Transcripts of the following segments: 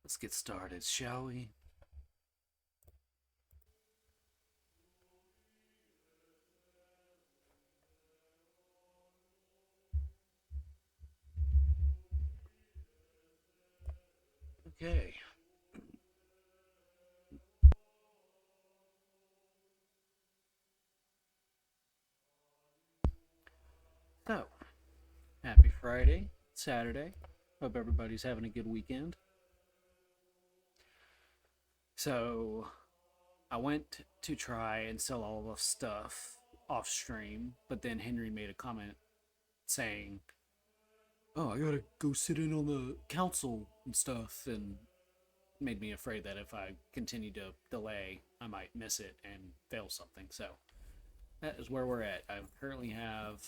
Let's get started, shall we? Okay. So, happy Friday, Saturday. Hope everybody's having a good weekend. So, I went to try and sell all the stuff off stream, but then Henry made a comment saying, "Oh, I gotta go sit in on the council and stuff," and made me afraid that if I continued to delay, I might miss it and fail something. So, that is where we're at. I currently have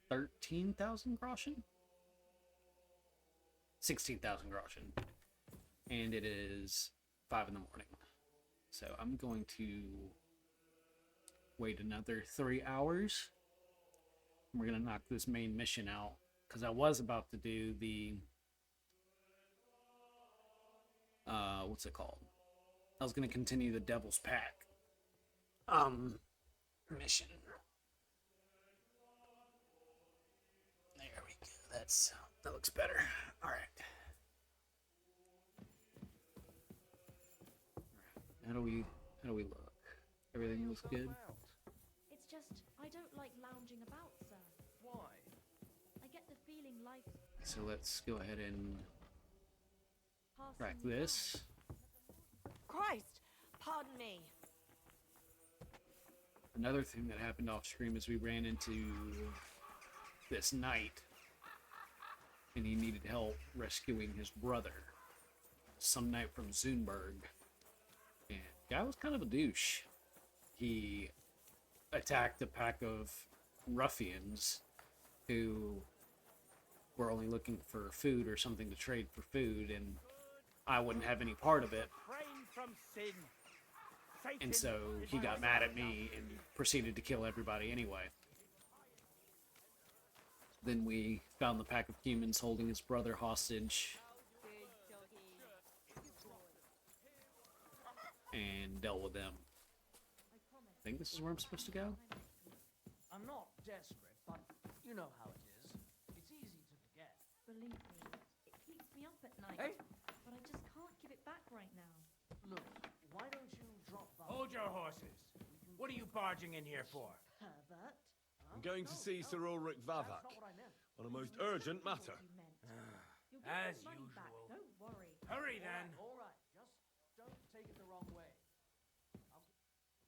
13,000 groschen? 16,000 groschen. And it is 5 in the morning. So I'm going to wait another 3 hours. We're going to knock this main mission out. Because I was about to do the... what's it called? I was going to continue the Devil's Pack mission. There we go. That looks better. All right. How do we look? Everything looks good. It's just I don't like lounging about, sir. Why? I get the feeling life So let's go ahead and passing crack me this. Christ, pardon me. Another thing that happened off stream is we ran into this knight, and he needed help rescuing his brother, some knight from Zunberg. And the guy was kind of a douche. He attacked a pack of ruffians who were only looking for food or something to trade for food, and I wouldn't have any part of it. Refrain from sin. And so he got mad at me and proceeded to kill everybody anyway. Then we found the pack of humans holding his brother hostage and dealt with them. I think this is where I'm supposed to go. I'm not desperate, but you know how it is. It's easy to forget. Believe me, it keeps me up at night. Hey? But I just can't give it back right now. Look, why don't you drop by? Hold your horses. What are you barging in here for? Pervert. I'm going to see Sir Ulrich That's Vavak not what I meant. on a most urgent matter. You meant. You'll As get your money back. usual. Don't worry. Hurry then. All right. Just don't take it the wrong way.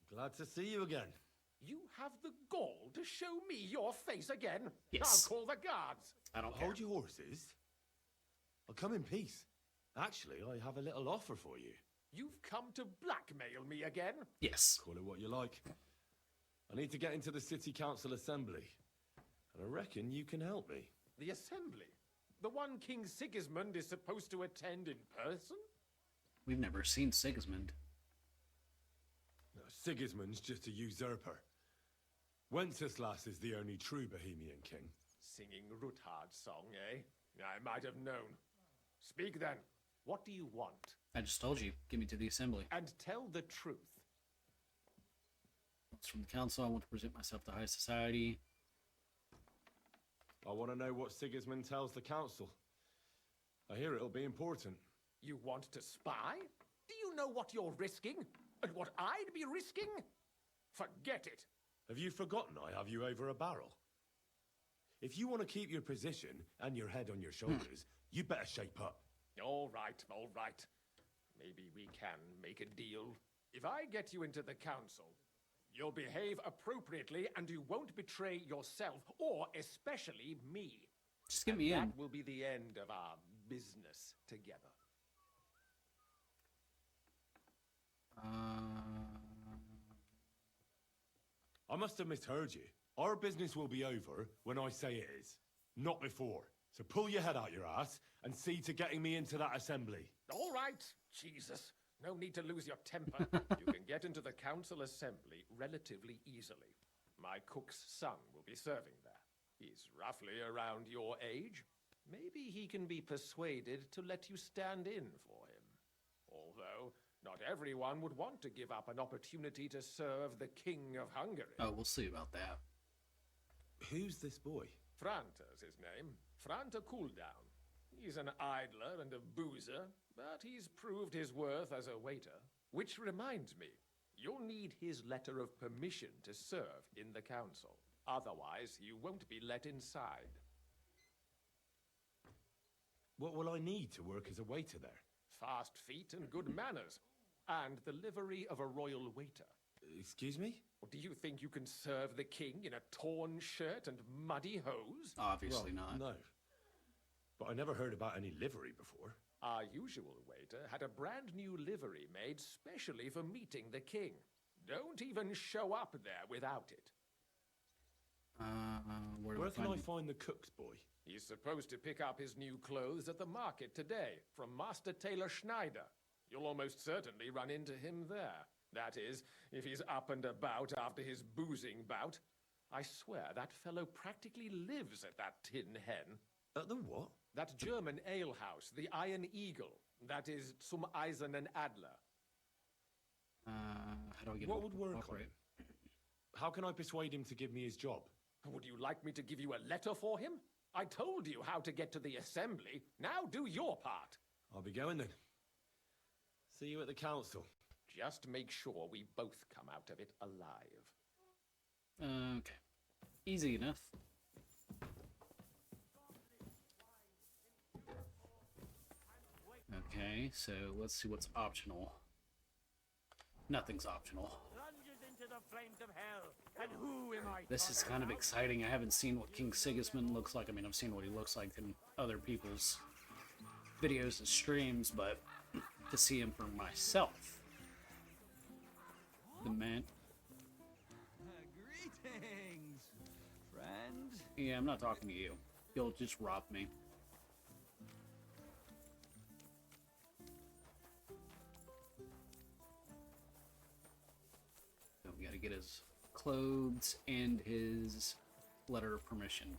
Glad to see you again. You have the gall to show me your face again? Yes. I'll call the guards. I don't care. Hold your horses. I'll come in peace. Actually, I have a little offer for you. You've come to blackmail me again? Yes. Call it what you like. I need to get into the City Council Assembly. And I reckon you can help me. The assembly? The one King Sigismund is supposed to attend in person? We've never seen Sigismund. No, Sigismund's just a usurper. Wenceslas is the only true Bohemian king. Singing Ruthard's song, eh? I might have known. Speak then. What do you want? I just told you, give me to the assembly. And tell the truth. It's from the council. I want to present myself to high society. I want to know what Sigismund tells the council. I hear it'll be important. You want to spy? Do you know what you're risking? And what I'd be risking? Forget it. Have you forgotten I have you over a barrel? If you want to keep your position and your head on your shoulders, you better shape up. All right, all right. Maybe we can make a deal. If I get you into the council, you'll behave appropriately and you won't betray yourself, or especially me. Just get me in. That will be the end of our business together. I must have misheard you. Our business will be over when I say it is, not before. So pull your head out your ass and see to getting me into that assembly. All right, Jesus. No need to lose your temper. You can get into the council assembly relatively easily. My cook's son will be serving there. He's roughly around your age. maybe he can be persuaded to let you stand in for him. Although, not everyone would want to give up an opportunity to serve the King of Hungary. Oh, we'll see about that. Who's this boy? Franta's his name. Franta Cooldown. He's an idler and a boozer, but he's proved his worth as a waiter. Which reminds me, you'll need his letter of permission to serve in the council. Otherwise, you won't be let inside. What will I need to work as a waiter there? Fast feet and good manners, and the livery of a royal waiter. Excuse me? Or do you think you can serve the king in a torn shirt and muddy hose? Obviously Well, not. No. But I never heard about any livery before. Our usual waiter had a brand new livery made specially for meeting the king. Don't even show up there without it. Where can I find the cook's boy? He's supposed to pick up his new clothes at the market today from Master Tailor Schneider. You'll almost certainly run into him there. That is, if he's up and about after his boozing bout. I swear that fellow practically lives at that Tin Hen. At the what? That German alehouse, the Iron Eagle. That is Zum Eisernen Adler. How do I get What him would to work on operate? him? How can I persuade him to give me his job? Would you like me to give you a letter for him? I told you how to get to the assembly. Now do your part. I'll be going then. See you at the council. Just make sure we both come out of it alive. Okay. Easy enough. Okay, so let's see what's optional. Nothing's optional. Plunges into the flames of hell. And who am I? This is kind of exciting. I haven't seen what King Sigismund looks like. I mean, I've seen what he looks like in other people's videos and streams, but to see him for myself. The man. Greetings, friend. Yeah, I'm not talking to you. You'll just rob me. So we gotta get his clothes and his letter of permission.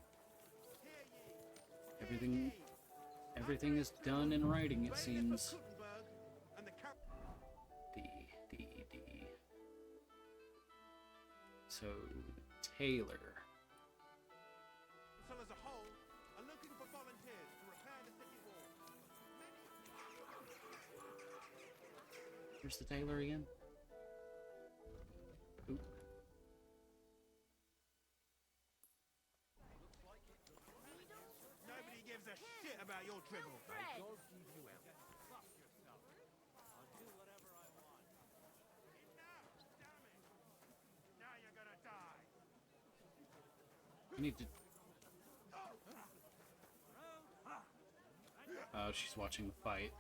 Everything is done in writing, it seems. D. So, Taylor. As a whole, are looking for volunteers to repair the city wall. Where's the Taylor again? Oop. Nobody gives a shit about your dribble. Now you're gonna die. I need to. Oh, she's watching the fight.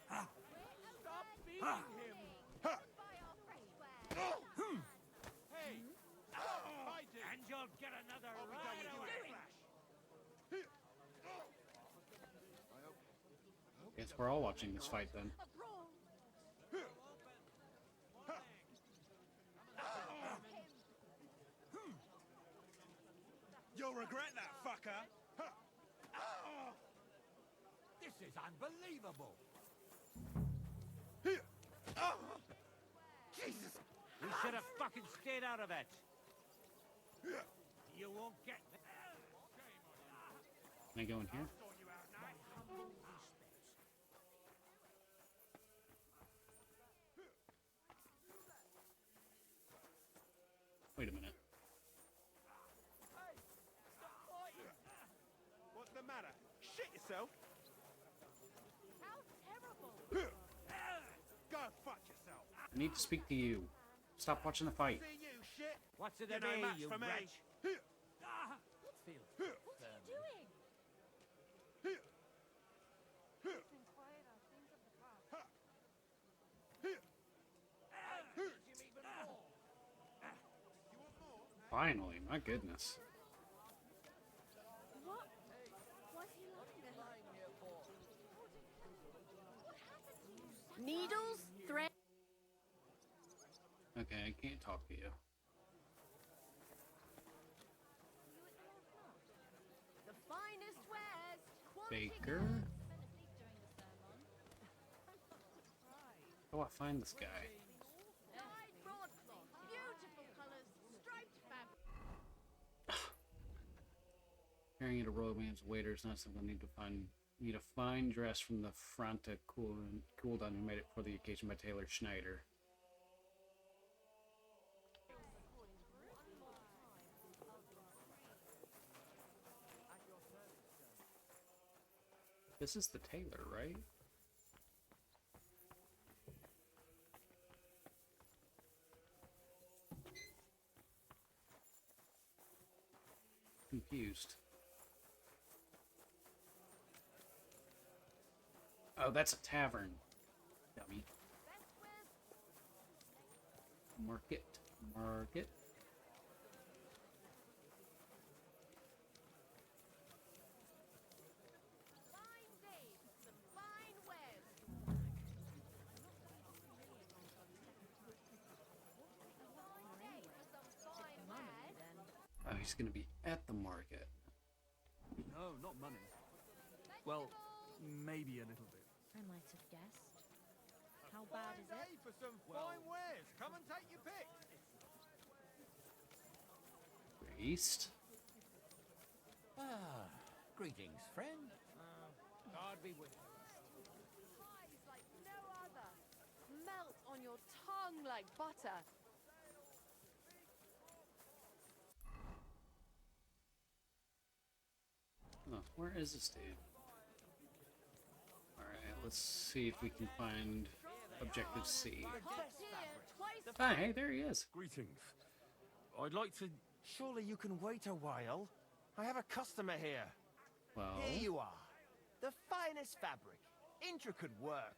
Stop beating him! Hey! And you'll get another right away! Guess we're all watching this fight then. You'll regret that, fucker. This is unbelievable! Jesus! We should have fucking stayed out of it! You won't get... Can I go in here? Wait a minute. What's the matter? Shit yourself? How terrible! Go fuck yourself. I need to speak to you. Stop watching the fight. See you, shit. What's it You're to no me, match you for me. wretch? What are you doing? Peace and quiet are things of the past. Finally, my goodness. What? Why's he lying there? What happened to you? Needles, thread. Okay, I can't talk to you. The finest wares. baker. How do I find this guy? Carrying a romance waiter is not something I need to find. Need a fine dress from the Franta cooldown who made it for the occasion by Taylor Schneider. This is the tailor, right? Confused. Oh, that's a tavern. Dummy. Market. Market. Oh, he's gonna be at the market. No, not money. Well, maybe a little bit. I might have guessed. How bad is it? For some fine wares. Come and take your pick. East. Greetings, friend. God be with you. Pies like no other. Melt on your tongue like butter. Oh, where is this dude? Alright, let's see if we can find Objective C. Ah, hey, there he is. Greetings. I'd like to... Surely you can wait a while. I have a customer here. Well, Here you are. The finest fabric. Intricate work.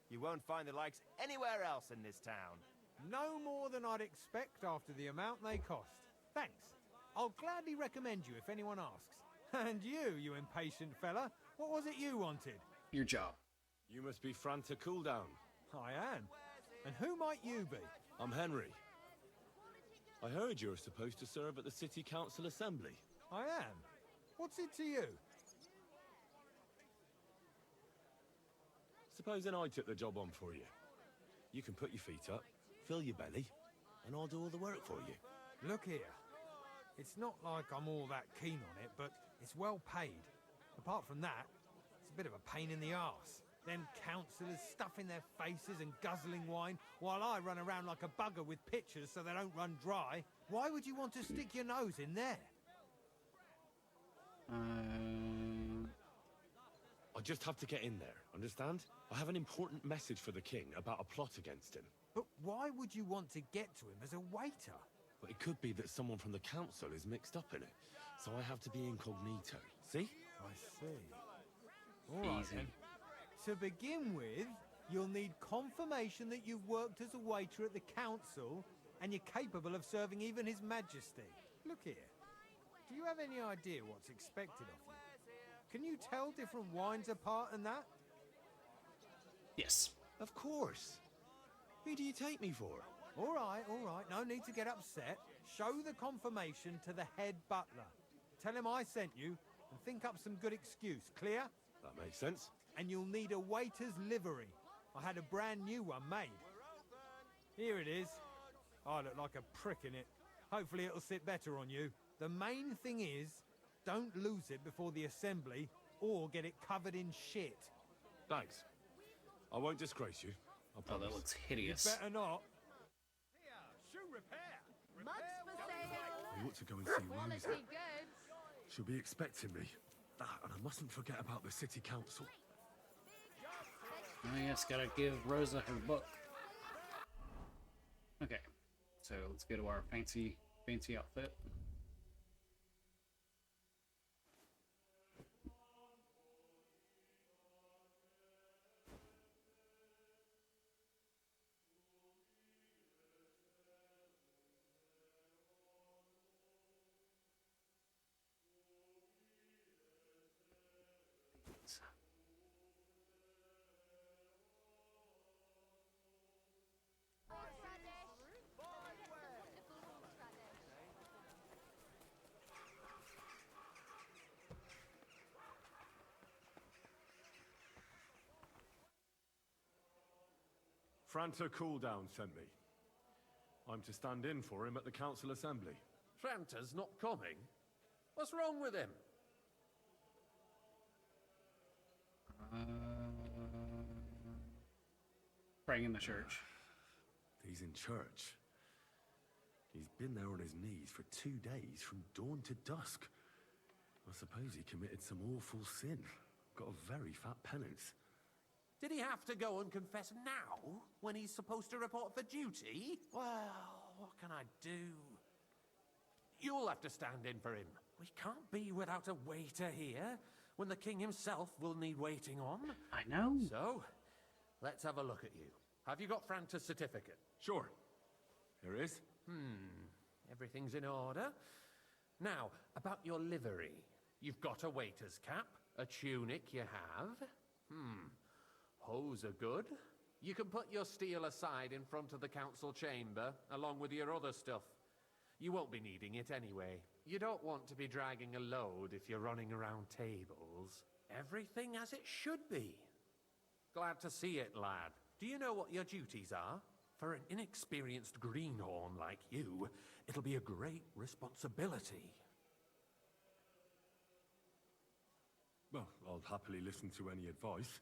You won't find the likes anywhere else in this town. No more than I'd expect after the amount they cost. Thanks. I'll gladly recommend you if anyone asks. And you impatient fella, what was it you wanted? your job. You must be Franta Cooldown. I am. And who might you be? I'm Henry. I heard you're supposed to serve at the City Council Assembly. I am. What's it to you? Supposing I took the job on for you. You can put your feet up, fill your belly, and I'll do all the work for you. Look here. It's not like I'm all that keen on it, but it's well paid. Apart from that, it's a bit of a pain in the arse. Them councillors stuffing their faces and guzzling wine, while I run around like a bugger with pitchers so they don't run dry. Why would you want to stick your nose in there? I just have to get in there, understand? I have an important message for the king about a plot against him. But why would you want to get to him as a waiter? But it could be that someone from the council is mixed up in it, so I have to be incognito. See? I see. All right, Easy. then. To begin with, you'll need confirmation that you've worked as a waiter at the council and you're capable of serving even His Majesty. Look here. Do you have any idea what's expected of you? Can you tell different wines apart and that? Yes. Of course. Who do you take me for? All right. No need to get upset. Show the confirmation to the head butler. Tell him I sent you and think up some good excuse. Clear? That makes sense. And you'll need a waiter's livery. I had a brand new one made. Here it is. I look like a prick in it. Hopefully it'll sit better on you. The main thing is, don't lose it before the assembly or get it covered in shit. Thanks. I won't disgrace you. I Oh, promise. that looks hideous. Better not. Shoe repair. Mugs for sale. I ought to go and see Quality Rosa. goods. She'll be expecting me. Ah, and I mustn't forget about the city council. Oh yes, gotta give Rosa her book. Okay, so let's go to our fancy outfit. Franta Cooldown sent me. I'm to stand in for him at the council assembly. Franta's not coming? What's wrong with him? Praying in the church. He's in church. He's been there on his knees for 2 days, from dawn to dusk. I suppose he committed some awful sin. Got a very fat penance. Did he have to go and confess now, when he's supposed to report for duty? Well, what can I do? You'll have to stand in for him. We can't be without a waiter here, when the king himself will need waiting on. I know. So, let's have a look at you. Have you got Franta's certificate? Sure. Here is. Everything's in order. Now, about your livery. You've got a waiter's cap, a tunic you have. Hose are good. You can put your steel aside in front of the council chamber, along with your other stuff. You won't be needing it anyway. You don't want to be dragging a load if you're running around tables. Everything as it should be. Glad to see it, lad. Do you know what your duties are? For an inexperienced greenhorn like you, it'll be a great responsibility. Well, I'll happily listen to any advice.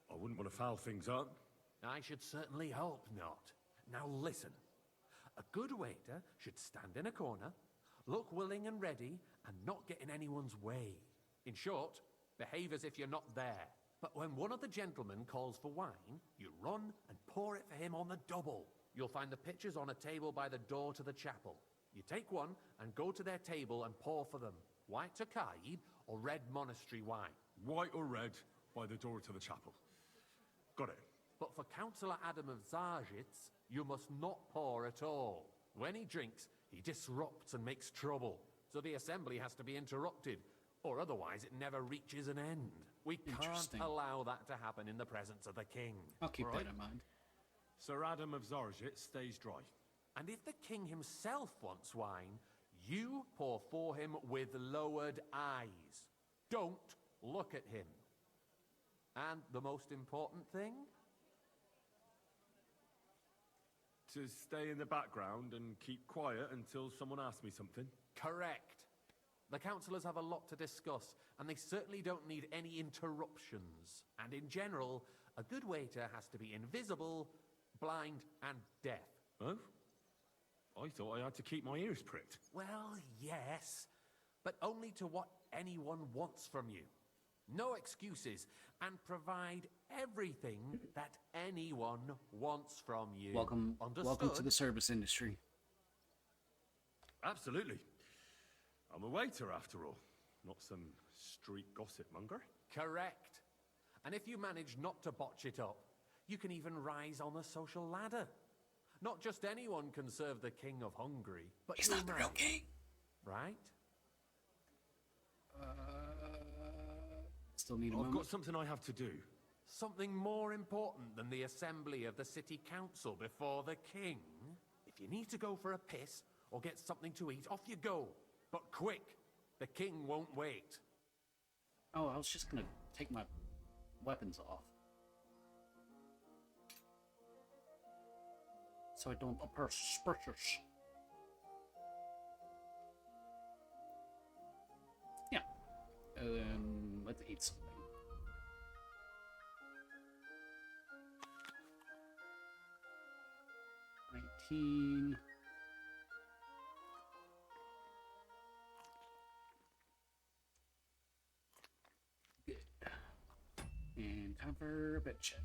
I wouldn't want to foul things up. I should certainly hope not. Now listen. A good waiter should stand in a corner, look willing and ready, and not get in anyone's way. In short, behave as if you're not there. But when one of the gentlemen calls for wine, you run and pour it for him on the double. You'll find the pitchers on a table by the door to the chapel. You take one and go to their table and pour for them. White Tokaib or red monastery wine. White or red, by the door to the chapel. Got it. But for Councillor Adam of Zarzhitz, you must not pour at all. When he drinks, he disrupts and makes trouble. So the assembly has to be interrupted, or otherwise it never reaches an end. We can't allow that to happen in the presence of the king. I'll keep that in mind. Sir Adam of Zarzhitz stays dry. And if the king himself wants wine, you pour for him with lowered eyes. Don't look at him. And the most important thing? To stay in the background and keep quiet until someone asks me something? Correct. The councillors have a lot to discuss, and they certainly don't need any interruptions. And in general, a good waiter has to be invisible, blind, and deaf. Oh? I thought I had to keep my ears pricked. Well, yes, but only to what anyone wants from you. No excuses, and provide everything that anyone wants from you. Welcome to the service industry. Absolutely. I'm a waiter, after all. Not some street gossip monger. Correct. And if you manage not to botch it up, you can even rise on the social ladder. Not just anyone can serve the king of Hungary, but he's not the real king. Right? Still need a I've moment. got something I have to do. Something more important than the assembly of the city council before the king. If you need to go for a piss or get something to eat, off you go. But quick, the king won't wait. Oh, I was just gonna take my weapons off. So I don't appear suspicious. Yeah. Let's eat something. $19. Good. And time for a bed check.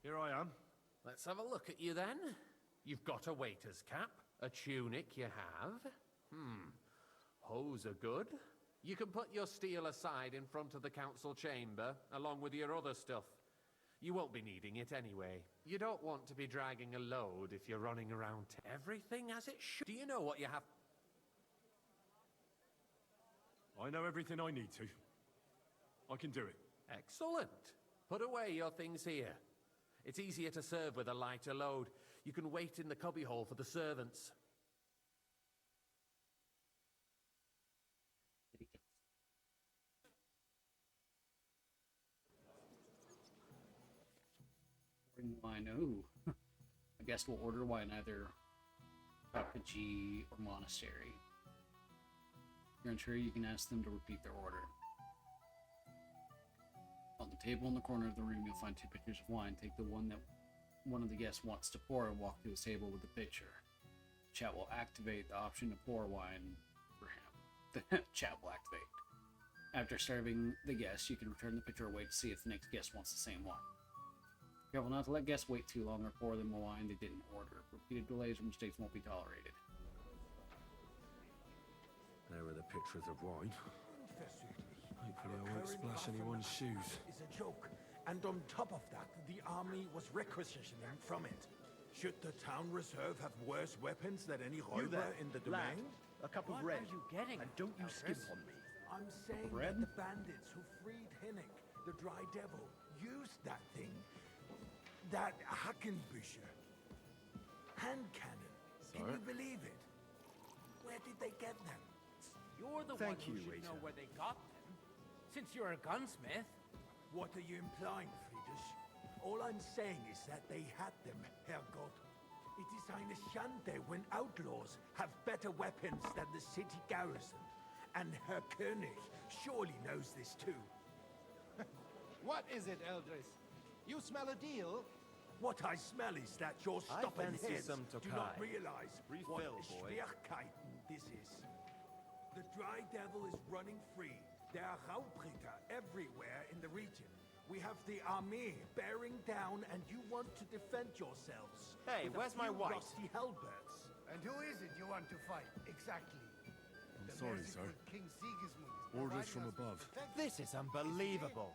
Here I am. Let's have a look at you then. You've got a waiter's cap, a tunic you have. Hose are good. You can put your steel aside in front of the council chamber, along with your other stuff. You won't be needing it anyway. You don't want to be dragging a load if you're running around everything as it should. Do you know what you have? I know everything I need to. I can do it. Excellent. Put away your things here. It's easier to serve with a lighter load. You can wait in the cubbyhole for the servants. Wine. Oh, I guess we'll order wine either Takaji or Monastery. If you're unsure, you can ask them to repeat their order. On the table in the corner of the room, you'll find 2 pitchers of wine. Take the one that one of the guests wants to pour and walk to his table with the pitcher. The chat will activate the option to pour wine for him. The chat will activate. After serving the guest, you can return the pitcher away to see if the next guest wants the same wine. Careful not to let guests wait too long or pour them a wine they didn't order. Repeated delays or mistakes won't be tolerated. There are the pitchers of wine. Hopefully I won't splash anyone's shoes. Is a joke. And on top of that, the army was requisitioning from it. Should the town reserve have worse weapons than any Räuber in the domain? A cup of red. What are you getting? And don't you skip on me. I'm saying that the bandits who freed Hinnick, the Dry Devil, used that thing. That Hackenbücher. Hand cannon. Can you believe it? Where did they get them? You're the one who should know where they got them. Since you're a gunsmith. What are you implying, Friedrich? All I'm saying is that they had them, Herrgott. It is eine Schande when outlaws have better weapons than the city garrison. And Herr König surely knows this too. What is it, Eldris? You smell a deal? What I smell is that your stubborn heads do not realize what Schwierigkeiten this is. The Dry Devil is running free. There are Raubritter everywhere in the region. We have the army bearing down, and you want to defend yourselves. Hey, where's my wife? Rusty halberds. And who is it you want to fight, exactly? I'm sorry, sir. King Sigismund. Orders from above. This is unbelievable.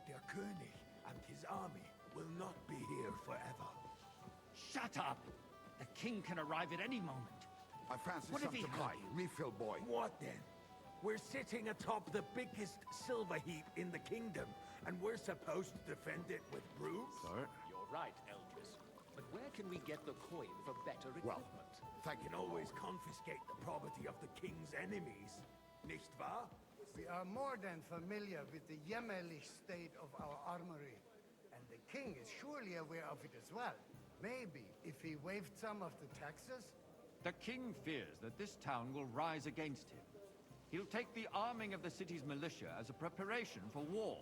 Der König and his army will not be here forever. Shut up! The king can arrive at any moment. I fancy What if some he supply. hurt you? Refill, boy. What then? We're sitting atop the biggest silver heap in the kingdom, and we're supposed to defend it with brooms? Sir? You're right, Eldris. But where can we get the coin for better equipment? I can always confiscate the property of the king's enemies, nicht wahr? We are more than familiar with the jämmerlich state of our armory. And the king is surely aware of it as well. Maybe if he waived some of the taxes? The king fears that this town will rise against him. He'll take the arming of the city's militia as a preparation for war.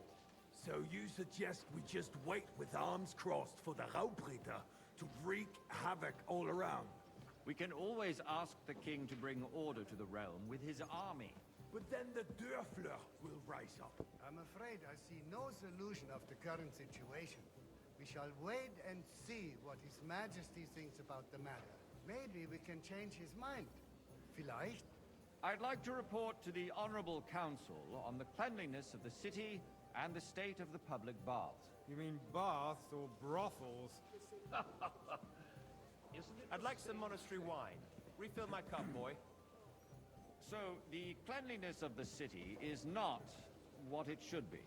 So you suggest we just wait with arms crossed for the Raubritter to wreak havoc all around? We can always ask the king to bring order to the realm with his army. But then the Dörfler will rise up. I'm afraid I see no solution of the current situation. We shall wait and see what His Majesty thinks about the matter. Maybe we can change his mind. Vielleicht? I'd like to report to the Honorable Council on the cleanliness of the city and the state of the public baths. You mean baths or brothels? I'd like some monastery wine. Refill my cup, boy. So, the cleanliness of the city is not what it should be.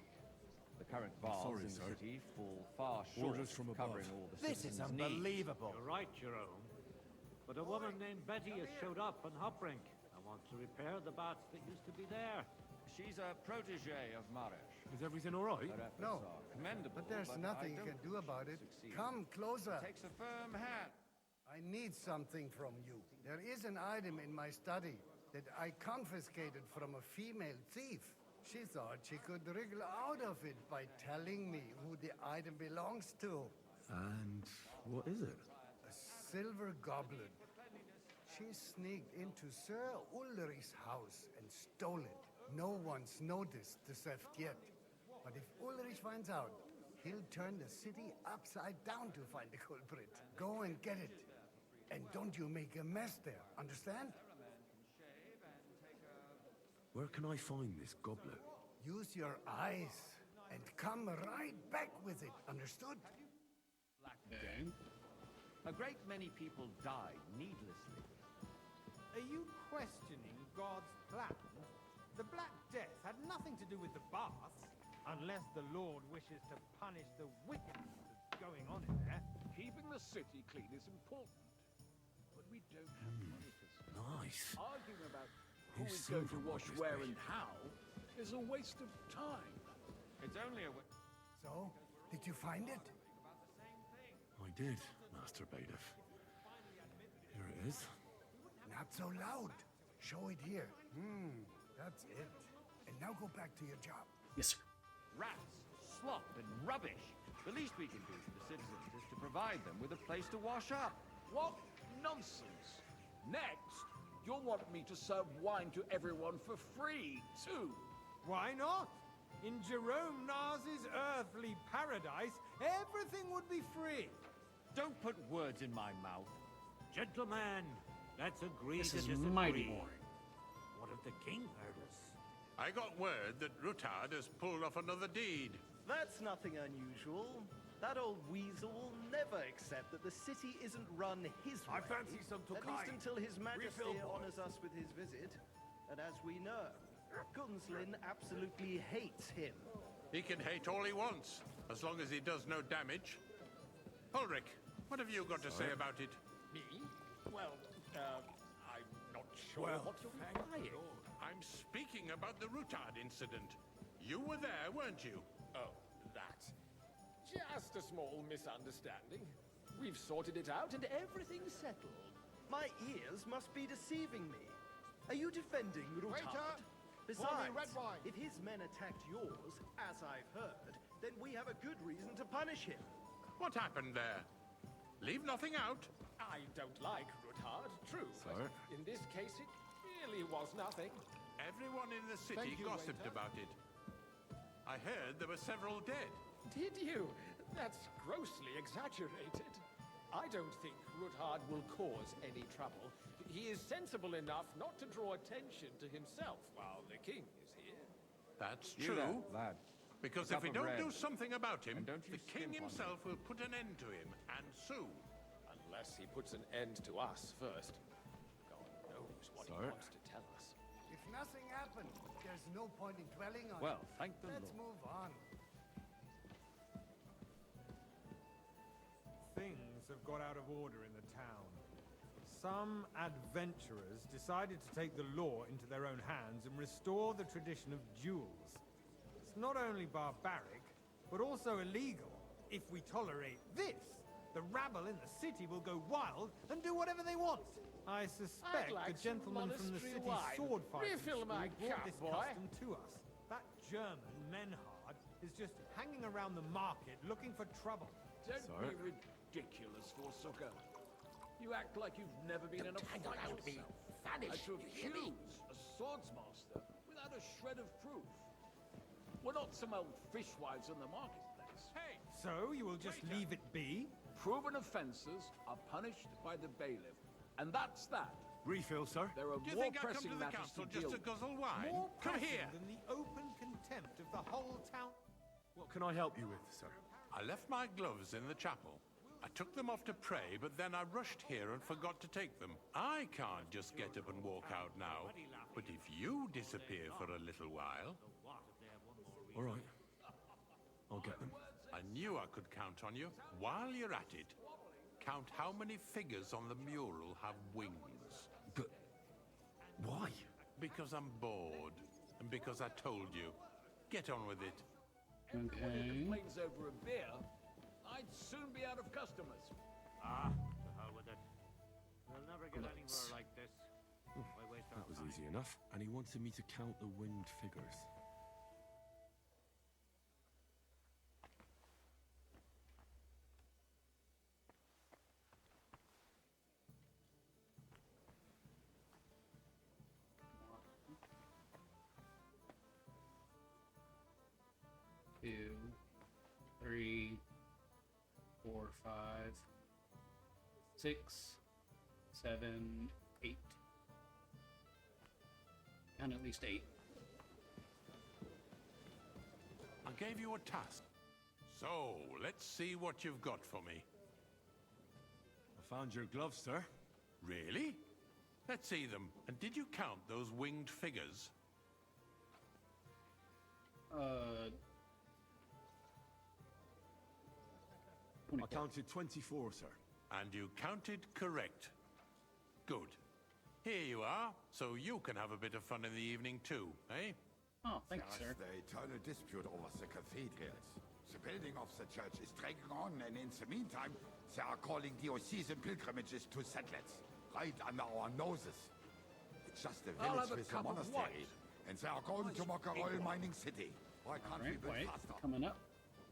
The current baths Sorry, in the sir. city fall far short Orders from of above. covering all the This is citizens' needs. unbelievable. You're right, Jerome. But a woman named Betty has showed up on Hoprink and wants to repair the baths that used to be there. She's a protege of Marish. Is everything all right? Her efforts No, are commendable, but there's nothing you I can don't do about it. succeed. Come closer. It takes a firm hand. I need something from you. There is an item in my study that I confiscated from a female thief. She thought she could wriggle out of it by telling me who the item belongs to. And what is it? A silver goblet. She sneaked into Sir Ulrich's house and stole it. No one's noticed the theft yet. But if Ulrich finds out, He'll turn the city upside down to find the culprit. Go and get it. And don't you make a mess there, understand? Where can I find this goblet? Use your eyes and come right back with it, understood? Okay. A great many people died needlessly. Are you questioning God's plan? The Black Death had nothing to do with the baths, unless the Lord wishes to punish the wickedness that's going on in there. Keeping the city clean is important, but we don't have money for Nice. arguing about who Here's is going to silver wash on this where page. and how is a waste of time. It's only a... So, did you find it? I did, Master Bailiff. Here it is. Not so loud. Show it here. That's it. And now go back to your job. Yes, sir. Rats, slop, and rubbish. The least we can do for the citizens is to provide them with a place to wash up. What nonsense! Next, you'll want me to serve wine to everyone for free, too. Why not? In Jerome Nars's earthly paradise, everything would be free. Don't put words in my mouth. Gentlemen, let's agree This to is disagree. mighty boring. What if the king heard us? I got word that Rutard has pulled off another deed. That's nothing unusual. That old weasel will never accept that the city isn't run his way. I fancy some At Tokai. least until His Majesty Refill, boys. honors us with his visit. And as we know, Gunslin absolutely hates him. He can hate all he wants, as long as he does no damage. Ulrich, what have you got to say about it? Me? Well, I'm not sure what you're implying. I'm speaking about the Rutard incident. You were there, weren't you? Oh, that. Just a small misunderstanding. We've sorted it out and everything's settled. My ears must be deceiving me. Are you defending Rutard? Waiter! Besides, Pour me red wine. if his men attacked yours, as I've heard, then we have a good reason to punish him. What happened there? Leave nothing out. I don't like Rutard, true. Sir? But in this case, it really was nothing. Everyone in the city Thank you, gossiped waiter. about it. I heard there were several dead. Did you? That's grossly exaggerated. I don't think Rutard will cause any trouble. He is sensible enough not to draw attention to himself while the king is here. That's You true. there, lad. Because A if we cup of don't bread. do something about him, And don't you the king skimp on me. himself will put an end to him, and soon. Unless he puts an end to us first. God knows what he Sir? wants to tell us. If nothing happened, there's no point in dwelling on Well, it. thank the Let's Lord. move on. Things have got out of order in the town. Some adventurers decided to take the law into their own hands and restore the tradition of duels. It's not only barbaric, but also illegal. If we tolerate this, the rabble in the city will go wild and do whatever they want. I suspect like the some gentleman from the monastery city's wine. sword fighting Refill my school brought cup, this boy. custom to us. That German, Menhard, is just hanging around the market looking for trouble. Don't Sir? be ridiculous, Forsucker. You act like you've never been in a fight yourself. Vanish, And to accuse a swordsmaster without a shred of proof. We're not some old fishwives in the marketplace. Hey! So you will just leave it be? Proven offences are punished by the bailiff. And that's that. Refill, sir. There are Do you more think I come pressing to the matters council to just deal to with. guzzle wine? More Come pressing here! than the open contempt of the whole town. What can I help you with, sir? I left my gloves in the chapel. I took them off to pray, but then I rushed here and forgot to take them. I can't just get up and walk out now. But if you disappear for a little while... All right. I'll get them. I knew I could count on you. While you're at it, count how many figures on the mural have wings. But why? Because I'm bored. And because I told you. Get on with it. Everyone who Okay. complains over a beer, I'd soon be out of customers. Ah, to hell with it. We'll never get Let's- anywhere like this. Why waste our That was time? easy enough. And he wanted me to count the winged figures. Two, three, 6, 7, 8. And at least 8. I gave you a task. So, let's see what you've got for me. I found your gloves, sir. Really? Let's see them. And did you count those winged figures? I counted 24, sir. And you counted correct. Good. Here you are, so you can have a bit of fun in the evening too, eh? Oh, thank you, sir. The eternal dispute over the cathedrals. The building of the church is dragging on, and in the meantime, they are calling diocesan pilgrimages to settlers, right under our noses. It's just a I'll village have a with a cup of monastery, and they are going to make a oil mining city. Why can't we build faster? Coming up.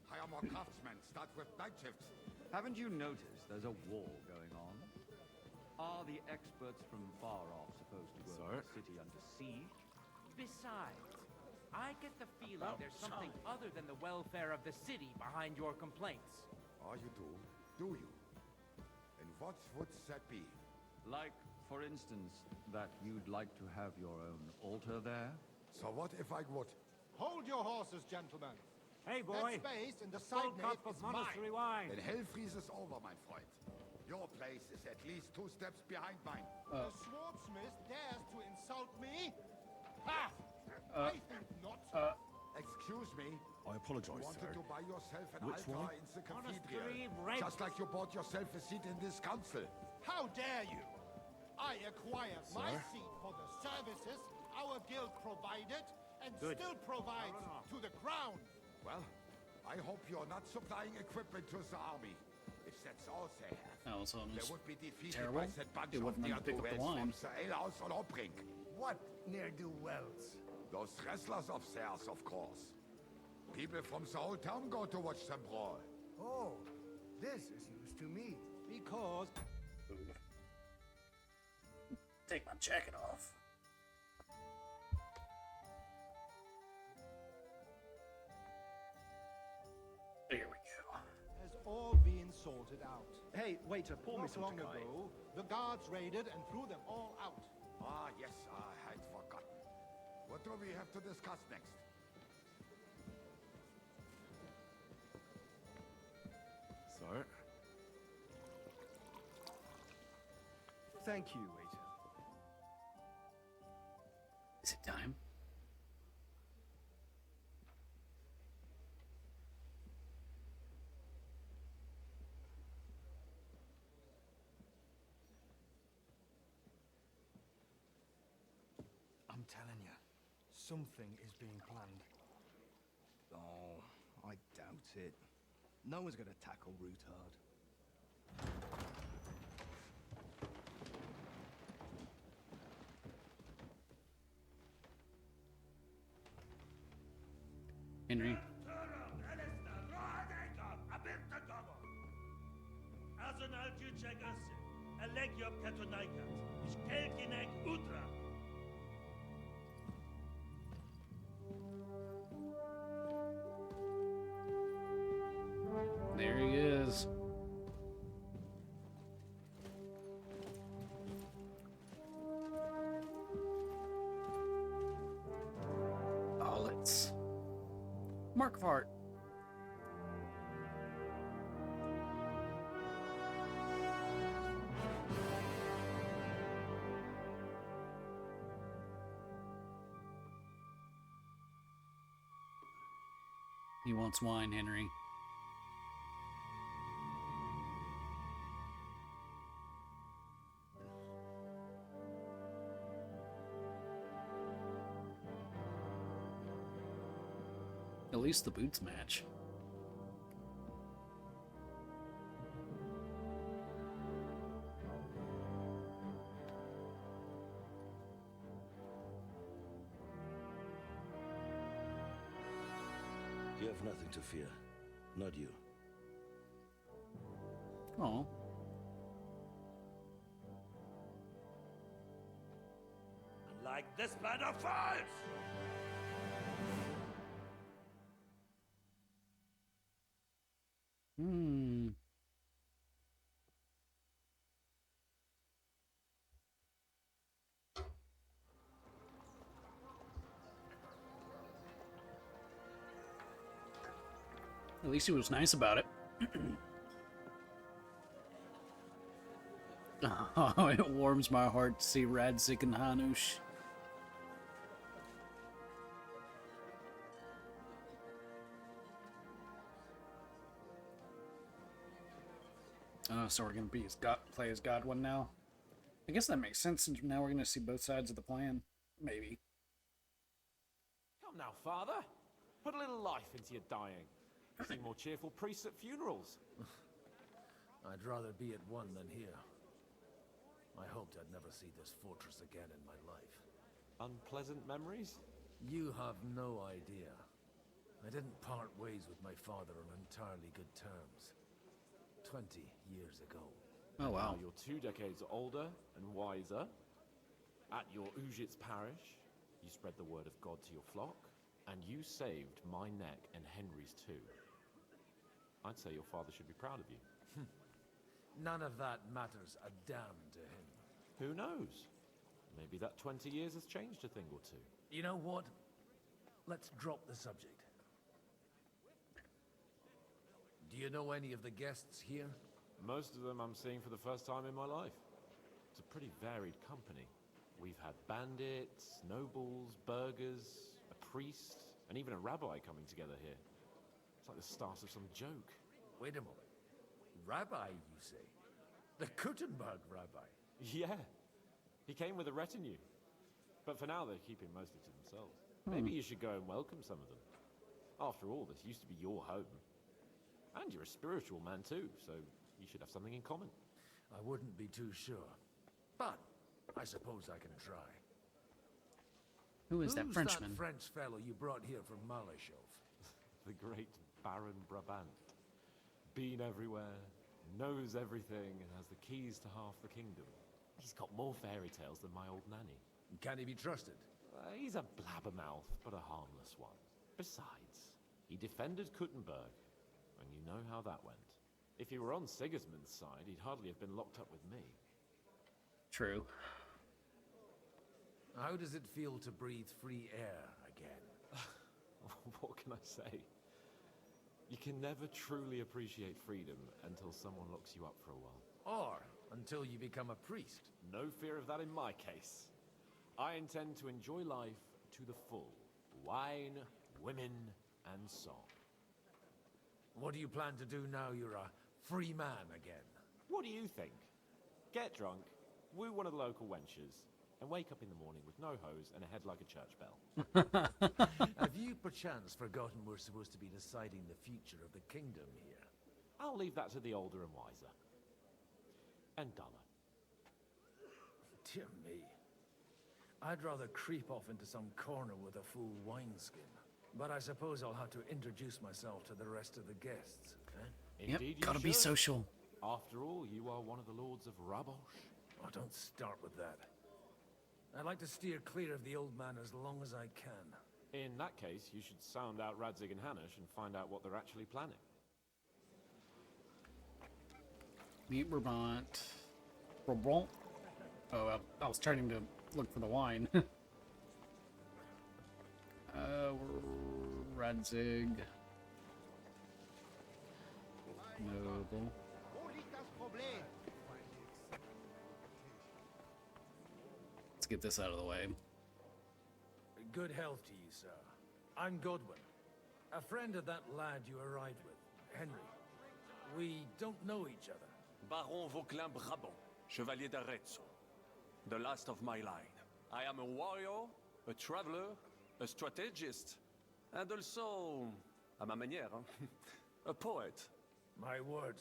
Hire more craftsmen, start with night shifts. Haven't you noticed there's a war going on? Are the experts from far off supposed to go the city under siege? Besides, I get the feeling there's something other than the welfare of the city behind your complaints. Oh, you do? Do you? And what would that be? Like, for instance, that you'd like to have your own altar there? So what if I would? Hold your horses, gentlemen. Hey, boy. That space in the Full side cup nave of is monastery mine. wine. Then hell freezes over, my friend. Your place is at least 2 steps behind mine. The swordsmith dares to insult me? Ha! I think not. Excuse me. I apologize, You wanted sir. to buy yourself an Which altar one? in the Monastery cathedral. rent. Just like you bought yourself a seat in this council. How dare you? I acquired my Sir? seat for the services our guild provided and Good. still provides to the crown. Well, I hope you're not supplying equipment to the army. If that's all they have, That was they almost would be defeated terrible. by that bunch It of wouldn't let me pick up the ne'er-do-wells wine. from the alehouse on Obrink. What ne'er-do-wells? Those wrestlers of theirs, of course. People from the whole town go to watch them brawl. Oh, this is news to me. Because Take my jacket off. There we go. has all been sorted out. Hey, waiter, pour me Not some long Tokai. ago, the guards raided and threw them all out. Ah, yes, I had forgotten. What do we have to discuss next? Sir? Thank you, waiter. Is it time? I'm telling you, something is being planned. Oh, I doubt it. No one's gonna tackle Rootard. Henry. There he is. Oh, let's Mark of Heart. He wants wine, Henry. At least the boots match. You have nothing to fear. Not you. Oh. Like this banner falls! Hmm. At least he was nice about it. Oh, it warms my heart to see Radzig and Hanush. Oh, so we're gonna be play as Godwin now. I guess that makes sense since now we're gonna see both sides of the plan. Maybe. Come now, Father. Put a little life into your dying. You seem more cheerful priests at funerals. I'd rather be at one than here. I hoped I'd never see this fortress again in my life. Unpleasant memories? You have no idea. I didn't part ways with my father on entirely good terms. 20 years ago. Oh, wow. Now you're 2 decades older and wiser. At your Ujit's parish, you spread the word of God to your flock, and you saved my neck and Henry's too. I'd say your father should be proud of you. None of that matters a damn to him. Who knows? Maybe that 20 years has changed a thing or two. You know what? Let's drop the subject. Do you know any of the guests here? Most of them I'm seeing for the first time in my life. It's a pretty varied company. We've had bandits, nobles, burghers, a priest, and even a rabbi coming together here. It's like the start of some joke. Wait a moment. Rabbi, you say? The Kuttenberg rabbi? Yeah. He came with a retinue. But for now, they're keeping mostly to themselves. Maybe you should go and welcome some of them. After all, this used to be your home. And you're a spiritual man too, so you should have something in common. I wouldn't be too sure. But I suppose I can try. Who is that Frenchman? That French fellow you brought here from Malashov? The great Baron Brabant. Been everywhere, knows everything, and has the keys to half the kingdom. He's got more fairy tales than my old nanny. Can he be trusted? He's a blabbermouth, but a harmless one. Besides, he defended Kuttenberg, and you know how that went. If he were on Sigismund's side, he'd hardly have been locked up with me. True. How does it feel to breathe free air again? What can I say? You can never truly appreciate freedom until someone locks you up for a while. Or until you become a priest. No fear of that in my case. I intend to enjoy life to the full. Wine, women, and song. What do you plan to do now you're a free man again? What do you think? Get drunk, woo one of the local wenches, and wake up in the morning with no hose and a head like a church bell. Have you perchance forgotten we're supposed to be deciding the future of the kingdom here? I'll leave that to the older and wiser. And duller. Dear me. I'd rather creep off into some corner with a full wineskin. But I suppose I'll have to introduce myself to the rest of the guests, eh? Yep, Indeed, gotta you be should. social. After all, you are one of the lords of Rabosh. Oh, don't start with that. I'd like to steer clear of the old man as long as I can. In that case, you should sound out Radzig and Hanush and find out what they're actually planning. Meet Brabant. Brabant? Oh, I was turning to look for the wine. Radzig. Noble. Let's get this out of the way. Good health to you, sir. I'm Godwin. A friend of that lad you arrived with, Henry. We don't know each other. Baron Vauclin Brabant, Chevalier d'Arezzo. The last of my line. I am a warrior, a traveler, a strategist, and also, à ma manière, a poet. My word.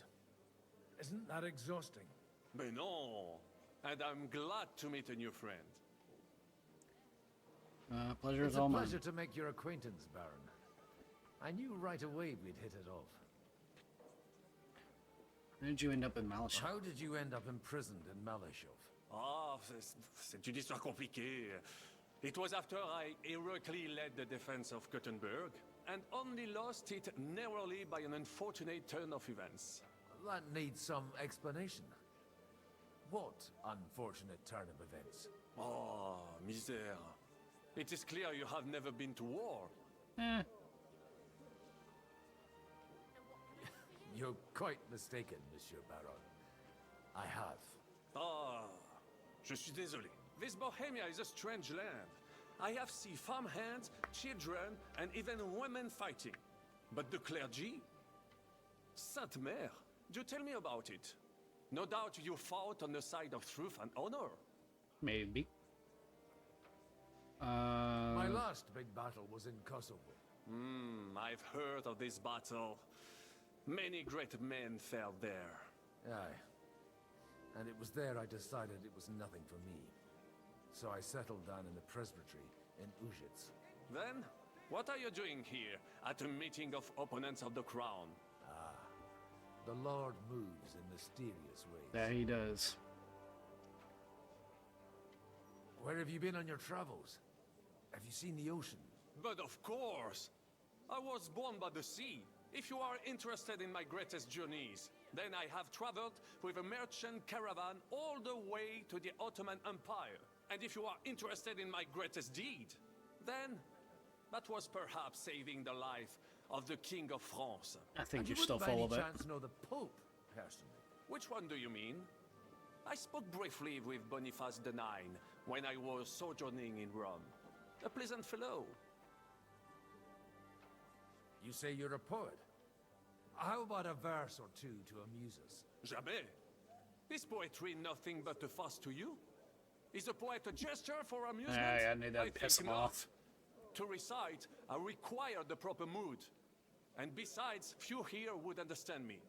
Isn't that exhausting? Mais non! And I'm glad to meet a new friend. Pleasure is It's all a mine. pleasure to make your acquaintance, Baron. I knew right away we'd hit it off. How did you end up in Malashov? How did you end up imprisoned in Malashov? Ah, c'est une histoire compliquée. It was after I heroically led the defense of Kuttenberg, and only lost it narrowly by an unfortunate turn of events. That needs some explanation. What unfortunate turn of events? Oh, misère. It is clear you have never been to war. You're quite mistaken, Monsieur Baron. I have. Ah, je suis désolé. This Bohemia is a strange land. I have seen farmhands, children, and even women fighting. But the clergy? Sainte Mère, do tell me about it. No doubt you fought on the side of truth and honor. Maybe. My last big battle was in Kosovo. I've heard of this battle. Many great men fell there. Aye. And it was there I decided it was nothing for me. So I settled down in the presbytery in Ujits. Then, what are you doing here at a meeting of opponents of the crown? The Lord moves in mysterious ways. Yeah, he does. Where have you been on your travels? Have you seen the ocean? But of course! I was born by the sea. If you are interested in my greatest journeys, then I have traveled with a merchant caravan all the way to the Ottoman Empire. And if you are interested in my greatest deed, then that was perhaps saving the life of the King of France. I think And you're you still wouldn't by full any of it. chance know the Pope, personally? Which one do you mean? I spoke briefly with Boniface IX when I was sojourning in Rome. A pleasant fellow. You say you're a poet. How about a verse or two to amuse us? Jamais. Is poetry nothing but a fuss to you? Is a poet a gesture for amusement? I knew that'd piss think him not. off. To recite, I require the proper mood. And besides, few here would understand me.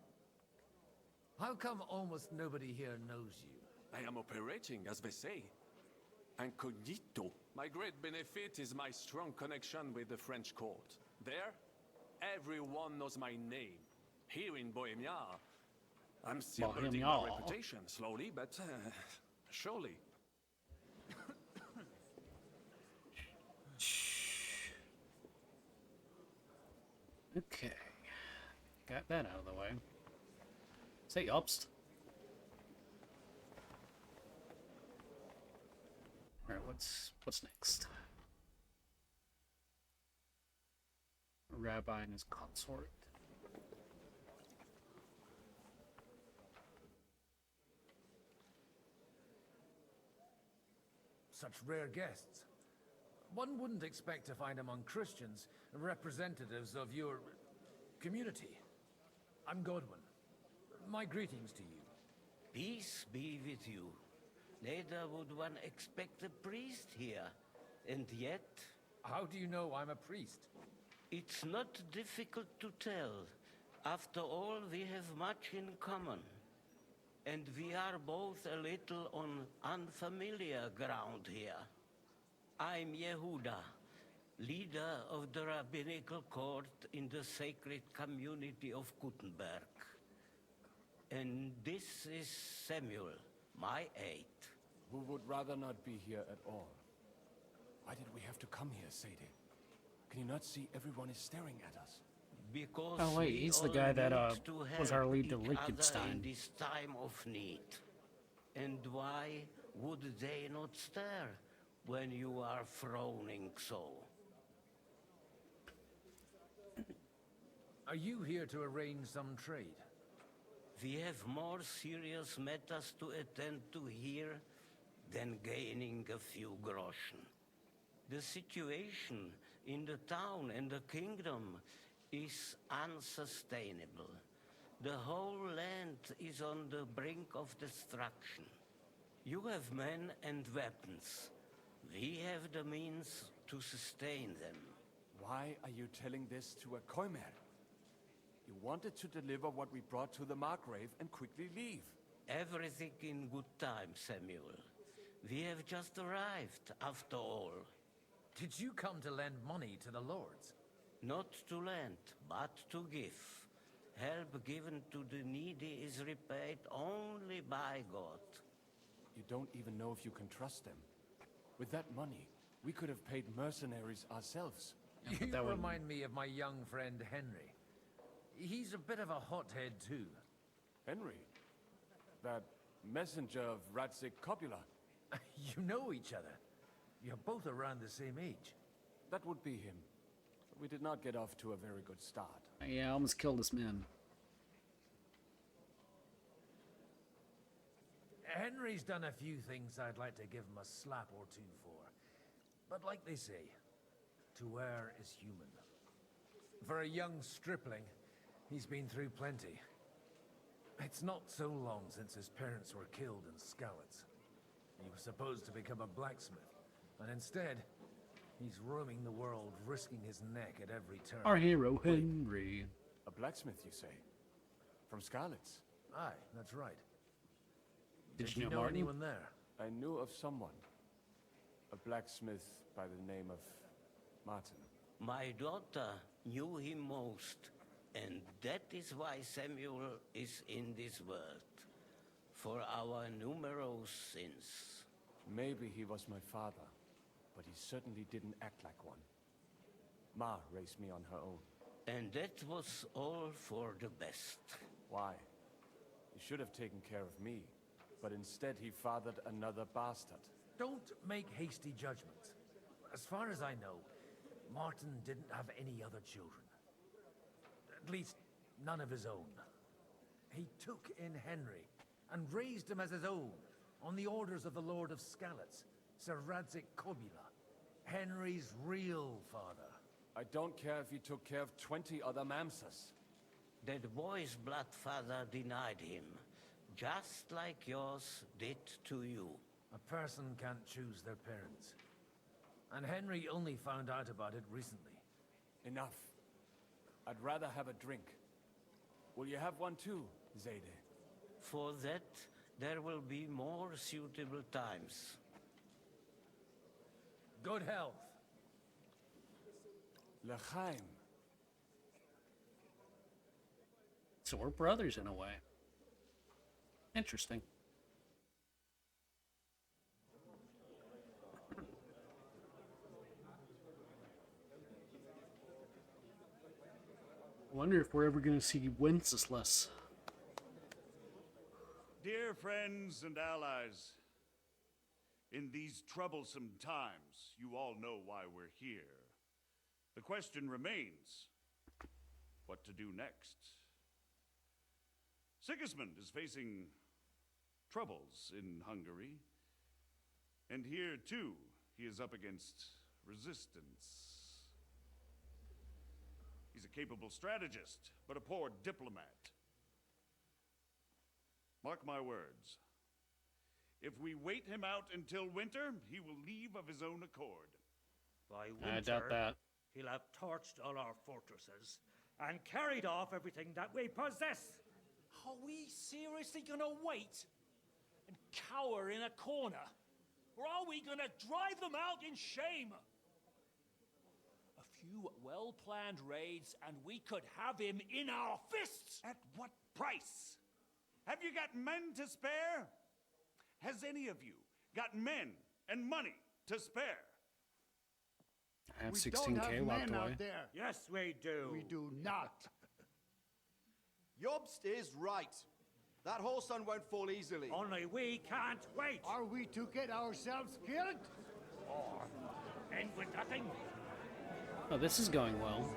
How come almost nobody here knows you? I am operating, as they say. Incognito. My great benefit is my strong connection with the French court. There, everyone knows my name. Here in Bohemia, I'm still building my Bohemia. reputation, slowly but surely. Okay. Got that out of the way. Say Obst. Alright, what's next? A rabbi and his consort. Such rare guests. One wouldn't expect to find among Christians representatives of your community. I'm Godwin. My greetings to you. Peace be with you. Neither would one expect a priest here. And yet... How do you know I'm a priest? It's not difficult to tell. After all, we have much in common. And we are both a little on unfamiliar ground here. I'm Yehuda, leader of the rabbinical court in the sacred community of Gutenberg. And this is Samuel, my aide. Who would rather not be here at all. Why did we have to come here, Sadie? Can you not see everyone is staring at us? Because Oh wait, we he's the all guy that need to was help our lead to each other in Liechtenstein. this time of need. And why would they not stare when you are frowning so? Are you here to arrange some trade? We have more serious matters to attend to here than gaining a few groschen. The situation in the town and the kingdom is unsustainable. The whole land is on the brink of destruction. You have men and weapons. We have the means to sustain them. Why are you telling this to a Koimer? You wanted to deliver what we brought to the Margrave and quickly leave. Everything in good time, Samuel. We have just arrived, after all. Did you come to lend money to the lords? Not to lend, but to give. Help given to the needy is repaid only by God. You don't even know if you can trust them. With that money, we could have paid mercenaries ourselves. You remind me of my young friend Henry. He's a bit of a hothead too. Henry? That messenger of Radzik Copula? You know each other. You're both around the same age. That would be him. But we did not get off to a very good start. Yeah, I almost killed this man. Henry's done a few things I'd like to give him a slap or two for. But like they say, to err is human. For a young stripling, he's been through plenty. It's not so long since his parents were killed in Skalitz. He was supposed to become a blacksmith, and instead, he's roaming the world, risking his neck at every turn. Our hero, Henry. A blacksmith, you say? From Skalitz? Aye, that's right. Did you know know Martin? anyone there? I knew of someone. A blacksmith by the name of Martin. My daughter knew him most, and that is why Samuel is in this world. For our numerous sins. Maybe he was my father, but he certainly didn't act like one. Ma raised me on her own. And that was all for the best. Why? He should have taken care of me, but instead he fathered another bastard. Don't make hasty judgments. As far as I know, Martin didn't have any other children. At least, none of his own. He took in Henry and raised him as his own, on the orders of the Lord of Skalitz, Sir Radzik Kobula, Henry's real father. I don't care if he took care of 20 other Mamsas. That boy's blood father denied him, just like yours did to you. A person can't choose their parents. And Henry only found out about it recently. Enough. I'd rather have a drink. Will you have one too, Zayde? For that, there will be more suitable times. Good health. L'chaim. So we're brothers in a way. Interesting. I wonder if we're ever going to see Wenceslas. Dear friends and allies, in these troublesome times, you all know why we're here. The question remains, what to do next? Sigismund is facing troubles in Hungary, and here too, he is up against resistance. He's a capable strategist, but a poor diplomat. Mark my words. If we wait him out until winter, he will leave of his own accord. By winter, I doubt that. He'll have torched all our fortresses and carried off everything that we possess. Are we seriously gonna wait and cower in a corner? Or are we gonna drive them out in shame? A few well-planned raids and we could have him in our fists! At what price? Have you got men to spare? Has any of you got men and money to spare? I have We 16K don't have locked men away. out there. Yes, we do. We do not. Jobst is right. That whole son won't fall easily. Only we can't wait. Are we to get ourselves killed? Or end with nothing. Oh, this is going well.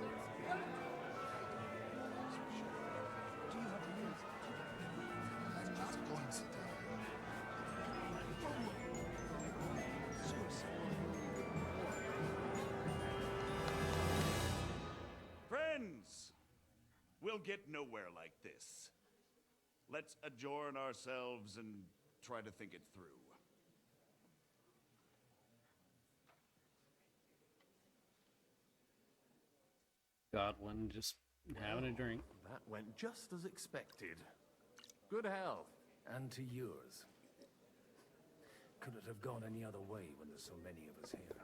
Friends, we'll get nowhere like this. Let's adjourn ourselves and try to think it through. Godwin just having a drink. That went just as expected. Good health. And to yours. Could it have gone any other way when there's so many of us here?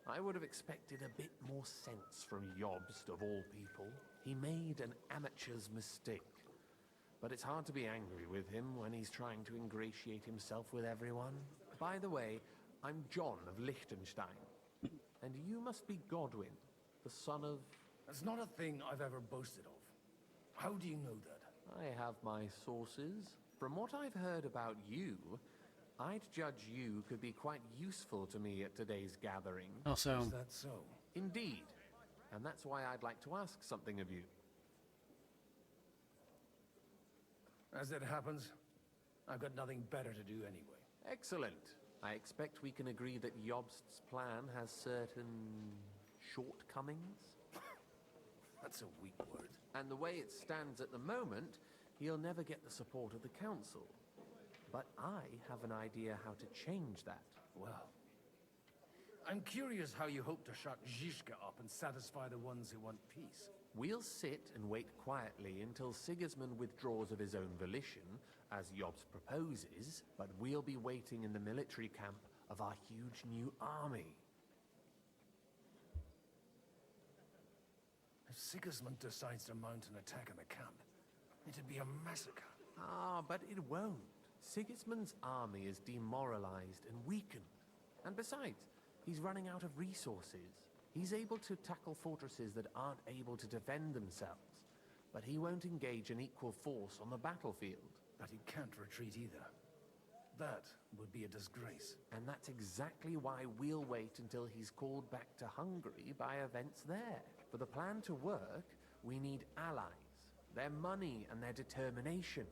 I would have expected a bit more sense from Jobst of all people. He made an amateur's mistake. But it's hard to be angry with him when he's trying to ingratiate himself with everyone. By the way, I'm John of Liechtenstein. And you must be Godwin, the son of... That's not a thing I've ever boasted of. How do you know that? I have my sources. From what I've heard about you, I'd judge you could be quite useful to me at today's gathering. Also... Is that so? Indeed. And that's why I'd like to ask something of you. As it happens, I've got nothing better to do anyway. Excellent. I expect we can agree that Jobst's plan has certain shortcomings? That's a weak word. And the way it stands at the moment, he'll never get the support of the council. But I have an idea how to change that. Well, I'm curious how you hope to shut Zizka up and satisfy the ones who want peace. We'll sit and wait quietly until Sigismund withdraws of his own volition, as Jobst proposes, but we'll be waiting in the military camp of our huge new army. If Sigismund decides to mount an attack on the camp, it'd be a massacre. Ah, but it won't. Sigismund's army is demoralized and weakened. And besides, he's running out of resources. He's able to tackle fortresses that aren't able to defend themselves. But he won't engage in equal force on the battlefield. But he can't retreat either. That would be a disgrace. And that's exactly why we'll wait until he's called back to Hungary by events there. For the plan to work, we need allies, their money and their determination.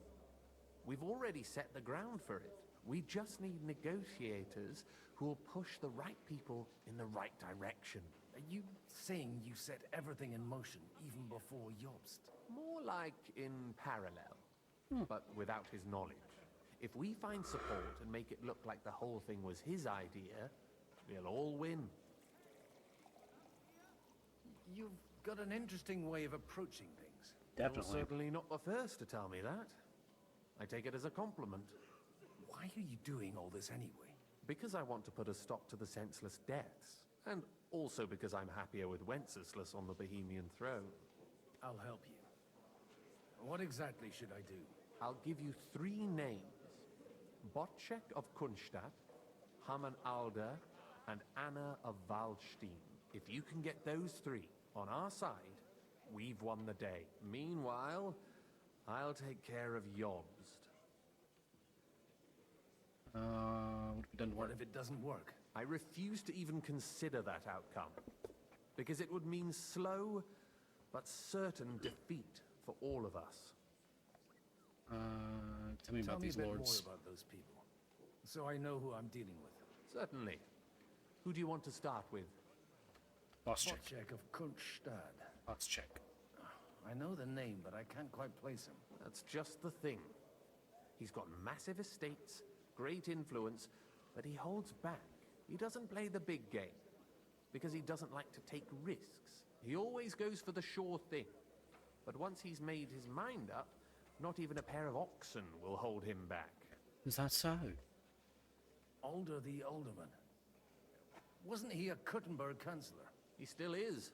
We've already set the ground for it. We just need negotiators who will push the right people in the right direction. Are you saying you set everything in motion even before Jobst? More like in parallel, but without his knowledge. If we find support and make it look like the whole thing was his idea, we'll all win. You've got an interesting way of approaching things. You're certainly not the first to tell me that. I take it as a compliment. Why are you doing all this anyway? Because I want to put a stop to the senseless deaths. And also because I'm happier with Wenceslas on the Bohemian throne. I'll help you. What exactly should I do? I'll give you 3 names. Botchek of Kunstadt, Haman Alder, and Anna of Waldstein. If you can get those 3 on our side, we've won the day. Meanwhile, I'll take care of Jobst. What if it doesn't work? I refuse to even consider that outcome. Because it would mean slow, but certain defeat for all of us. Tell me about these lords. Tell me a bit more about those people, so I know who I'm dealing with. Certainly. Who do you want to start with? Botchek of Kunstadt. Botchek. I know the name, but I can't quite place him. That's just the thing. He's got massive estates, great influence, but he holds back. He doesn't play the big game, because he doesn't like to take risks. He always goes for the sure thing. But once he's made his mind up, not even a pair of oxen will hold him back. Is that so? Alder the Alderman. Wasn't he a Kuttenberg councillor? He still is.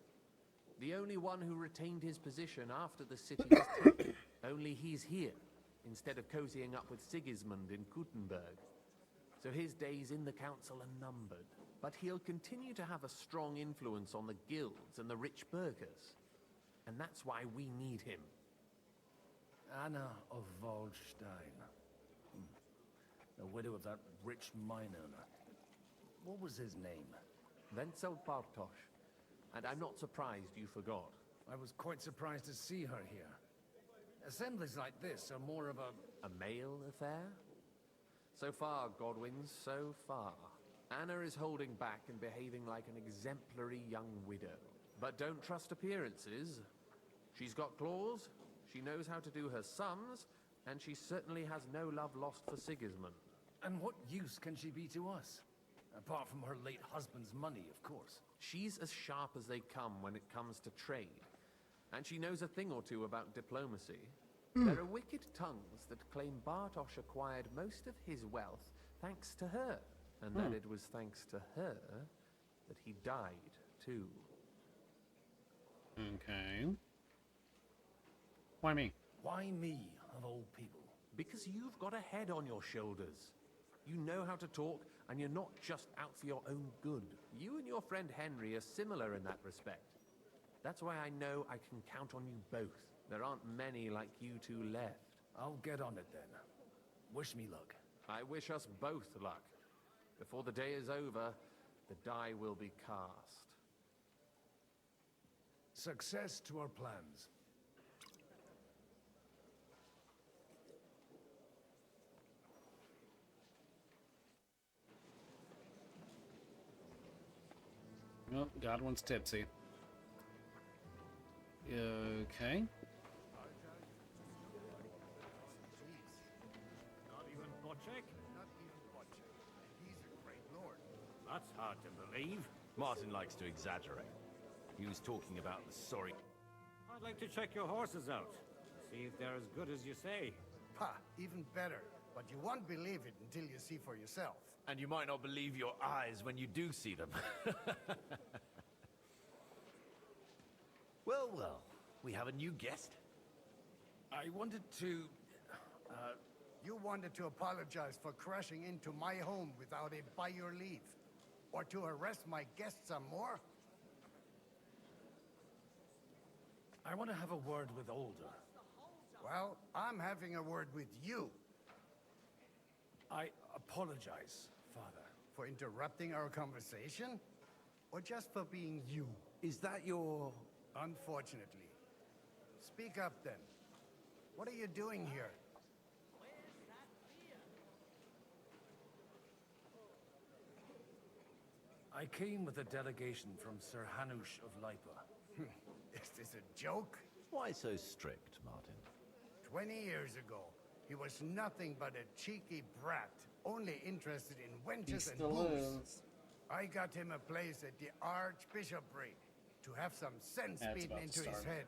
The only one who retained his position after the city was taken. Only he's here, instead of cozying up with Sigismund in Kuttenberg. So his days in the council are numbered. But he'll continue to have a strong influence on the guilds and the rich burghers. And that's why we need him. Anna of Waldstein. The widow of that rich mine owner. What was his name? Wenzel Bartosz. And I'm not surprised you forgot. I was quite surprised to see her here. Assemblies like this are more of a... A male affair? So far, Godwin, so far. Anna is holding back and behaving like an exemplary young widow. But don't trust appearances. She's got claws, she knows how to do her sums, and she certainly has no love lost for Sigismund. And what use can she be to us? Apart from her late husband's money, of course. She's as sharp as they come when it comes to trade. And she knows a thing or two about diplomacy. There are wicked tongues that claim Bartosz acquired most of his wealth thanks to her. And that it was thanks to her that he died, too. Okay. Why me? Why me, of all people? Because you've got a head on your shoulders. You know how to talk, and you're not just out for your own good. You and your friend Henry are similar in that respect. That's why I know I can count on you both. There aren't many like you two left. I'll get on it then. Wish me luck. I wish us both luck. Before the day is over, the die will be cast. Success to our plans. Oh, Godwin's tipsy. Okay. Not even Bocek? Not even Bocek. He's a great lord. That's hard to believe. Martin likes to exaggerate. He was talking about the sorry... I'd like to check your horses out. See if they're as good as you say. Ha! Even better. But you won't believe it until you see for yourself. And you might not believe your eyes when you do see them. Well, well. We have a new guest. I wanted to... You wanted to apologize for crashing into my home without it by your leave. Or to arrest my guests some more? I want to have a word with Older. Well, I'm having a word with you. I apologize, Father. For interrupting our conversation? Or just for being you? Is that your... Unfortunately. Speak up then. What are you doing here? I came with a delegation from Sir Hanush of Lipa. Is this a joke? Why so strict, Martin? 20 years ago, he was nothing but a cheeky brat, only interested in wenches and booze. I got him a place at the Archbishopric to have some sense beaten into his head.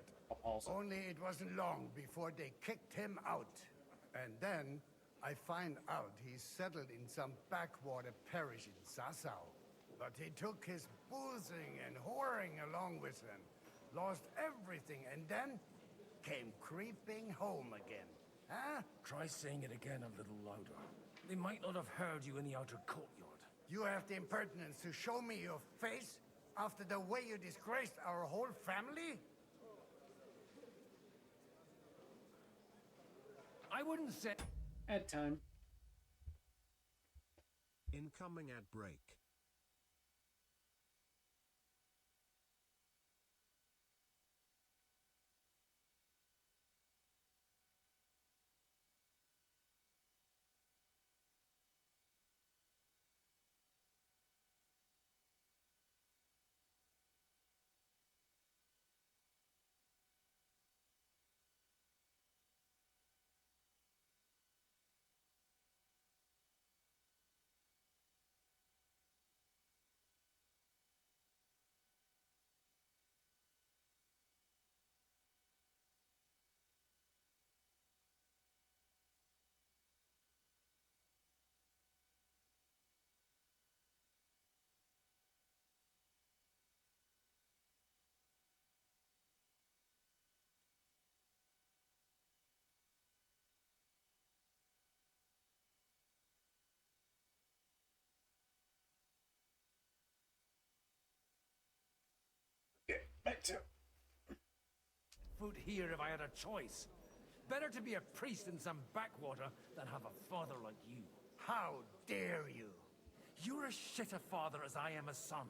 Only it wasn't long before they kicked him out. And then I find out he's settled in some backwater parish in Sassau. But he took his boozing and whoring along with him, lost everything, and then came creeping home again. Huh? Try saying it again a little louder. They might not have heard you in the outer courtyard. You have the impertinence to show me your face after the way you disgraced our whole family? I wouldn't say... At time. Incoming at break. Back to Food here if I had a choice. Better to be a priest in some backwater than have a father like you. How dare you? You're as shit a father as I am a son.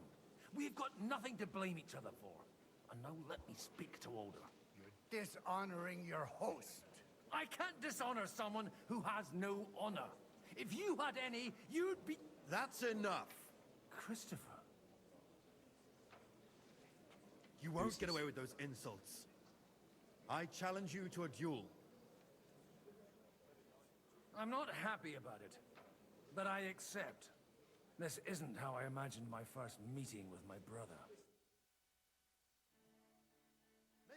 We've got nothing to blame each other for. And now let me speak to Older. You're dishonoring your host. I can't dishonor someone who has no honor. If you had any, you'd be... That's enough. Christopher. You won't get away with those insults. I challenge you to a duel. I'm not happy about it, but I accept. This isn't how I imagined my first meeting with my brother.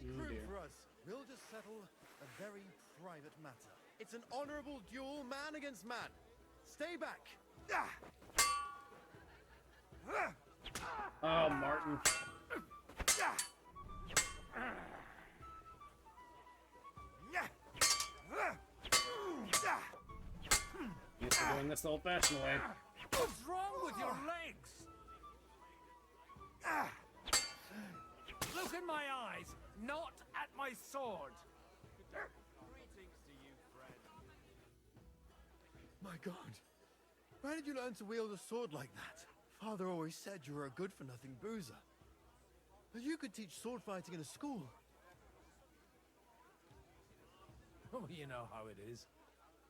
Make room for us. We'll just settle a very private matter. It's an honorable duel, man against man. Stay back. Oh, Martin. Used to doing this the old-fashioned way. What's wrong with your legs? Look in my eyes, not at my sword. Greetings to you, friend. My God. Where did you learn to wield a sword like that? Father always said you were a good-for-nothing boozer. But you could teach sword fighting in a school. Oh, you know how it is.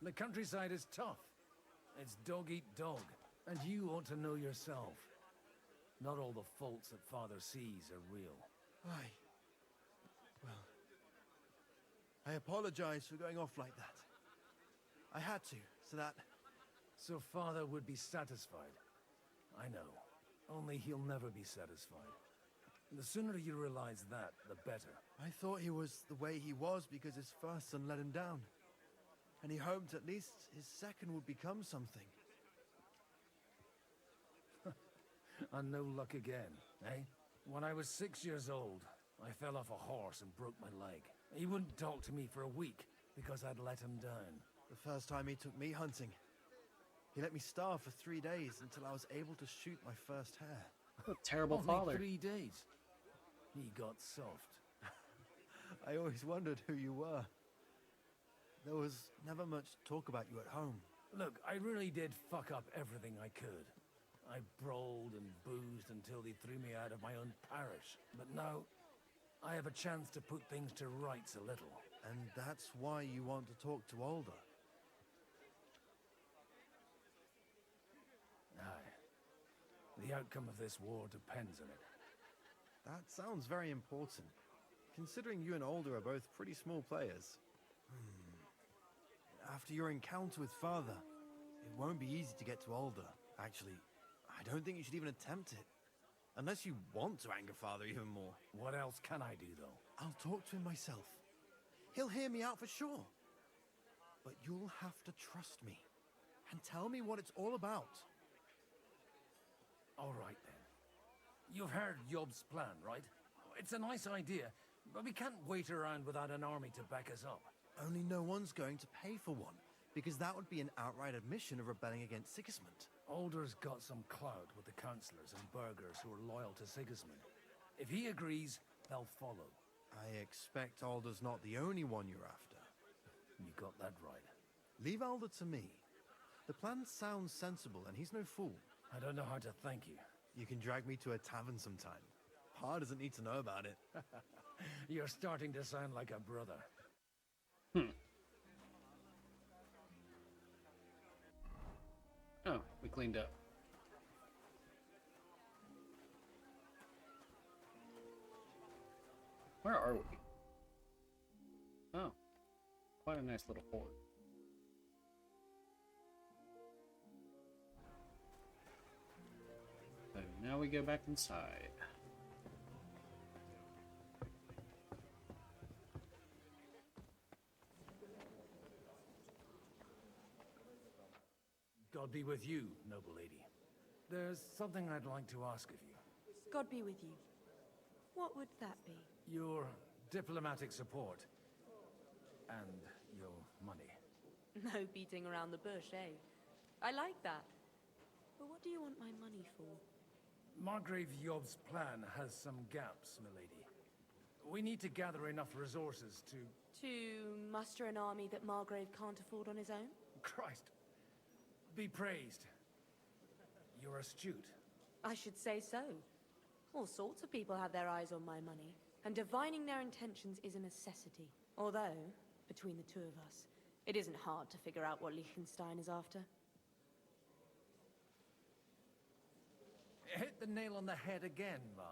The countryside is tough. It's dog eat dog, and you ought to know yourself. Not all the faults that Father sees are real. Aye. Well, I apologize for going off like that. I had to, so that... So Father would be satisfied. I know. Only he'll never be satisfied. The sooner you realize that, the better. I thought he was the way he was because his first son let him down. And he hoped at least his second would become something. And no luck again, eh? When I was 6 years old, I fell off a horse and broke my leg. He wouldn't talk to me for a week because I'd let him down. The first time he took me hunting, he let me starve for 3 days until I was able to shoot my first hare. What a terrible Only father. 3 days. He got soft. I always wondered who you were. There was never much talk about you at home. Look, I really did fuck up everything I could. I brawled and boozed until they threw me out of my own parish. But now, I have a chance to put things to rights a little. And that's why you want to talk to Alder. Aye. The outcome of this war depends on it. That sounds very important, considering you and Alder are both pretty small players. After your encounter with Father, it won't be easy to get to Alder. Actually, I don't think you should even attempt it. Unless you want to anger Father even more. What else can I do, though? I'll talk to him myself. He'll hear me out for sure. But you'll have to trust me and tell me what it's all about. All right, then. You've heard Yob's plan, right? It's a nice idea, but we can't wait around without an army to back us up. Only no one's going to pay for one, because that would be an outright admission of rebelling against Sigismund. Alder's got some clout with the councillors and burghers who are loyal to Sigismund. If he agrees, they'll follow. I expect Alder's not the only one you're after. You got that right. Leave Alder to me. The plan sounds sensible, and he's no fool. I don't know how to thank you. You can drag me to a tavern sometime. Pa doesn't need to know about it. You're starting to sound like a brother. Oh, we cleaned up. Where are we? Oh, quite a nice little fort. So now we go back inside. God be with you, noble lady. There's something I'd like to ask of you. God be with you. What would that be? Your diplomatic support. And your money. No beating around the bush, eh? I like that. But what do you want my money for? Margrave Yob's plan has some gaps, milady. We need to gather enough resources to... To muster an army that Margrave can't afford on his own? Christ. Be praised. You're astute. I should say so. All sorts of people have their eyes on my money, and divining their intentions is a necessity. Although, between the two of us, it isn't hard to figure out what Liechtenstein is after. Hit the nail on the head again, Mom.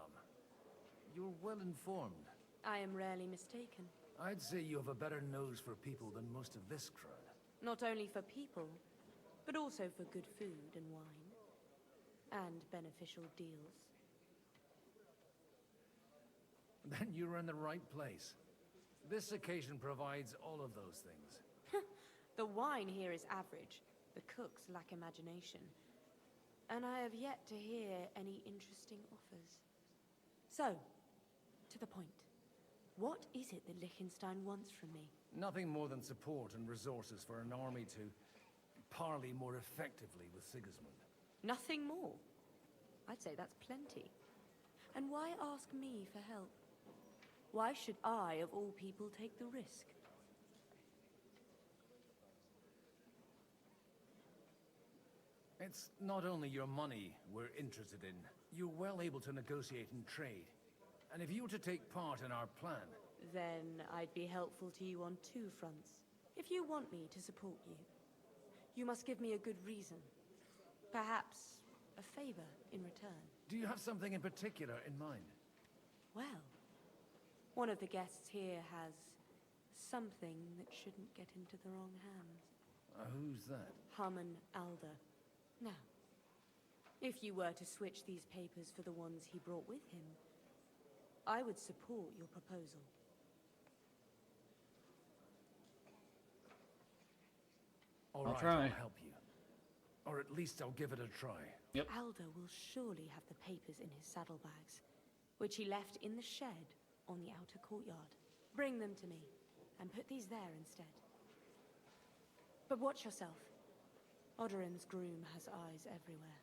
You're well informed. I am rarely mistaken. I'd say you have a better nose for people than most of this crowd. Not only for people, but also for good food and wine. And beneficial deals. Then you're in the right place. This occasion provides all of those things. The wine here is average. The cooks lack imagination. And I have yet to hear any interesting offers. So, to the point. What is it that Liechtenstein wants from me? Nothing more than support and resources for an army to parley more effectively with Sigismund. Nothing more? I'd say that's plenty. And why ask me for help? Why should I, of all people, take the risk? It's not only your money we're interested in. You're well able to negotiate and trade. And if you were to take part in our plan... Then I'd be helpful to you on two fronts. If you want me to support you, you must give me a good reason. Perhaps a favor in return. Do you have something in particular in mind? Well, one of the guests here has something that shouldn't get into the wrong hands. Who's that? Harmon Alder. Now, if you were to switch these papers for the ones he brought with him, I would support your proposal. All I'll right, try. I'll help you. Or at least I'll give it a try. Yep. Alder will surely have the papers in his saddlebags, which he left in the shed on the outer courtyard. Bring them to me, and put these there instead. But watch yourself. Odorin's groom has eyes everywhere.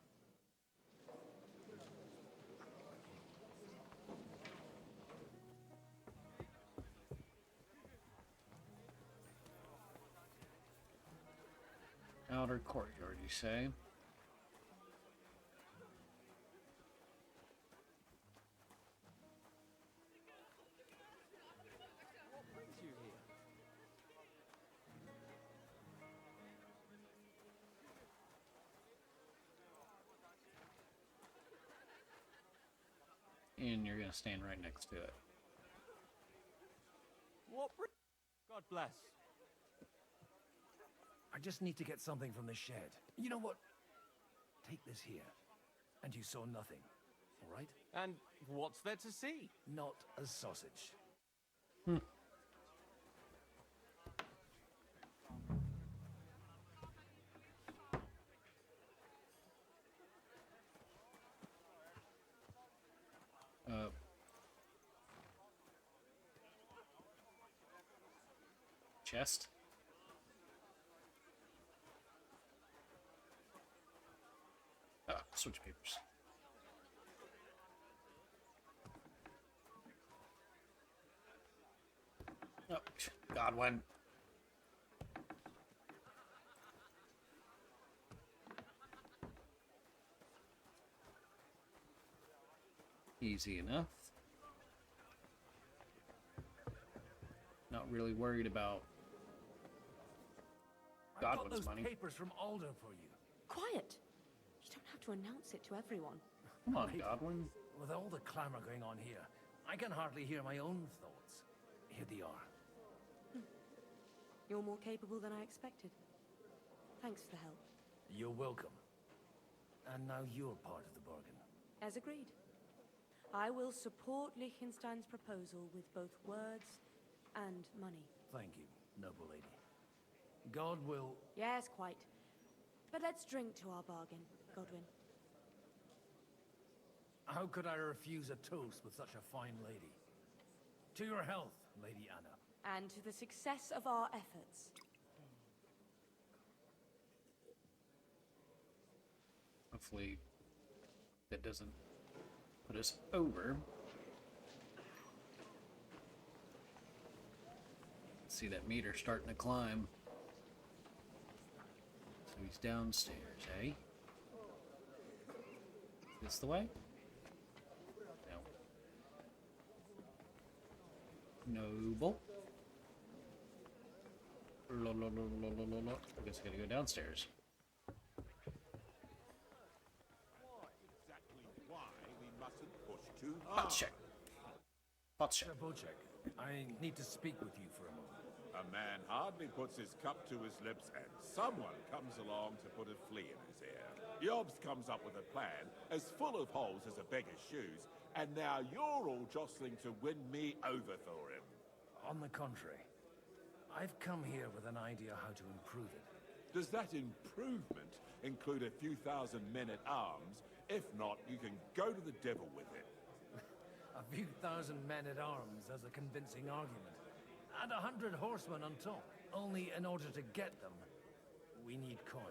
Outer courtyard, you say? What brings you here? And you're gonna stand right next to it. God bless. I just need to get something from the shed. You know what? Take this here. And you saw nothing, all right? And what's there to see? Not a sausage. Chest. Switch papers. Oh, Godwin. Easy enough. Not really worried about Godwin's I got those money. papers from Alder for you. Quiet! You don't have to announce it to everyone. Come on, Right. Godwin. With all the clamor going on here, I can hardly hear my own thoughts. Here they are. You're more capable than I expected. Thanks for the help. You're welcome. And now you're part of the bargain. As agreed. I will support Liechtenstein's proposal with both words and money. Thank you, noble lady. God will... Yes, quite. But let's drink to our bargain, Godwin. How could I refuse a toast with such a fine lady? To your health, Lady Anna. And to the success of our efforts. Hopefully that doesn't put us over. See that meter starting to climb. So he's downstairs, eh? This the way? No. Noble. I guess I gotta go downstairs. Exactly why we mustn't push too Hot hard. check. Hot check. Bocek, I need to speak with you for a moment. A man hardly puts his cup to his lips and someone comes along to put a flea in his ear. Yobs comes up with a plan as full of holes as a beggar's shoes, and now you're all jostling to win me over for him. On the contrary, I've come here with an idea how to improve it. Does that improvement include a few thousand men-at-arms? If not, you can go to the devil with it. A few thousand men-at-arms as a convincing argument. And 100 horsemen on top. Only in order to get them, we need coin.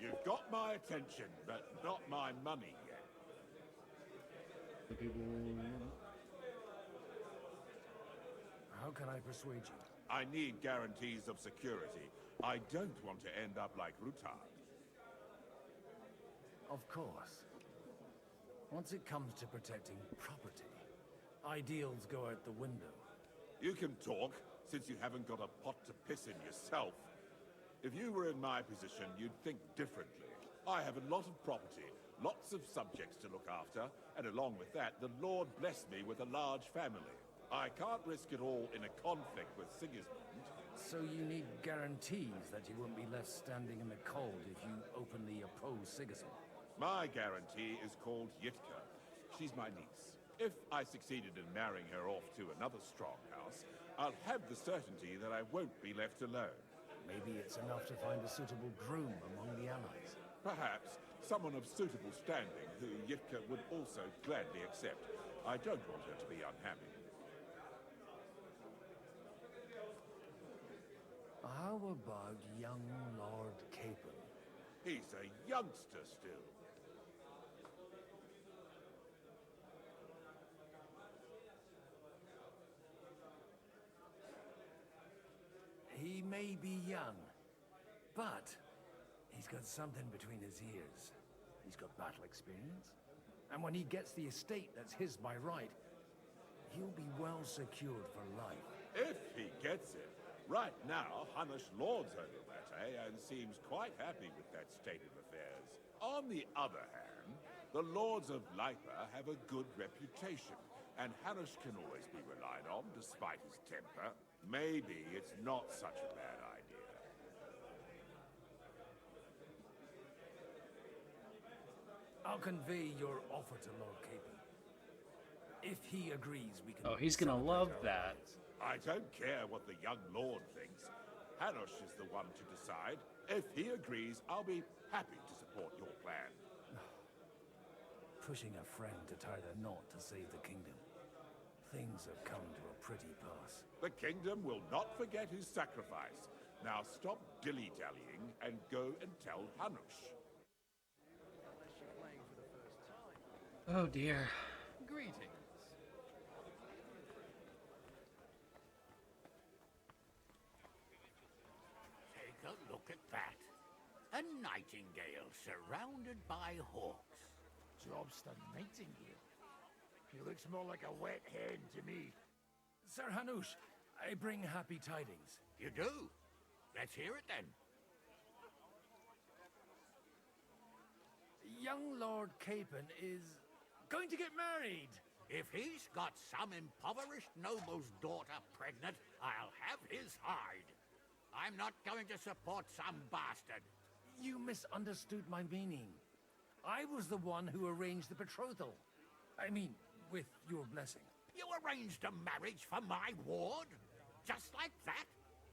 You've got my attention, but not my money yet. The people... How can I persuade you? I need guarantees of security. I don't want to end up like Rutard. Of course. Once it comes to protecting property, ideals go out the window. You can talk, since you haven't got a pot to piss in yourself. If you were in my position, you'd think differently. I have a lot of property, lots of subjects to look after, and along with that, the Lord blessed me with a large family. I can't risk it all in a conflict with Sigismund. So you need guarantees that you won't be left standing in the cold if you openly oppose Sigismund. My guarantee is called Yitka. She's my niece. If I succeeded in marrying her off to another strong house, I'll have the certainty that I won't be left alone. Maybe it's enough to find a suitable groom among the allies. Perhaps someone of suitable standing who Yitka would also gladly accept. I don't want her to be unhappy. How about young Lord Capon? He's a youngster still. He may be young, but he's got something between his ears. He's got battle experience. And when he gets the estate that's his by right, he'll be well secured for life. If he gets it. Right now, Hanush lords over Rattay and seems quite happy with that state of affairs. On the other hand, the lords of Lipa have a good reputation, and Hanush can always be relied on despite his temper. Maybe it's not such a bad idea. I'll convey your offer to Lord Capon. If he agrees, we can... Oh, he's gonna love that. I don't care what the young lord thinks. Hanush is the one to decide. If he agrees, I'll be happy to support your plan. Pushing a friend to tie the knot to save the kingdom. Things have come to a pretty pass. The kingdom will not forget his sacrifice. Now stop dilly-dallying and go and tell Hanush. Oh dear. Greetings. Take a look at that. A nightingale surrounded by hawks. Jobster Nightingale. He looks more like a wet hen to me. Sir Hanush, I bring happy tidings. You do? Let's hear it then. Young Lord Capon is going to get married. If he's got some impoverished noble's daughter pregnant, I'll have his hide. I'm not going to support some bastard. You misunderstood my meaning. I was the one who arranged the betrothal. I mean, with your blessing. You arranged a marriage for my ward? Just like that?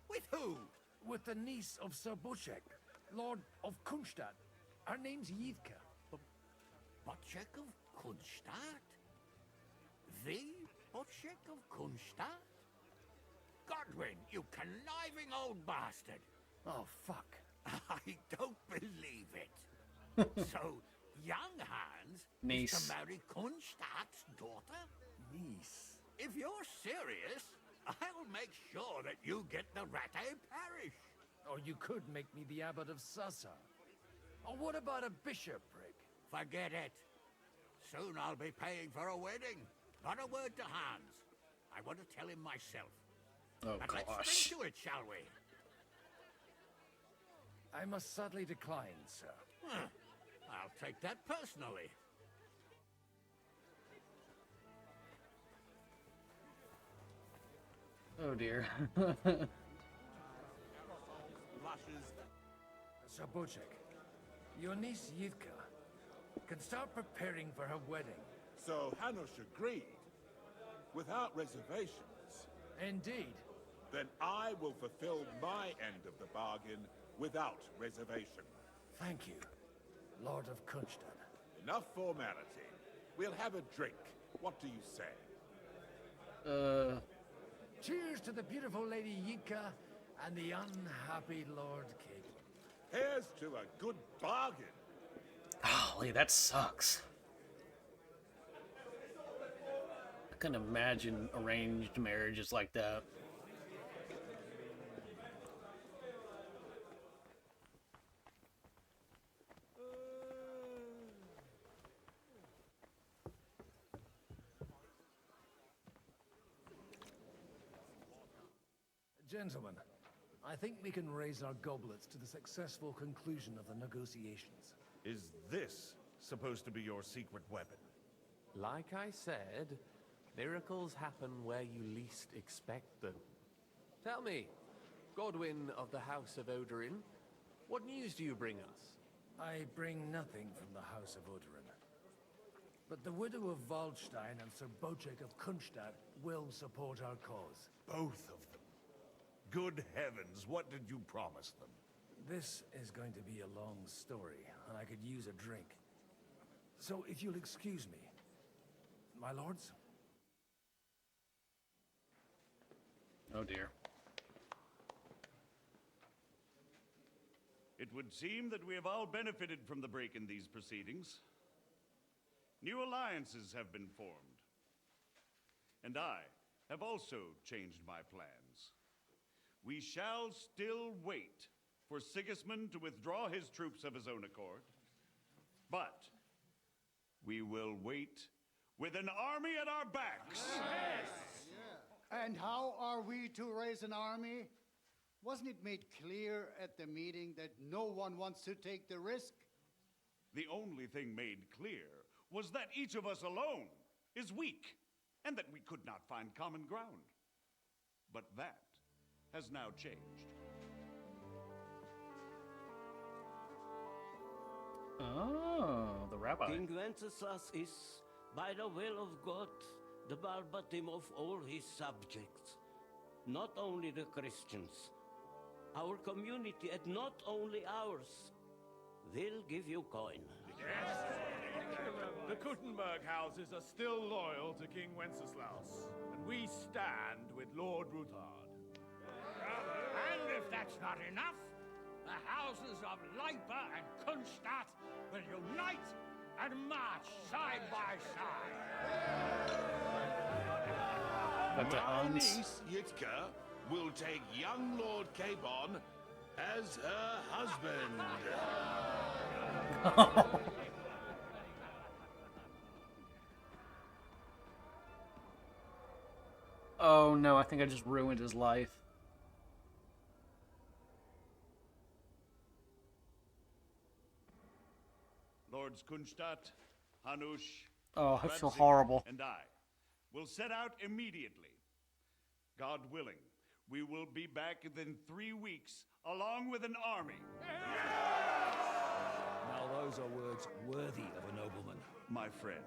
With who? With the niece of Sir Butchek, Lord of Kunstadt. Her name's Yitka. Butchek of Kunstadt? The Butchek of Kunstadt? Godwin, you conniving old bastard. Oh, fuck. I don't believe it. So, young Hans is to marry Kunstadt's daughter? Niece. If you're serious, I'll make sure that you get the Rattay parish. Or you could make me the abbot of Sassa. Or what about a bishopric? Forget it. Soon I'll be paying for a wedding. Not a word to Hans. I want to tell him myself. Oh, and gosh. let's drink to it, shall we? I must sadly decline, sir. I'll take that personally. Oh dear. Sir Butchek, your niece Yitka can start preparing for her wedding. So Hanush agreed, without reservations. Indeed. Then I will fulfill my end of the bargain without reservation. Thank you, Lord of Kunstadt. Enough formality. We'll have a drink. What do you say? Cheers to the beautiful Lady Yitka and the unhappy Lord Capon. Here's to a good bargain. Golly, that sucks. I can imagine arranged marriages like that. Gentlemen, I think we can raise our goblets to the successful conclusion of the negotiations. Is this supposed to be your secret weapon? Like I said, miracles happen where you least expect them. Tell me, Godwin of the House of Odorin, what news do you bring us? I bring nothing from the House of Odorin. But the widow of Waldstein and Sir Bocek of Kunstadt will support our cause. Both of them. Good heavens, what did you promise them? This is going to be a long story, and I could use a drink. So if you'll excuse me, my lords? Oh dear. It would seem that we have all benefited from the break in these proceedings. New alliances have been formed. And I have also changed my plans. We shall still wait for Sigismund to withdraw his troops of his own accord. But we will wait with an army at our backs. And how are we to raise an army? Wasn't it made clear at the meeting that no one wants to take the risk? The only thing made clear was that each of us alone is weak, and that we could not find common ground. But that has now changed. Oh, the rabbi. King Wenceslas is, by the will of God, the Balbatim of all his subjects. Not only the Christians. Our community, and not only ours, will give you coin. Yes. The Kuttenberg houses are still loyal to King Wenceslas, and we stand with Lord Ruthard. And if that's not enough, the houses of Leipa and Kunstadt will unite and march side by side. But the My Huns. niece, Yitka, will take young Lord Cabon as her husband. Oh no, I think I just ruined his life. Lords Kunstadt, Hanush, Oh, I feel Radzig, horrible. and I will set out immediately. God willing, we will be back within 3 weeks, along with an army. Now those are words worthy of a nobleman. My friend,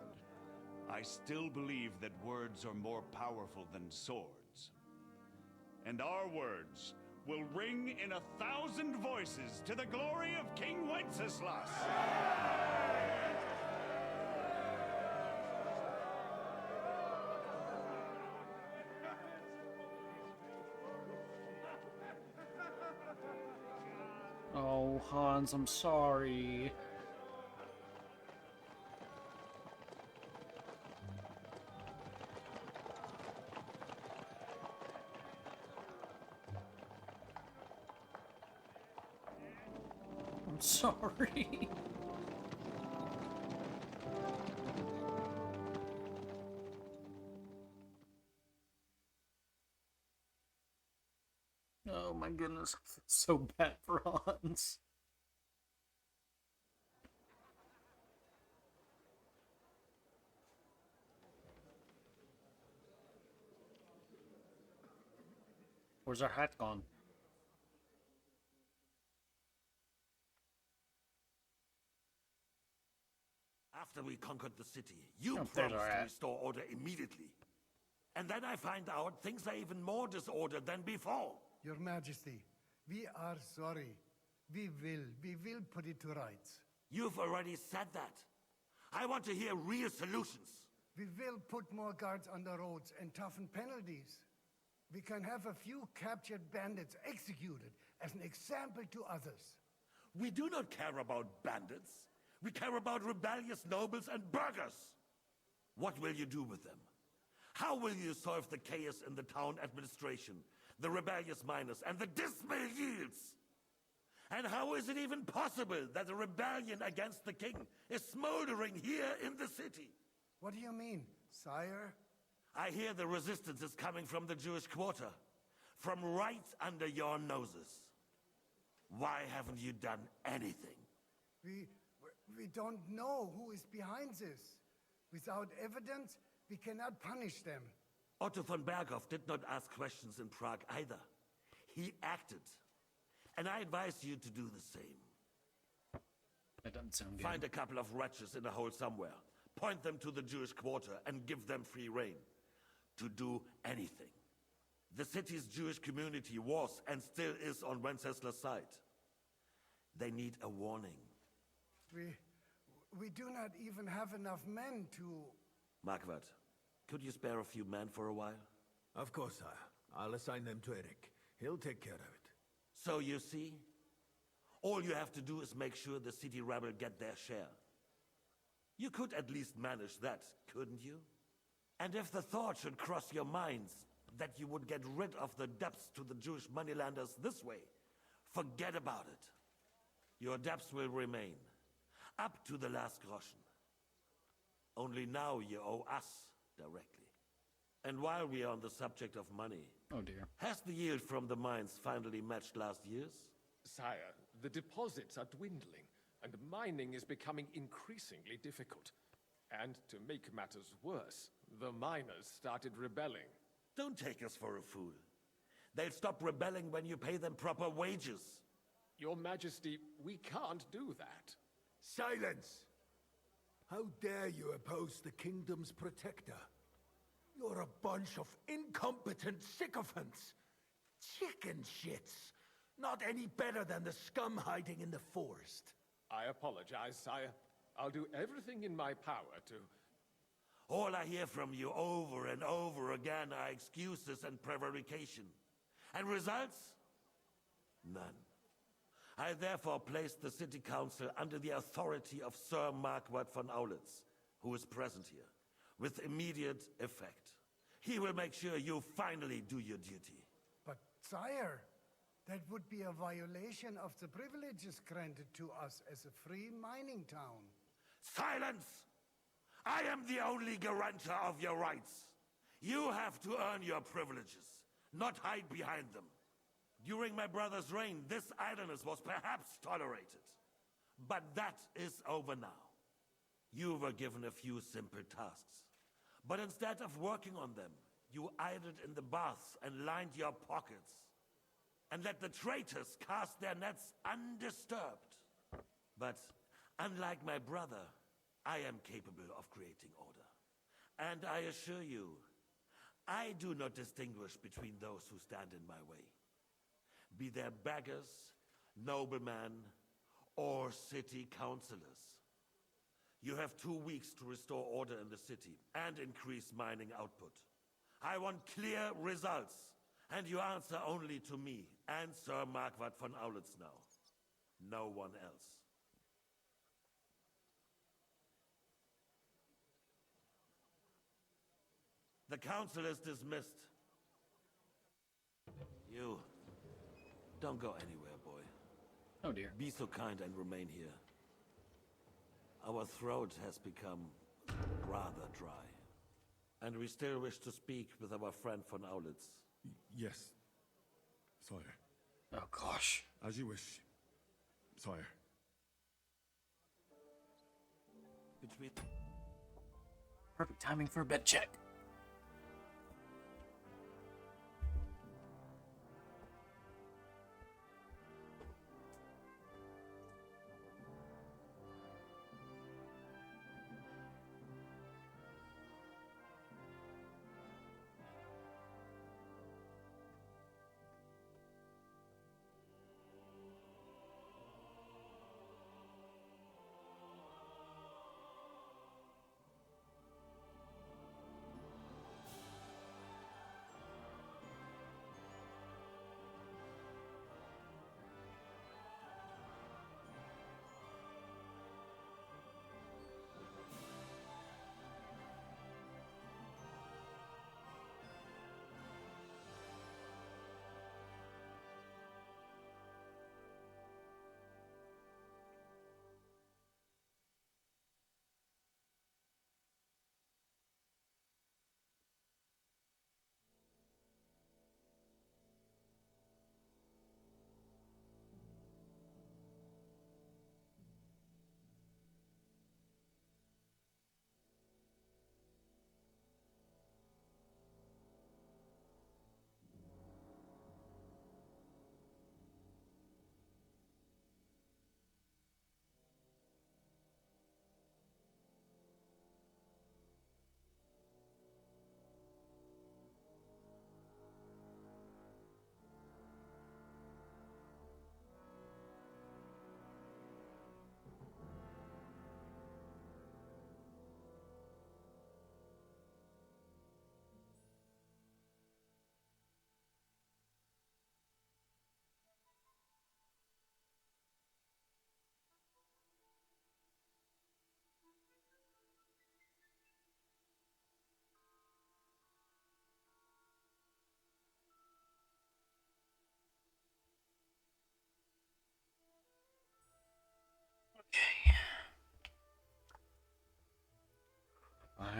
I still believe that words are more powerful than swords. And our words will ring in 1,000 voices to the glory of King Wenceslas. Oh, Hans, I'm sorry. I'm sorry. Oh my goodness, I feel so bad for Hans. Where's our hat gone? After we conquered the city, you Oh, there's promised our to hat. restore order immediately. And then I find out things are even more disordered than before. Your Majesty, we are sorry. We will put it to rights. You've already said that. I want to hear real solutions. We will put more guards on the roads and toughen penalties. We can have a few captured bandits executed as an example to others. We do not care about bandits. We care about rebellious nobles and burghers. What will you do with them? How will you solve the chaos in the town administration, the rebellious miners, and the dismal yields? And how is it even possible that a rebellion against the king is smoldering here in the city? What do you mean, sire? I hear the resistance is coming from the Jewish quarter, from right under your noses. Why haven't you done anything? We don't know who is behind this. Without evidence, we cannot punish them. Otto von Berghoff did not ask questions in Prague either. He acted. And I advise you to do the same. That doesn't sound good. Find a couple of wretches in a hole somewhere. Point them to the Jewish quarter and give them free rein to do anything. The city's Jewish community was and still is on Wenceslas' side. They need a warning. We do not even have enough men to... Marquardt, could you spare a few men for a while? Of course, sire. I'll assign them to Eric. He'll take care of it. So you see, all you have to do is make sure the city rebel get their share. You could at least manage that, couldn't you? And if the thought should cross your minds that you would get rid of the debts to the Jewish moneylenders this way, forget about it. Your debts will remain, up to the last groschen. Only now you owe us directly. And while we are on the subject of money... Oh dear. Has the yield from the mines finally matched last year's? Sire, the deposits are dwindling, and mining is becoming increasingly difficult. And to make matters worse, the miners started rebelling. Don't take us for a fool. They'll stop rebelling when you pay them proper wages. Your Majesty, we can't do that. Silence! How dare you oppose the kingdom's protector? You're a bunch of incompetent sycophants. Chicken shits. Not any better than the scum hiding in the forest. I apologize, sire. I'll do everything in my power to... All I hear from you over and over again are excuses and prevarication. And results? None. I therefore place the city council under the authority of Sir Marquardt von Aulitz, who is present here, with immediate effect. He will make sure you finally do your duty. But, sire, that would be a violation of the privileges granted to us as a free mining town. Silence! I am the only guarantor of your rights. You have to earn your privileges, not hide behind them. During my brother's reign, this idleness was perhaps tolerated. But that is over now. You were given a few simple tasks. But instead of working on them, you idled in the baths and lined your pockets. And let the traitors cast their nets undisturbed. But unlike my brother, I am capable of creating order. And I assure you, I do not distinguish between those who stand in my way. Be they beggars, noblemen, or city councillors. You have 2 weeks to restore order in the city and increase mining output. I want clear results, and you answer only to me and Sir Marquardt von Aulitz now. No one else. The council is dismissed. You, don't go anywhere, boy. Oh dear. Be so kind and remain here. Our throat has become rather dry. And we still wish to speak with our friend von Aulitz. Yes, sire. Oh gosh. As you wish, sire. Between... Perfect timing for a bed check.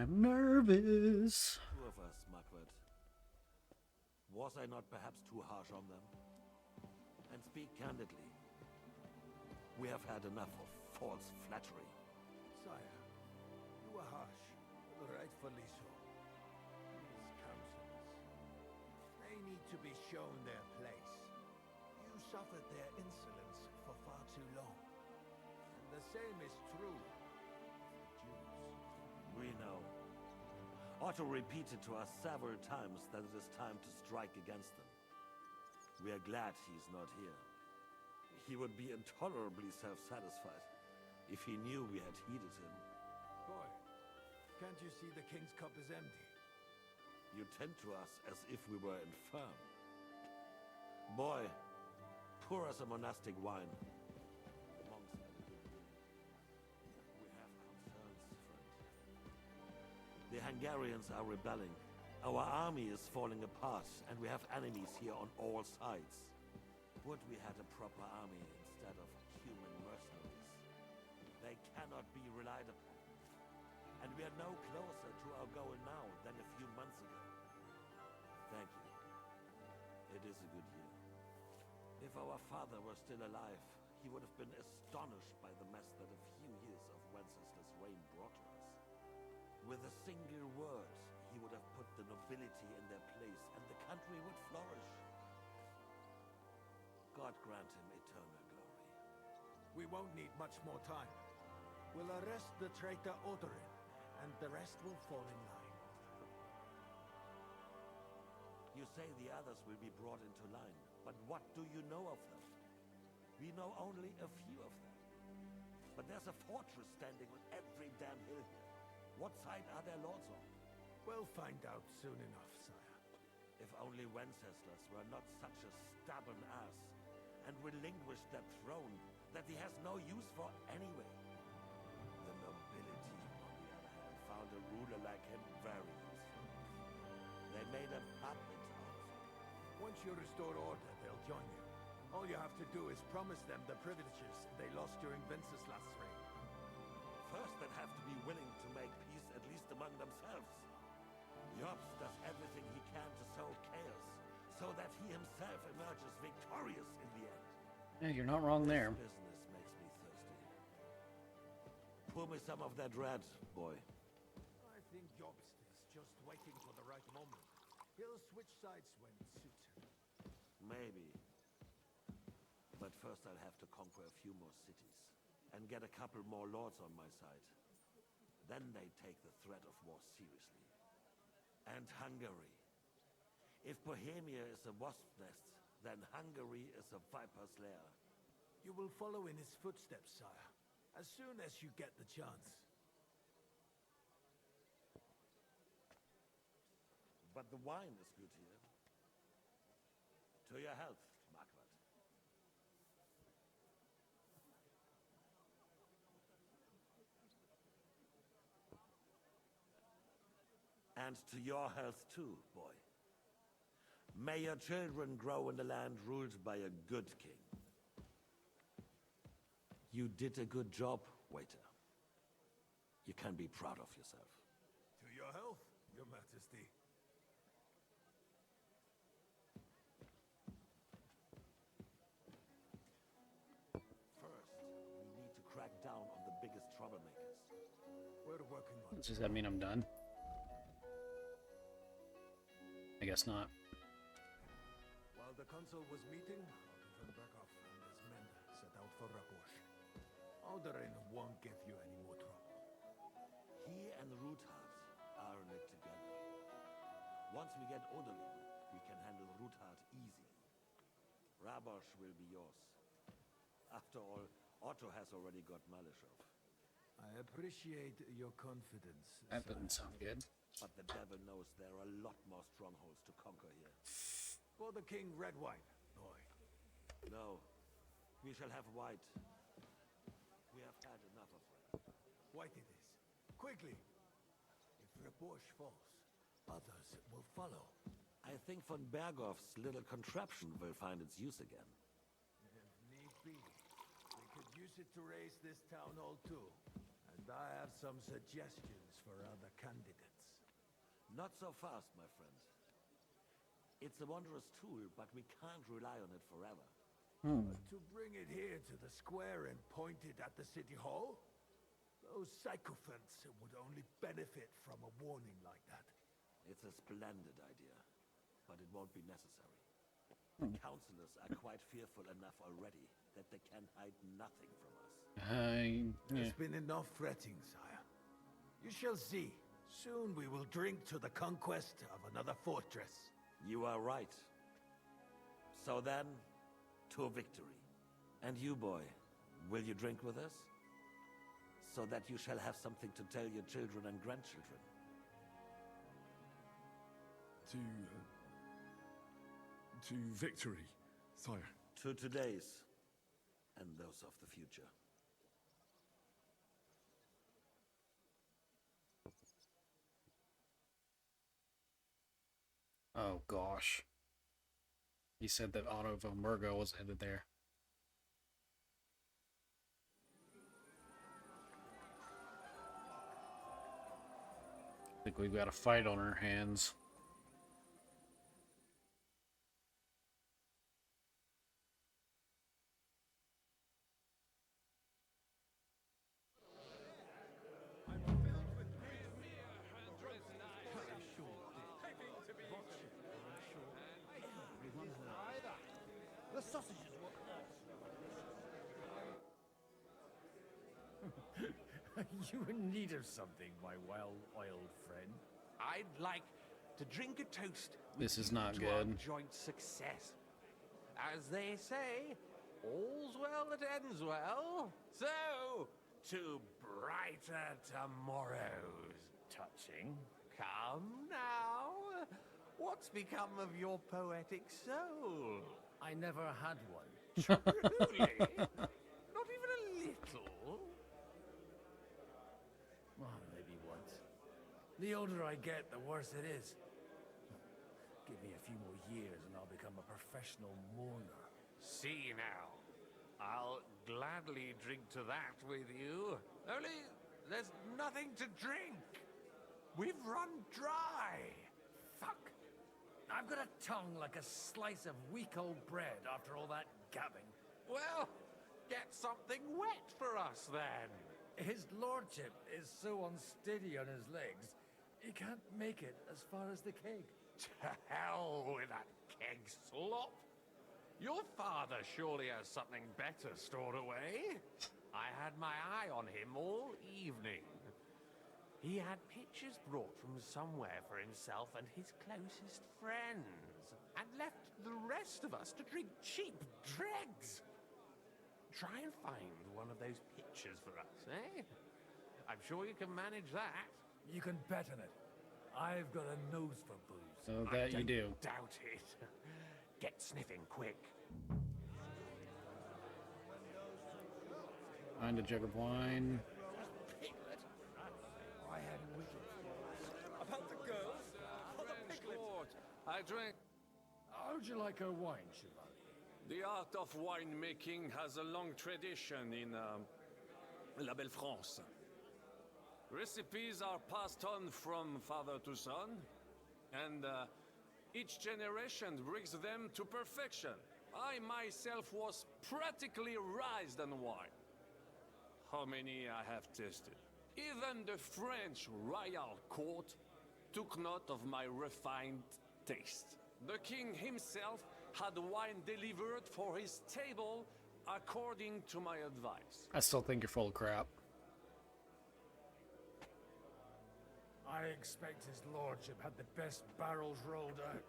I'm nervous. Two of us, Margaret. Was I not perhaps too harsh on them? And speak candidly. We have had enough of false flattery. Sire, you were harsh, rightfully so. These councils, they need to be shown their place. You suffered their insolence for far too long. And the same is true of the Jews. We know. Otto repeated to us several times that it is time to strike against them. We are glad he's not here. He would be intolerably self-satisfied if he knew we had heeded him. Boy, can't you see the king's cup is empty? You tend to us as if we were infirm. Boy, pour us a monastic wine. The monks had a good meal. We have concerns, friend. The Hungarians are rebelling. Our army is falling apart, and we have enemies here on all sides. Would we had a proper army instead of human mercenaries? They cannot be relied upon. And we are no closer to our goal now than a few months ago. Thank you. It is a good year. If our father were still alive, he would have been astonished by the mess that a few years of Wenceslas' reign brought to us. With a single word, he would have put the nobility in their place, and the country would flourish. God grant him eternal glory. We won't need much more time. We'll arrest the traitor Odorin, and the rest will fall in line. You say the others will be brought into line, but what do you know of them? We know only a few of them. But there's a fortress standing on every damn hill here. What side are their lords on? We'll find out soon enough, sire. If only Wenceslas were not such a stubborn ass, and relinquished that throne that he has no use for anyway. The nobility, on the other hand, found a ruler like him very useful. They made a puppet out of him. Once you restore order, they'll join you. All you have to do is promise them the privileges they lost during Wenceslas' reign. First, they'd have to be willing to make peace at least among themselves. Jobs does everything he can to sow chaos, so that he himself emerges victorious in the end. Yeah, you're not wrong there. This business makes me thirsty. Pour me some of that red, boy. I think Jobst is just waiting for the right moment. He'll switch sides when it suits him. Maybe. But first I'll have to conquer a few more cities, and get a couple more lords on my side. Then they take the threat of war seriously. And Hungary. If Bohemia is a wasp's nest, then Hungary is a viper's lair. You will follow in his footsteps, sire, as soon as you get the chance. But the wine is good here. To your health, Margaret. And to your health too, boy. May your children grow in a land ruled by a good king. You did a good job, waiter. You can be proud of yourself. To your health, your majesty. First, we need to crack down on the biggest troublemakers. We're working on it. Does that mean I'm done? I guess not. While the council was meeting, Otto Berkoff and his men set out for Rabosh. Alderin won't give you any more trouble. He and Ruthard are in it together. Once we get Odorin, we can handle Ruthard easily. Rabosh will be yours. After all, Otto has already got Malishov. I appreciate your confidence. That doesn't sound good. But the devil knows there are a lot more strongholds to conquer here. For the king, red wine, boy. No, we shall have white. We have had enough of red. White it is. Quickly. If Rabosh falls, others will follow. I think von Bergoff's little contraption will find its use again. If need be, we could use it to raise this town hall too. And I have some suggestions for other candidates. Not so fast, my friend. It's a wondrous tool, but we can't rely on it forever. But to bring it here to the square and point it at the city hall? Those sycophants would only benefit from a warning like that. It's a splendid idea, but it won't be necessary. The councillors are quite fearful enough already that they can hide nothing from us. There's been enough fretting, sire. You shall see. Soon we will drink to the conquest of another fortress. You are right. So then, to victory. And you, boy, will you drink with us? So that you shall have something to tell your children and grandchildren. To victory, sire. To today's, and those of the future. Oh gosh. He said that Otto von Bergo was headed there. I think we've got a fight on our hands. The sausages were Are you in need of something, my well-oiled friend? I'd like to drink a toast This is not to our good. joint success. As they say, all's well that ends well. So, to brighter tomorrows. Touching. Come now. What's become of your poetic soul? I never had one. Truly? Not even a little? Well, maybe once. The older I get, the worse it is. Give me a few more years and I'll become a professional mourner. See now. I'll gladly drink to that with you. Only there's nothing to drink. We've run dry. Fuck. I've got a tongue like a slice of week-old bread after all that gabbing. Well, get something wet for us then. His lordship is so unsteady on his legs, he can't make it as far as the keg. To hell with that keg slop. Your father surely has something better stored away. I had my eye on him all evening. He had pictures brought from somewhere for himself and his closest friends, and left the rest of us to drink cheap dregs. Try and find one of those pictures for us, eh? I'm sure you can manage that. You can bet on it. I've got a nose for booze. So that you do. Doubt it. Get sniffing quick. Find a jug of wine. I had wicked. About the girls? Or the piglet? I drank. How'd you like her wine, Chevalier? The art of winemaking has a long tradition in La Belle France. Recipes are passed on from father to son, and each generation brings them to perfection. I myself was practically raised on wine. How many I have tasted? Even the French royal court took note of my refined taste. The king himself had wine delivered for his table according to my advice. I still think you're full of crap. I expect his lordship had the best barrels rolled out.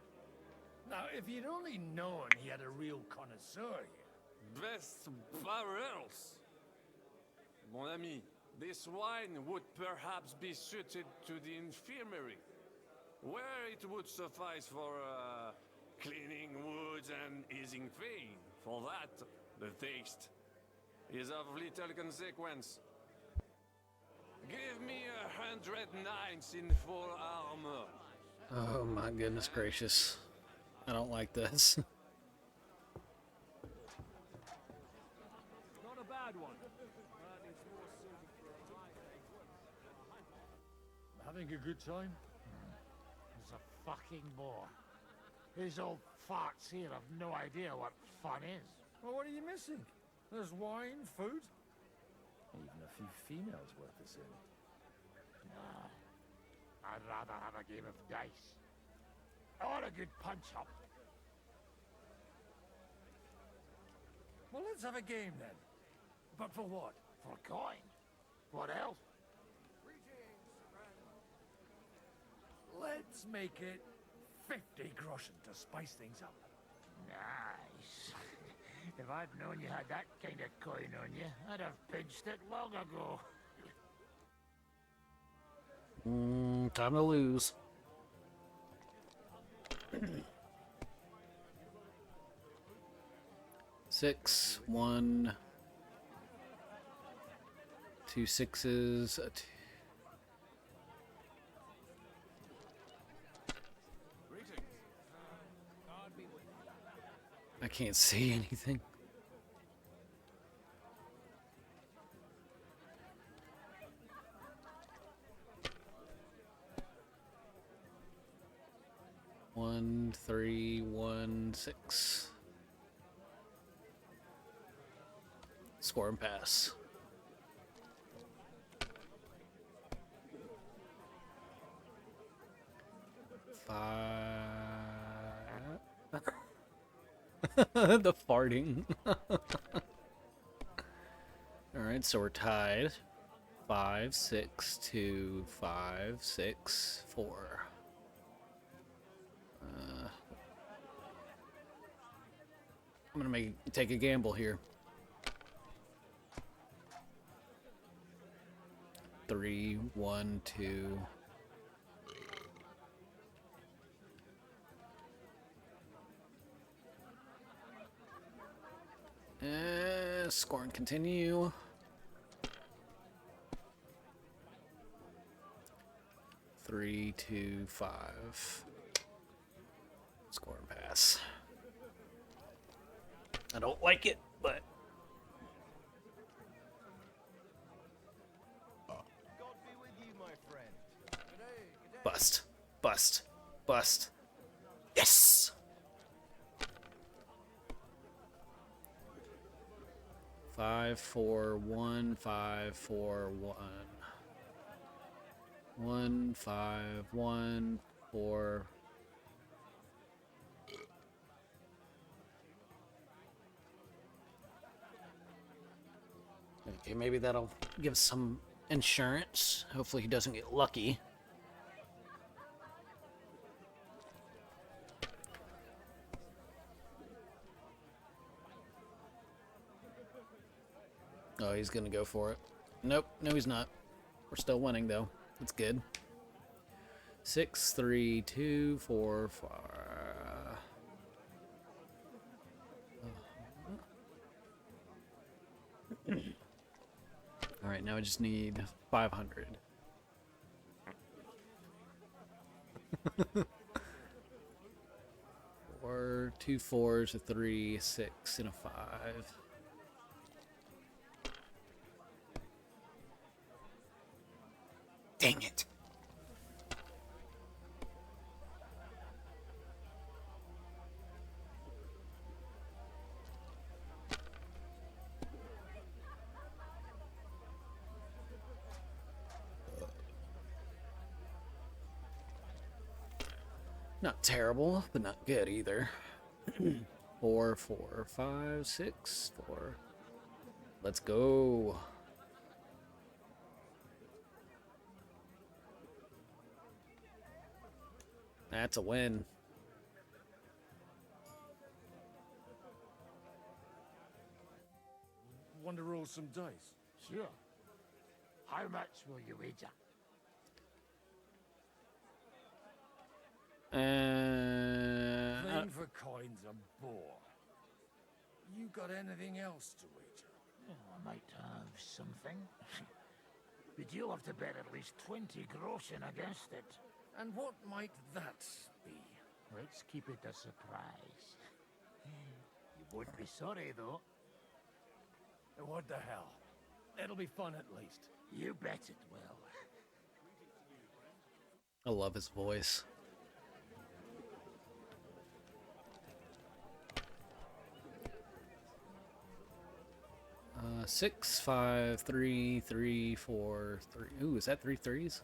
Now, if you'd only known he had a real connoisseur here. Best barrels! Mon ami, this wine would perhaps be suited to the infirmary, where it would suffice for cleaning wounds and easing pain. For that, the taste is of little consequence. Give me 100 knights in full armor. Oh my goodness gracious. I don't like this. Not a bad one, but it's more suited for a high Having a good time? He's a fucking bore. These old farts here have no idea what fun is. Well, what are you missing? There's wine, food, even a few females worth the same. Nah, I'd rather have a game of dice. Or a good punch-up. Well, let's have a game then. But for what? For coin. What else? Let's make it 50 groschen to spice things up. Nice. If I'd known you had that kind of coin on you, I'd have pinched it long ago. Time to lose. Six, one, two sixes, a two. I can't see anything. One, three, one, six. Score and pass. The farting. Alright, so we're tied. 5, 6, 2, 5, 6, 4. I'm gonna take a gamble here. 3, 1, 2. Score and continue. 3, 2, 5. Score and pass. I don't like it, but bust, bust, bust. Yes. 5, 4, 1, 5, 4, 1. 1, 5, 1, 4. Okay, maybe that'll give some insurance. Hopefully he doesn't get lucky. Oh, he's gonna go for it. Nope, no he's not. We're still winning though. That's good. 6, 3, 2, 4, 5. Alright, now I just need 500. Or 2 4s, a 3, a 6, and a 5. Dang it. Not terrible, but not good either. 4, 4, 5, 6, 4. Let's go. That's a win. Want to roll some dice? Sure. How much will you wager? Playing for coin's a bore. You got anything else to wager? Oh, I might have something. But you'll have to bet at least 20 groschen against it. And what might that be? Let's keep it a surprise. You won't be sorry, though. What the hell? It'll be fun at least. You bet it will. love his voice. Six, 5, 3, 3, 4, 3. Ooh, is that 3 threes?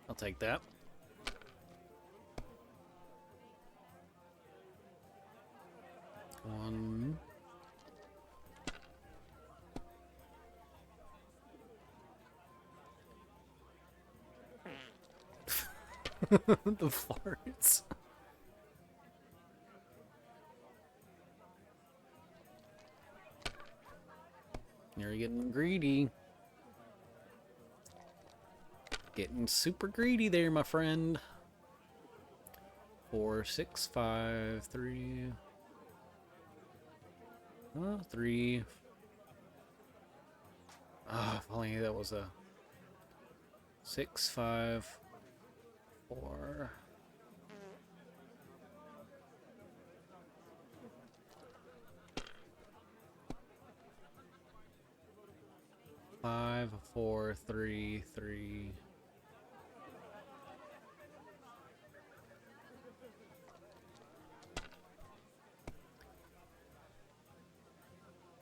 I'll take that. One. The farts. You're getting greedy. Getting super greedy there, my friend. 4, 6, 5, 3. 3. Ah, if only that was a 6, 5, 4. Five, 4, 3, 3.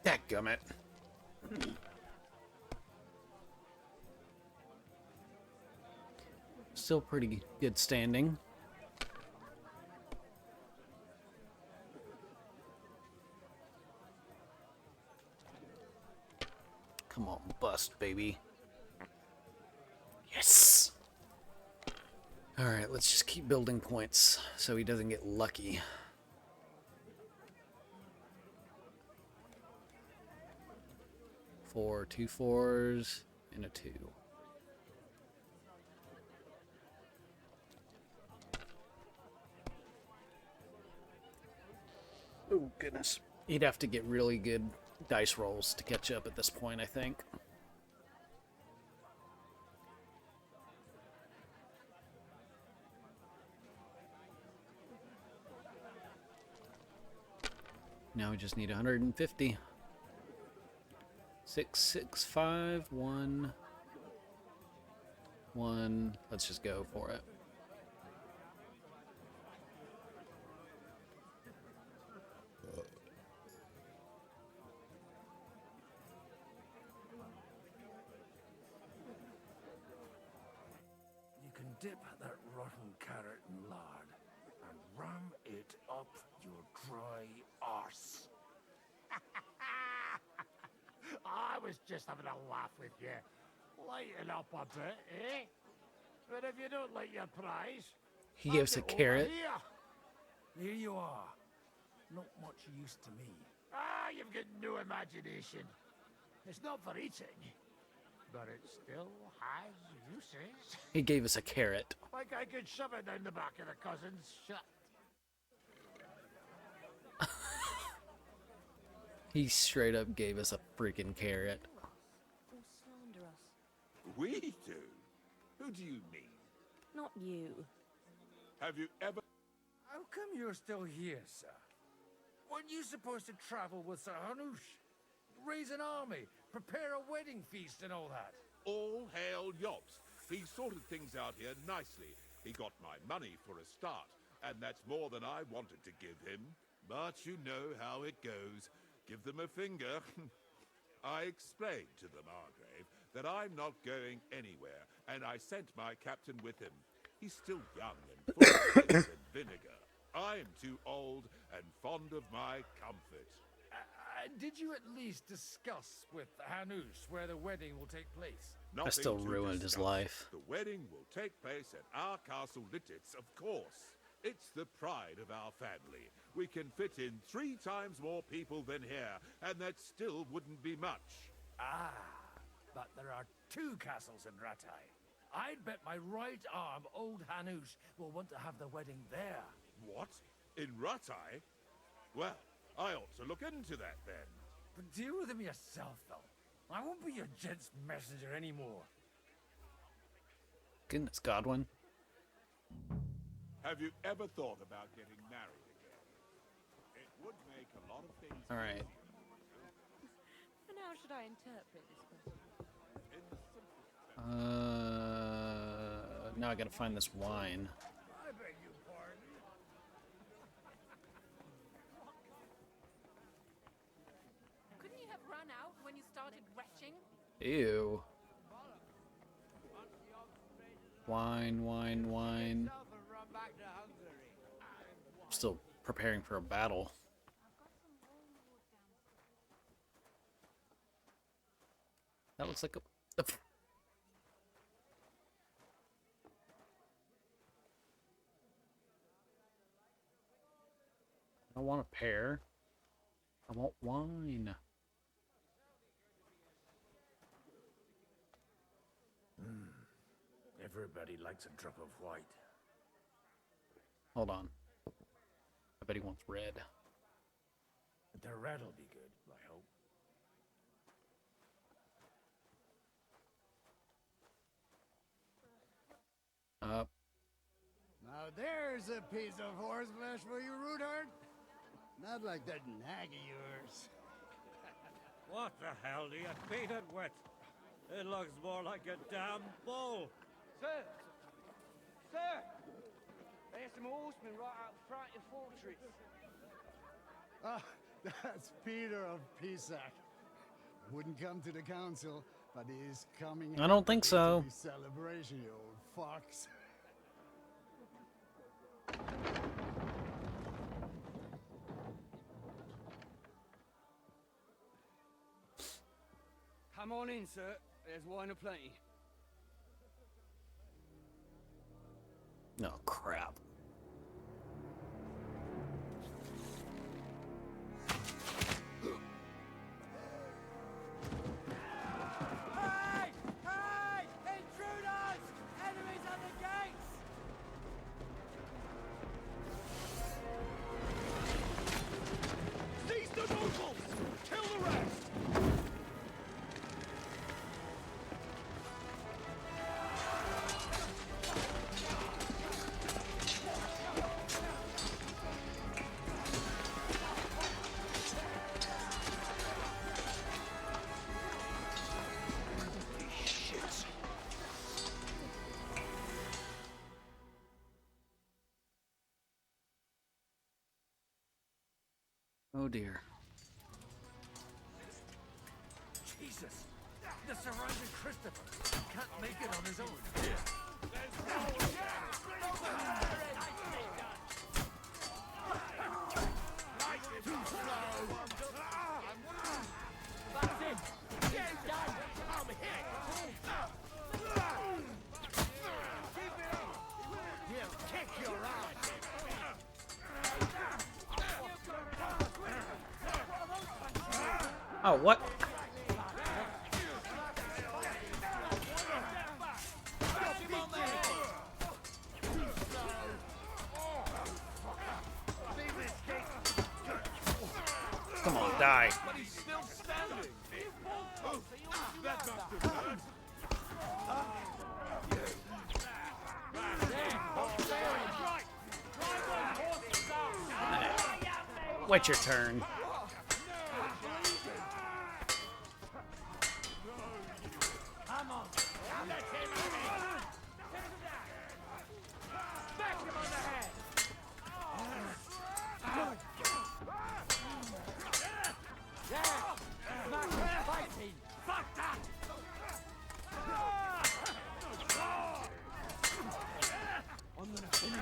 Dadgummit. Still pretty good standing. Come on, bust, baby. Yes! Alright, let's just keep building points so he doesn't get lucky. Four, 2 4s, and a 2. Oh, goodness. He'd have to get really good dice rolls to catch up at this point, I think. Now we just need 150. 6, 6, 5, 1, 1. Let's just go for it. You can dip that rotten carrot in lard and ram it up your dry arse. I was just having a laugh with you. Lighten up a bit, eh? But if you don't like your prize, He gives a carrot. Here you are. Not much use to me. Ah, you've got no imagination. It's not for eating, but it still has uses. He gave us a carrot. Like I could shove it down the back of the cousin's shut. He straight up gave us a freaking carrot. Or slander us. We do? Who do you mean? Not you. Have you ever... How come you're still here, sir? Weren't you supposed to travel with Sir Hanush? Raise an army, prepare a wedding feast and all that? All hail Yobs. He sorted things out here nicely. He got my money for a start, and that's more than I wanted to give him. But you know how it goes. Give them a finger. I explained to the Margrave that I'm not going anywhere, and I sent my captain with him. He's still young and full of piss and vinegar. I'm too old and fond of my comfort. Did you at least discuss with Hanush where the wedding will take place? I still ruined his life. The wedding will take place at our castle Littitz, of course. It's the pride of our family. We can fit in 3 times more people than here, and that still wouldn't be much. Ah, but there are 2 castles in Ratai. I'd bet my right arm old Hanush will want to have the wedding there. What? In Ratai? Well, I ought to look into that then. But deal with him yourself, though. I won't be your gent's messenger anymore. Goodness, Godwin. Have you ever thought about getting married again? It would make a lot of things... All right. And how should I interpret this question? I gotta find this wine. I beg your pardon. Couldn't you have run out when you started retching? Ew. Wine, wine, wine. Still preparing for a battle. That looks like a... I don't want a pear. I want wine. Everybody likes a drop of white. Hold on. I bet he wants red. The red'll be good, I hope. Now there's a piece of horse flesh for you, Rootard. Not like that nag of yours. What the hell do you beat it with? It looks more like a damn bull. Sir! Sir! There's some horsemen right out front of the fortress. Ah, that's Peter of Pisac. Wouldn't come to the council, but he is coming. I don't think so. To the celebration, you old fox. Come on in, sir. There's wine aplenty. No, crap. Hey! Hey! Intruders! Enemies at the gates! Seize the nobles! Kill the rest! Oh dear. Jesus! The surrounding Christopher can't make it on his own. That's it! Get down! I'm hit! Keep it up! He'll kick your ass! Oh, what? Come on, die. But he's still standing. That knocked him out. Wait your turn. Come on! Let him in! Smack him on the head! Yeah! Smack him fighting! Fuck that! I'm gonna finish it.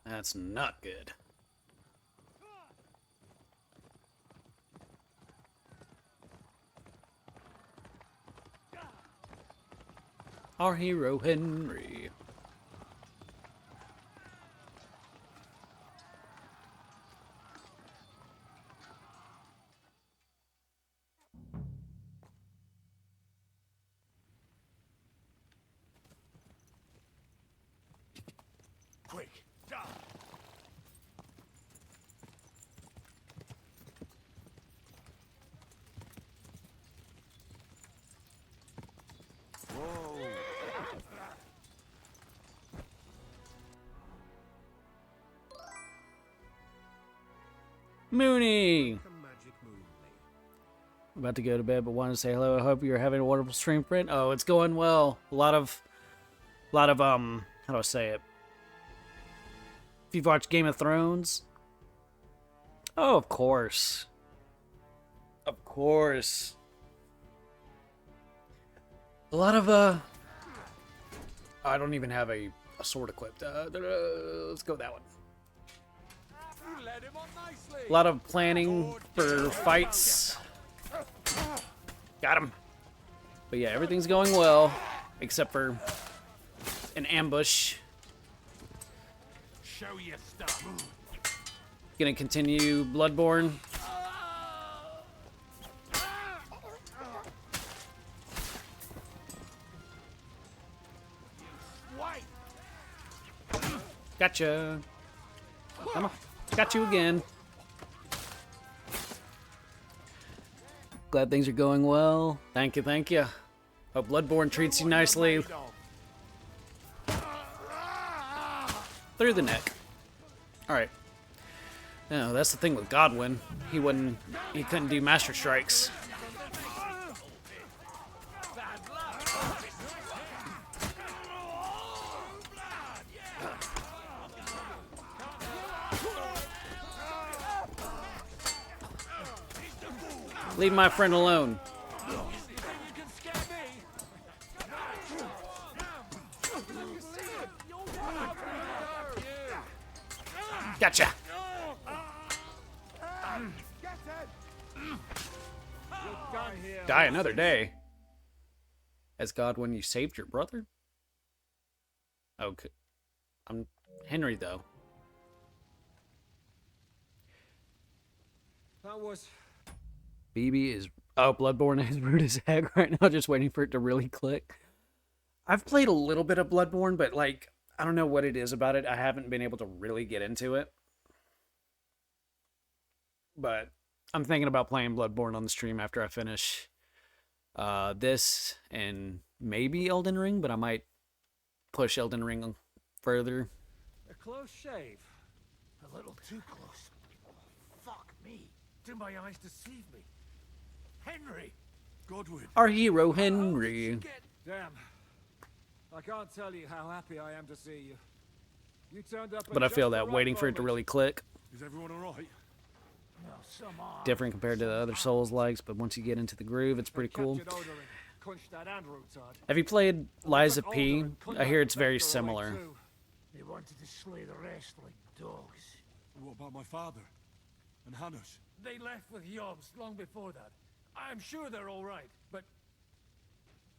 That's not good. Our hero Henry. Quick, down! Whoa! Mooney. About to go to bed, but wanted to say hello. I hope you're having a wonderful stream, friend. Oh, it's going well. A lot of, how do I say it? If you've watched Game of Thrones. Oh, of course. Of course. A lot of, I don't even have a sword equipped. Let's go with that one. A lot of planning for fights. Got him. But yeah, everything's going well, except for an ambush. Show your stuff. Gonna continue Bloodborne. Gotcha. Come on. Got you again. Glad things are going well. Thank you, thank you. Hope Bloodborne treats you nicely. Through the neck. Alright. No, that's the thing with Godwin. He couldn't do Master Strikes. Leave my friend alone. Gotcha. Die another day. As Godwin, you saved your brother? Okay. I'm Henry, though. That was... BB is... Oh, Bloodborne is rude as heck right now, just waiting for it to really click. I've played a little bit of Bloodborne, but, like, I don't know what it is about it. I haven't been able to really get into it. But I'm thinking about playing Bloodborne on the stream after I finish this and maybe Elden Ring, but I might push Elden Ring further. A close shave. A little too close. Fuck me. Do my eyes deceive me? Henry! Godwin. Our hero, Henry. Damn. I can't tell you how happy I am to see you. You turned up. But I feel that waiting for it to really click. Is everyone alright? No, some are. Different compared to the other Souls likes, but once you get into the groove, it's pretty cool. Have you played Liza P? I hear it's very similar. They wanted to slay the rest like dogs. What about my father? And Hanush? They left with Yobs long before that. I'm sure they're all right, but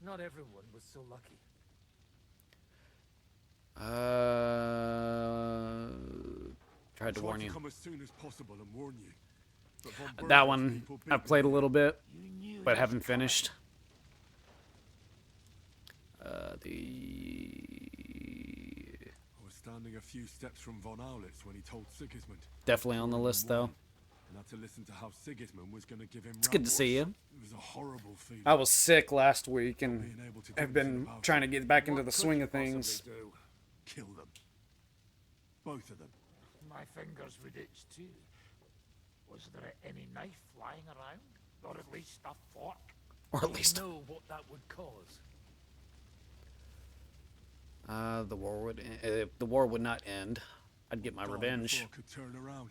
not everyone was so lucky. Tried to warn you. Come as soon as possible and warn you. That one I've played a little bit, but haven't finished. I was standing a few steps from Von Aulitz when he told Sigismund. Definitely on the list, though. And had to listen to how Sigismund was going to give him. It's good to see you. It was a horrible feeling. I was sick last week and have been trying to get back into the swing of things. Kill them. Both of them. My fingers would itch too. Was there any knife flying around? Or at least a fork? Or at least... know what that would cause. The war would... If the war would not end, I'd get my revenge. I could turn around.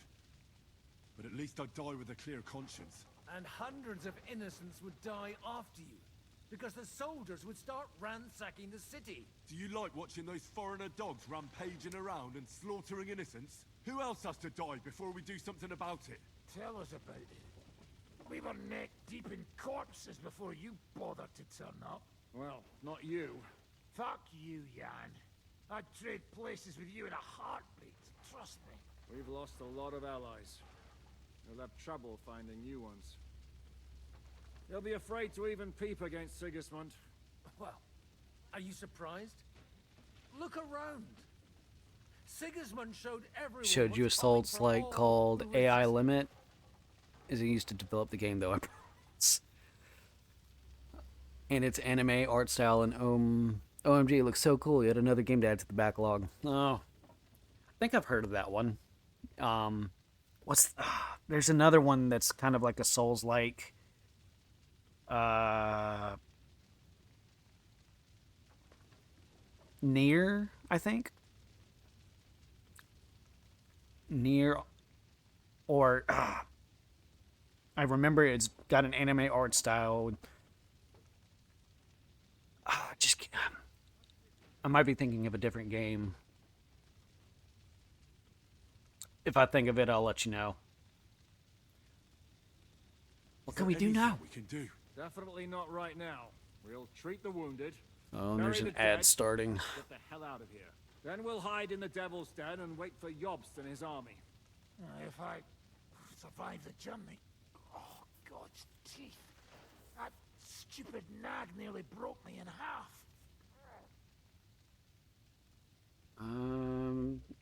But at least I'd die with a clear conscience. And hundreds of innocents would die after you. Because the soldiers would start ransacking the city. Do you like watching those foreigner dogs rampaging around and slaughtering innocents? Who else has to die before we do something about it? Tell us about it. We were neck deep in corpses before you bothered to turn up. Well, not you. Fuck you, Jan. I'd trade places with you in a heartbeat. Trust me. We've lost a lot of allies. We'll have trouble finding new ones. They'll be afraid to even peep against Sigismund. Well, are you surprised? Look around. Sigismund showed everyone. Showed you a Souls like called AI Limit. Is it used to develop the game though? I promise. And its anime art style and OMG, it looks so cool. Yet another game to add to the backlog. Oh, I think I've heard of that one. What what's there's another one that's kind of like a Souls-like. Near, I think. Near, or I remember it's got an anime art style. Just, I might be thinking of a different game. If I think of it, I'll let you know. What can we do now? We can do. Definitely not right now. We'll treat the wounded. Oh, and bury there's an the ad dead, starting. Get the hell out of here. Then we'll hide in the Devil's Den and wait for Jobst and his army. If I survive the journey. Oh, God's teeth. That stupid nag nearly broke me in half.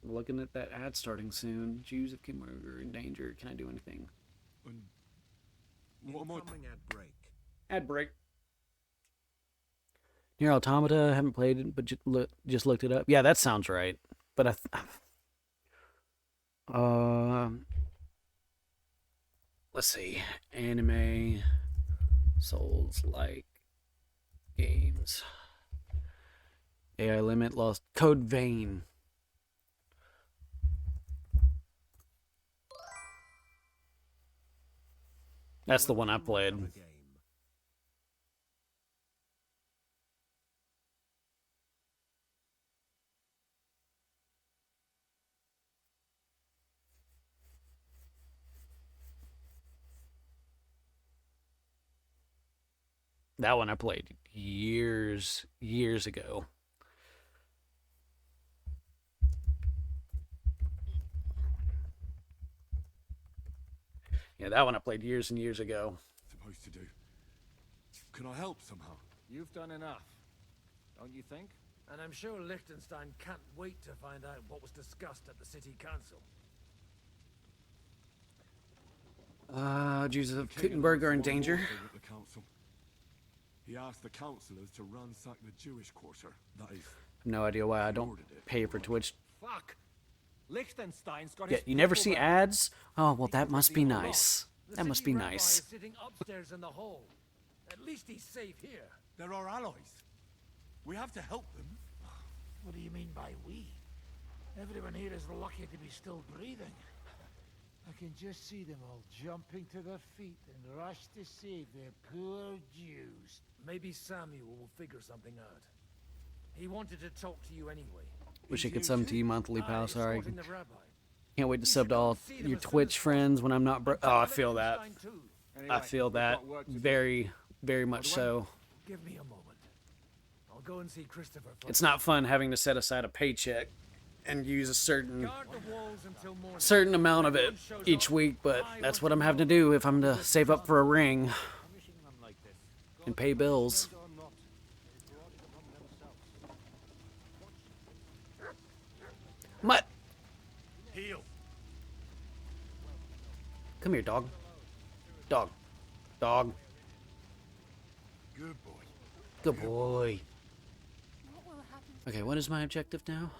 Looking at that ad starting soon. Jews of King are in danger. Can I do anything? Incoming ad break. Ad break. Near Automata, haven't played it, but just looked it up. Yeah, that sounds right. But let's see. Anime, Souls-like games. AI limit lost. Code Vein. That's the one I played. That one I played years ago. Yeah, that one I played years and years ago. Supposed to do. Can I help somehow? You've done enough, don't you think? And I'm sure Liechtenstein can't wait to find out what was discussed at the city council. Jews of Kuttenberg are in danger. The council. He asked the councillors to ransack the Jewish quarter. That is. No idea why I don't pay for Twitch. Fuck. Liechtenstein's got Yeah, his you never people see back. ads? Oh, well, that must be nice. That must be Rabbi nice. is sitting upstairs in the hall. At least he's safe here. They're our allies. We have to help them. What do you mean by we? Everyone here is lucky to be still breathing. I can just see them all jumping to their feet and rush to save their poor Jews. Maybe Samuel will figure something out. He wanted to talk to you anyway. Wish I could sub to you monthly, pal. Sorry. Escorting the rabbi. Can't wait to sub to all your Twitch friends when I'm not oh, I feel that. I feel that very, very much so. Give me a moment. I'll go and see Christopher. It's not fun having to set aside a paycheck and use a certain amount of it each week, but that's what I'm having to do if I'm to save up for a ring and pay bills. Mutt! Heel. Come here, dog. Dog. Dog. Good boy. Good boy. Okay, what is my objective now?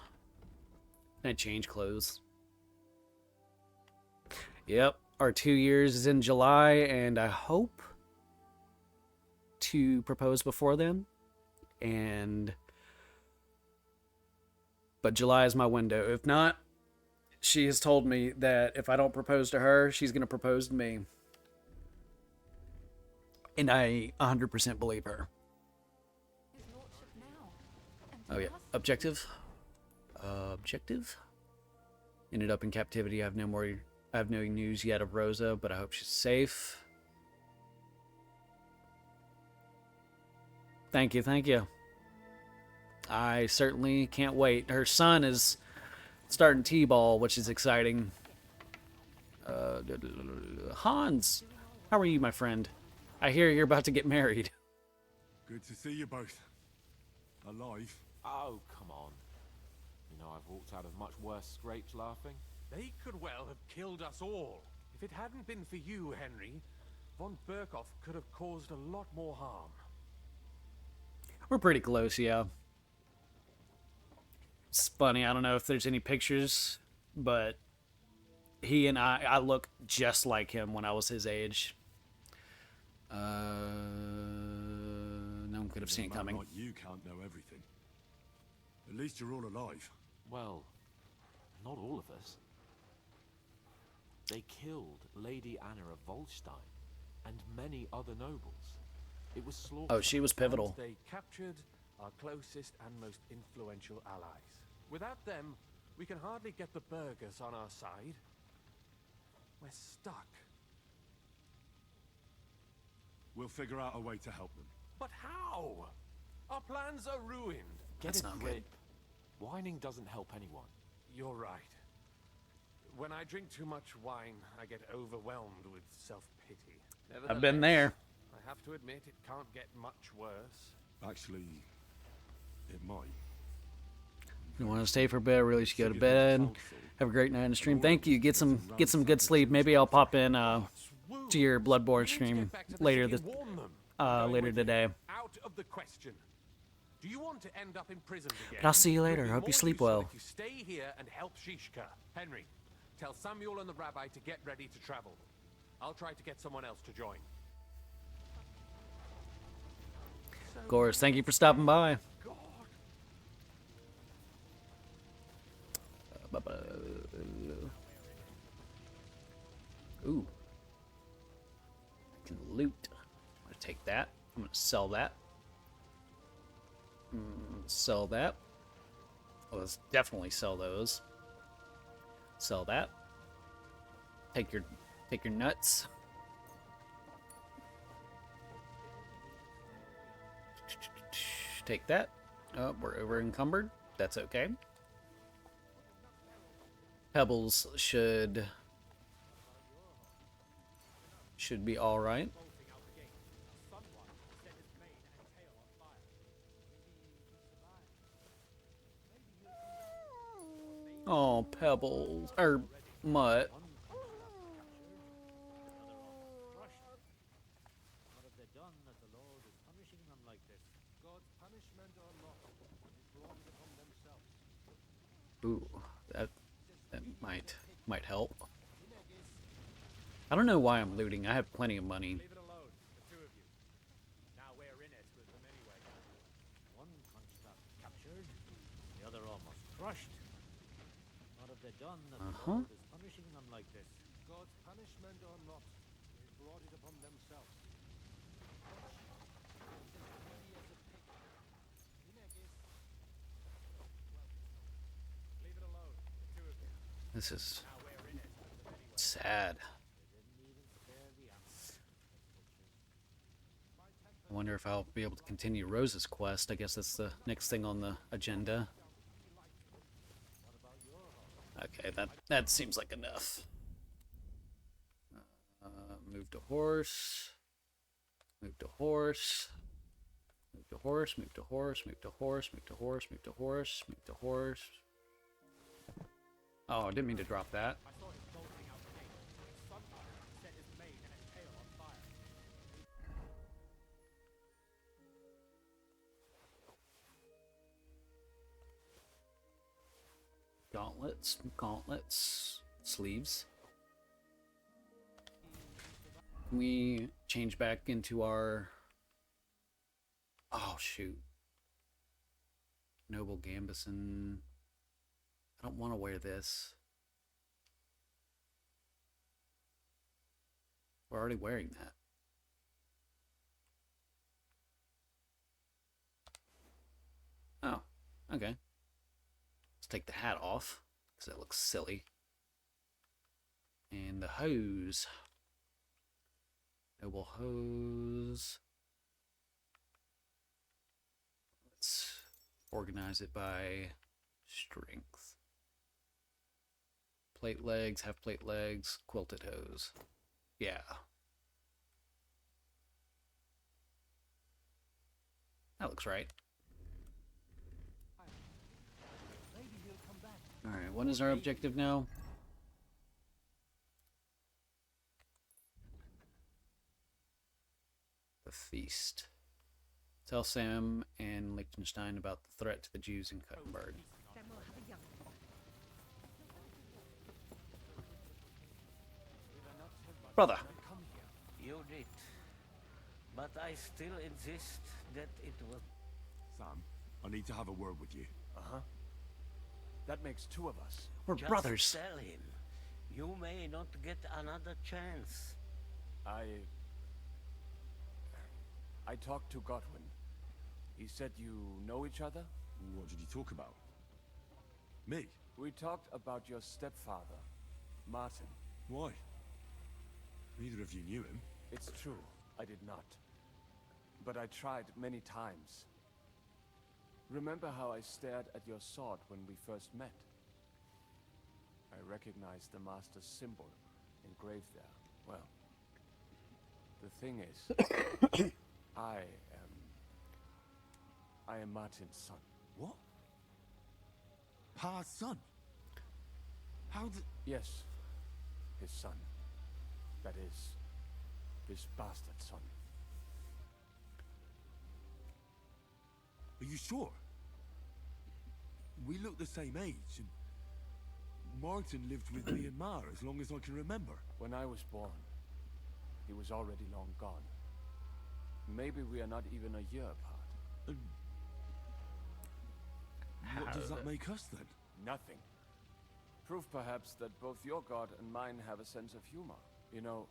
Can I change clothes? Yep, our 2 years is in July, and I hope to propose before then. But July is my window. If not, she has told me that if I don't propose to her, she's going to propose to me. And I 100% believe her. Oh yeah, objective. Objective. Ended up in captivity. I have no news yet of Rosa, but I hope she's safe. Thank you, thank you. I certainly can't wait. Her son is starting T-ball, which is exciting. Hans, how are you, my friend? I hear you're about to get married. Good to see you both. Alive. Oh, come on. You know, I've walked out of much worse scrapes laughing. They could well have killed us all. If it hadn't been for you, Henry, von Berkhoff could have caused a lot more harm. We're pretty close, yeah. It's funny, I don't know if there's any pictures, but he and I look just like him when I was his age. No one could have seen it coming. Like you can't know everything. At least you're all alive. Well, not all of us. They killed Lady Anna of Volstein and many other nobles. It was slaughter. Oh, she was pivotal. And they captured our closest and most influential allies. Without them, we can hardly get the burghers on our side. We're stuck. We'll figure out a way to help them. But how? Our plans are ruined. That's not good. Whining doesn't help anyone. You're right. When I drink too much wine, I get overwhelmed with self-pity. I've been there. I have to admit, it can't get much worse. Actually, it might. If you want to stay for a bit, really should go to bed. Have a great night on the stream. Thank you. Get some good sleep. Maybe I'll pop in to your Bloodborne stream later today. Out of the question. Do you want to end up in prison again? But I'll see you later. Hope you sleep well. If you stay here and help Shishka. Henry, tell Samuel and the rabbi to get ready to travel. I'll try to get someone else to join. Of course. Thank you for stopping by. Ooh. I can loot. I'm going to take that. I'm going to sell that. Sell that. Let's definitely sell those. Sell that. Take your nuts. Take that. Oh, we're over encumbered. That's okay. Pebbles should be all right. Oh, Pebbles or Mutt. Ooh, that might help. I don't know why I'm looting. I have plenty of money. Leave it alone, the two of you. Now we're in it with them anyway. One Kronstadt captured, the other almost crushed. What have they done that the Lord is punishing them like this? God's punishment or not, they brought it upon themselves. Leave it alone, the two of you. This is sad. I wonder if I'll be able to continue Rose's quest. I guess that's the next thing on the agenda. Okay, that seems like enough. Move to horse. Move to horse. Move to horse. Move to horse. Move to horse. Move to horse. Move to horse. Move to horse. Oh, I didn't mean to drop that. Gauntlets, sleeves. Can we change back into our... Oh, shoot. Noble Gambison. I don't want to wear this. We're already wearing that. Oh, okay. Let's take the hat off, because that looks silly. And the hose. Noble hose. Let's organize it by strength. Plate legs, half plate legs, quilted hose. Yeah. That looks right. Alright, what is our objective now? The feast. Tell Sam and Liechtenstein about the threat to the Jews in Kuttenberg. brother. You did. But I still insist that it was... Sam, I need to have a word with you. Uh-huh. That makes two of us. We're Just brothers. tell him. You may not get another chance. I talked to Godwin. He said you know each other? What did you talk about? Me? We talked about your stepfather, Martin. Why? Neither of you knew him. It's true, I did not. But I tried many times. Remember how I stared at your sword when we first met? I recognized the Master's symbol engraved there. Well, the thing is, I am Martin's son. What? Pa's son? How did... Yes, his son. That is, his bastard son. Are you sure? We look the same age, and Martin lived with me and Ma as long as I can remember. When I was born, he was already long gone. Maybe we are not even a year apart. What does that make us then? Nothing. Proof perhaps that both your god and mine have a sense of humor. You know,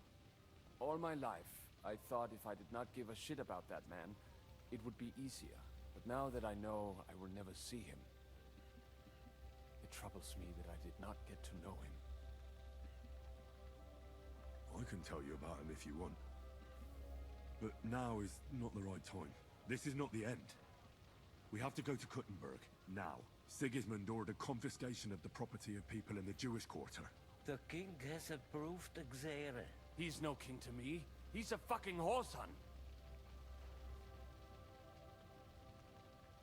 all my life, I thought if I did not give a shit about that man, it would be easier. But now that I know I will never see him, it troubles me that I did not get to know him. I can tell you about him if you want. But now is not the right time. This is not the end. We have to go to Kuttenberg, now. Sigismund ordered confiscation of the property of people in the Jewish quarter. The king has approved Xere. He's no king to me. He's a fucking whoreson.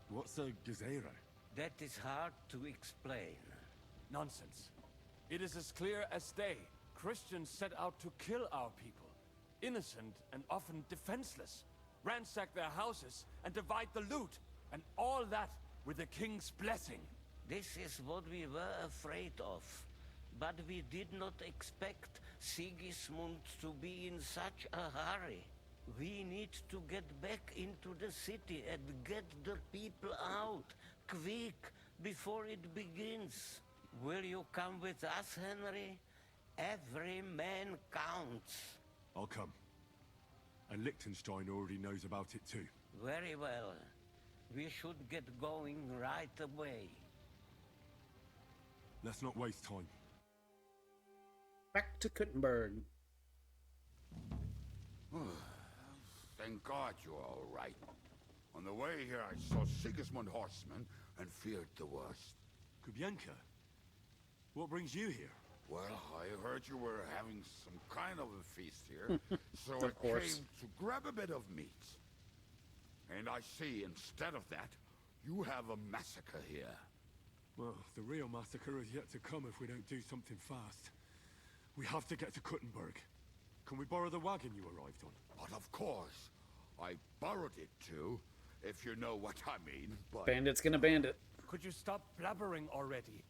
What's a Gezerah? That is hard to explain. Nonsense. It is as clear as day. Christians set out to kill our people. Innocent and often defenseless. Ransack their houses and divide the loot. And all that with the king's blessing. This is what we were afraid of. But we did not expect Sigismund to be in such a hurry. We need to get back into the city and get the people out. Quick, before it begins. Will you come with us, Henry? Every man counts. I'll come. And Liechtenstein already knows about it too. Very well. We should get going right away. Let's not waste time. Back to Kuttenberg. Thank God you're all right. On the way here, I saw Sigismund horsemen and feared the worst. Kubienka? What brings you here? Well, I heard you were having some kind of a feast here, so I came to grab a bit of meat. And I see, instead of that, you have a massacre here. Well, the real massacre is yet to come if we don't do something fast. We have to get to Kuttenberg. Can we borrow the wagon you arrived on? But of course. I borrowed it too, if you know what I mean, but... Bandit's gonna bandit. Could you stop blabbering already?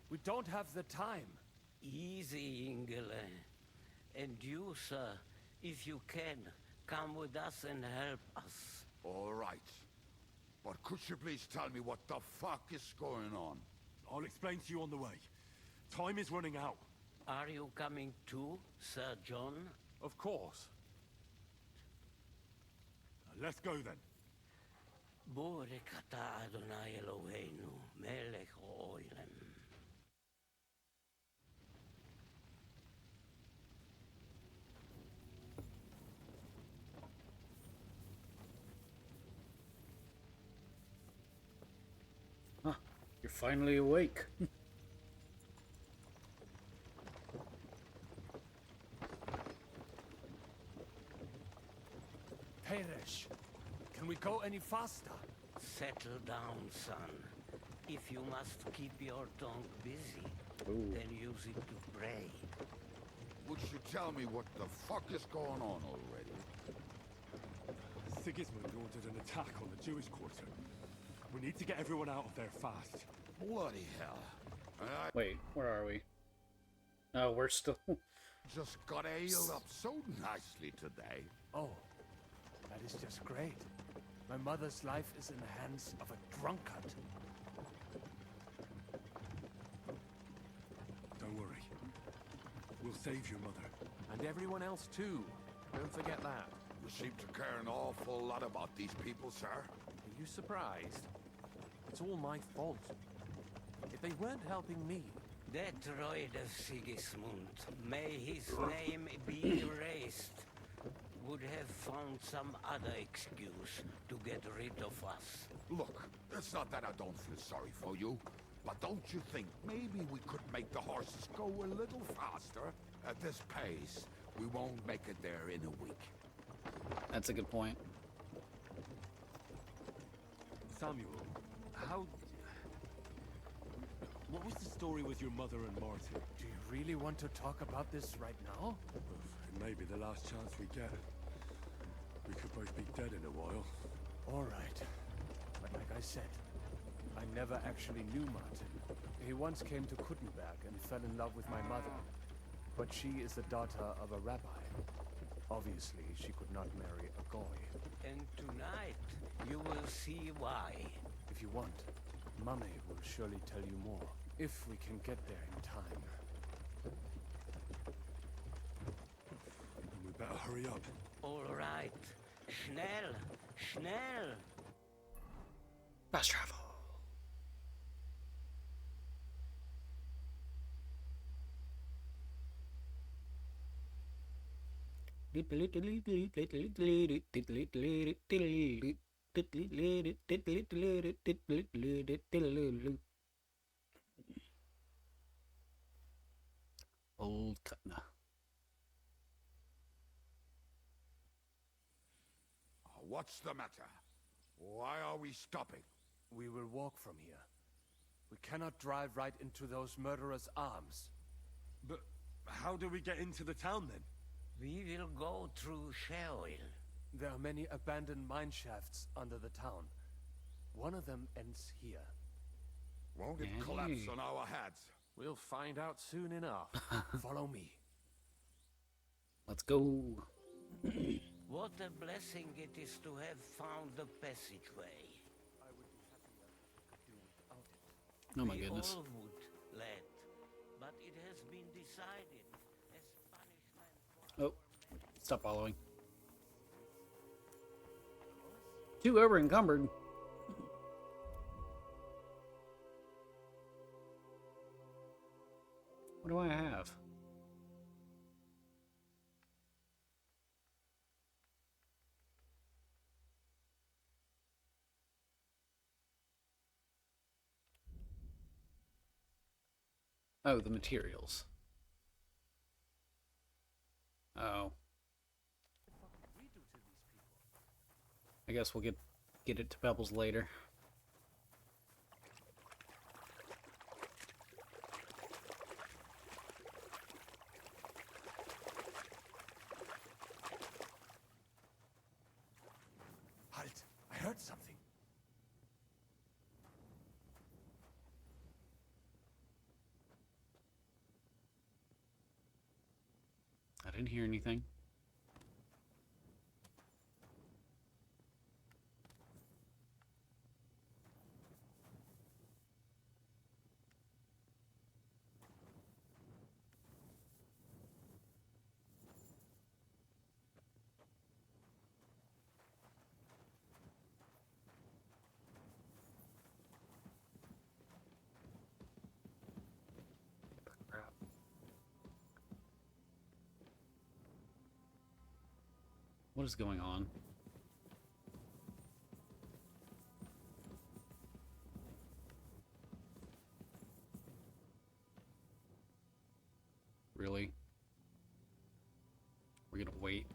We don't have the time. Easy, Ingele. And you, sir, if you can, come with us and help us. All right. But could you please tell me what the fuck is going on? I'll explain to you on the way. Time is running out. Are you coming too, Sir John? Of course. Let's go then. Borekata Adonai Eloheinu, Melech Oilem. Huh, you're finally awake. Perish. Can we go any faster? Settle down, son. If you must keep your tongue busy, then use it to pray. Would you tell me what the fuck is going on already? Sigismund ordered an attack on the Jewish quarter. We need to get everyone out of there fast. Bloody hell. Wait, where are we? Oh, we're still... just got ailed up so nicely today. Oh, that is just great. My mother's life is in the hands of a drunkard. Don't worry. We'll save your mother. And everyone else too. Don't forget that. You seem to care an awful lot about these people, sir. Are you surprised? It's all my fault. If they weren't helping me... That droid of Sigismund, may his name be erased, would have found some other excuse to get rid of us. Look, it's not that I don't feel sorry for you, but don't you think maybe we could make the horses go a little faster? At this pace, we won't make it there in a week. That's a good point. Samuel, what was the story with your mother and Martin? Do you really want to talk about this right now? It may be the last chance we get. We could both be dead in a while. All right. But like I said, I never actually knew Martin. He once came to Kuttenberg and fell in love with my mother. But she is the daughter of a rabbi. Obviously, she could not marry a goy. And tonight, you will see why. If you want, Mummy will surely tell you more. If we can get there in time. And we better hurry up. All right. Schnell! Schnell! Fast travel. Old Cutna. What's the matter? Why are we stopping? We will walk from here. We cannot drive right into those murderers' arms. But how do we get into the town then? We will go through Sherwill. There are many abandoned mine shafts under the town. One of them ends here. Won't it collapse on our heads? We'll find out soon enough. Follow me. Let's go. What a blessing it is to have found the passageway. Oh my goodness. We all would, lad, but it has been decided as punishment for... Oh, stop following. Too over encumbered. What do I have? Oh, the materials. Oh. I guess we'll get it to Pebbles later. Halt! I heard something. I didn't hear anything. Crap. What is going on? Really? We're gonna wait.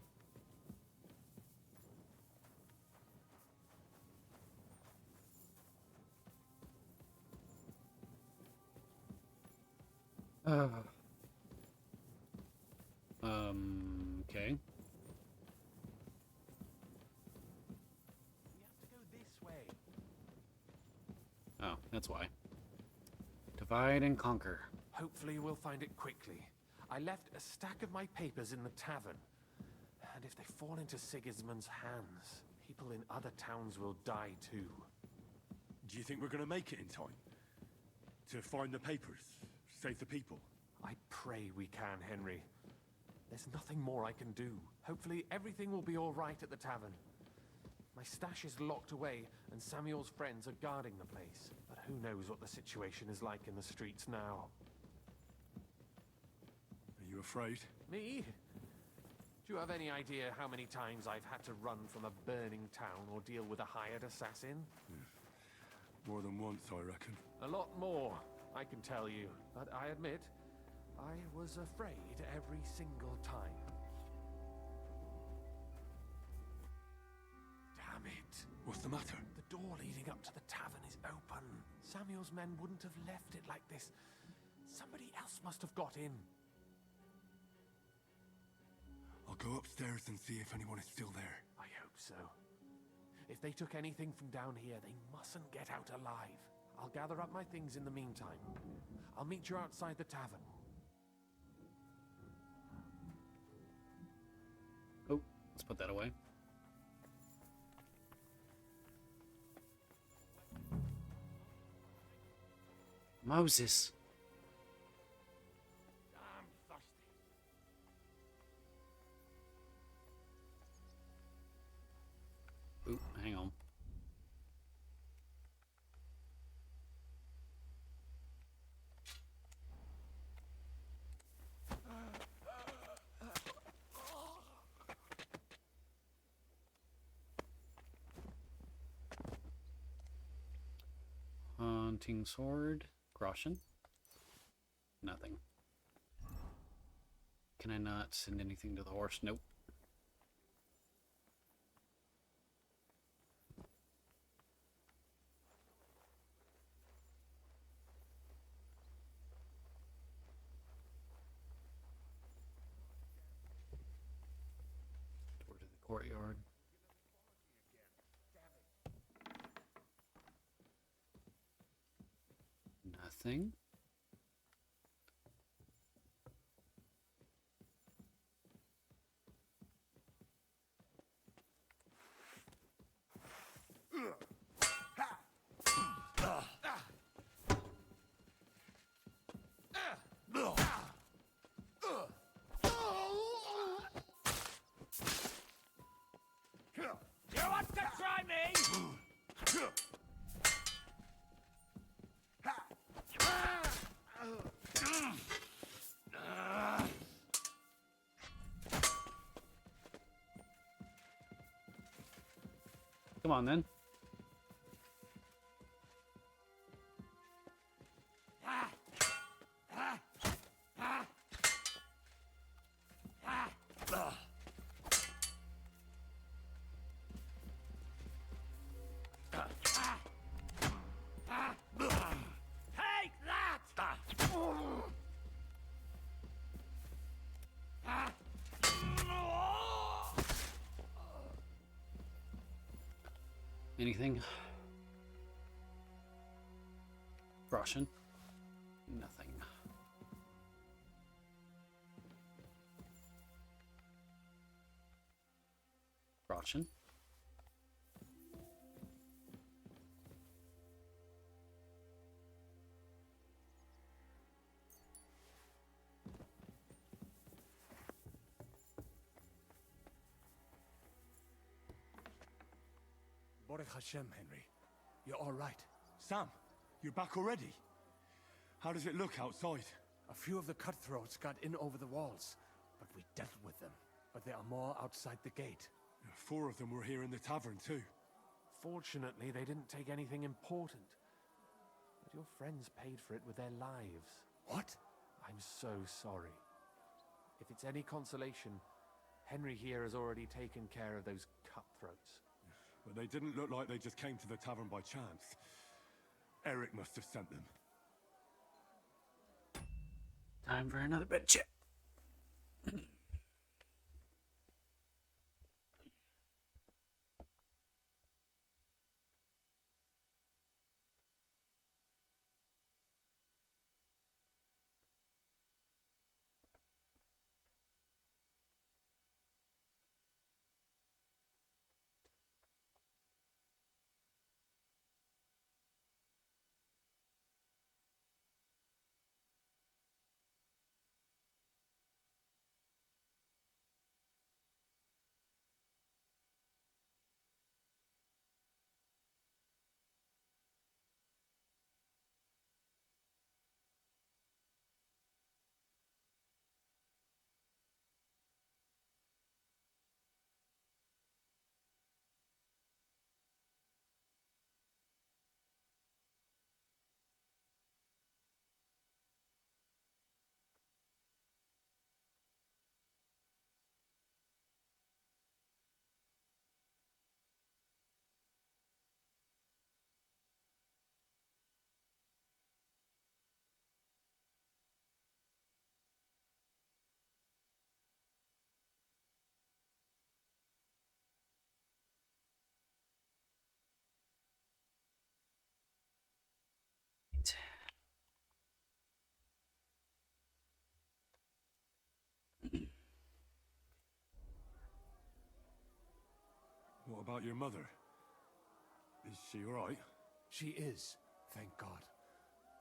Okay. We have to go this way. Oh, that's why. Divide and conquer. Hopefully we'll find it quickly. I left a stack of my papers in the tavern. And if they fall into Sigismund's hands, people in other towns will die too. Do you think we're gonna make it in time? To find the papers? Save the people? I pray we can, Henry. There's nothing more I can do. Hopefully everything will be all right at the tavern. My stash is locked away, and Samuel's friends are guarding the place. But who knows what the situation is like in the streets now. Are you afraid? Me? Do you have any idea how many times I've had to run from a burning town or deal with a hired assassin? More than once, I reckon. A lot more, I can tell you. But I admit, I was afraid every single time. Damn it. What's the matter? The door leading up to the tavern is open. Samuel's men wouldn't have left it like this. Somebody else must have got in. I'll go upstairs and see if anyone is still there. I hope so. If they took anything from down here, they mustn't get out alive. I'll gather up my things in the meantime. I'll meet you outside the tavern. Oh, let's put that away. Moses. I'm thirsty. Ooh, hang on. Hunting sword. Groschen. Nothing. Can I not send anything to the horse? Nope. Door to the courtyard. Nothing. You want to try me? Come on then. Take that! Anything? Groschen? Nothing. Groschen? Baruch Hashem, Henry. You're all right. Sam, you're back already? How does it look outside? A few of the cutthroats got in over the walls, but we dealt with them. But there are more outside the gate. 4 of them were here in the tavern too. Fortunately, they didn't take anything important. But your friends paid for it with their lives. What? I'm so sorry. If it's any consolation, Henry here has already taken care of those cutthroats. But they didn't look like they just came to the tavern by chance. Eric must have sent them. Time for another bed chip. about your mother? Is she alright? She is, thank God.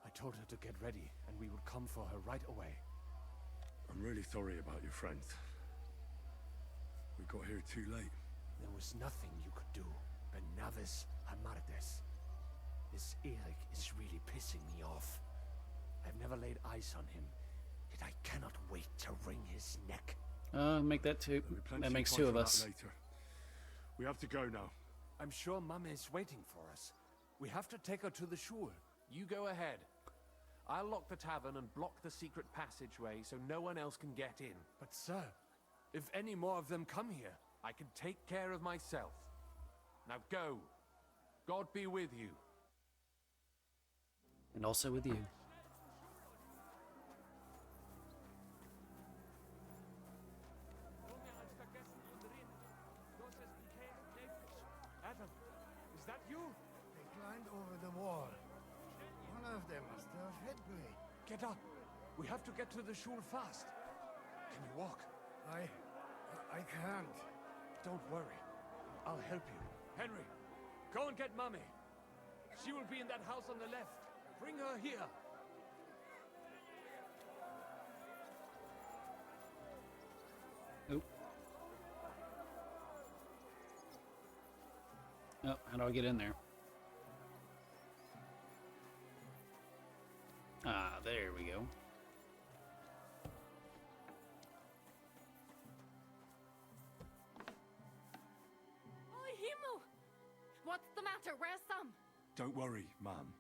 I told her to get ready, and we would come for her right away. I'm really sorry about your friends. We got here too late. There was nothing you could do. Benavis Hamardes. This Eric is really pissing me off. I've never laid eyes on him, yet I cannot wait to wring his neck. Make that two. That makes two of us. Later. We have to go now. I'm sure Mama is waiting for us. We have to take her to the shul. You go ahead. I'll lock the tavern and block the secret passageway so no one else can get in. But sir, if any more of them come here, I can take care of myself. Now go. God be with you. And also with you. Adam, is that you? They climbed over the wall. One of them must have headblade. Get up. We have to get to the shul fast. Can you walk? I can't. Don't worry. I'll help you. Henry, go and get Mummy. She will be in that house on the left. Bring her here. Oh. Oh, how do I get in there? Ah, there we go. Oh, Himmel! What's the matter? Where's Sam? Don't worry, ma'am.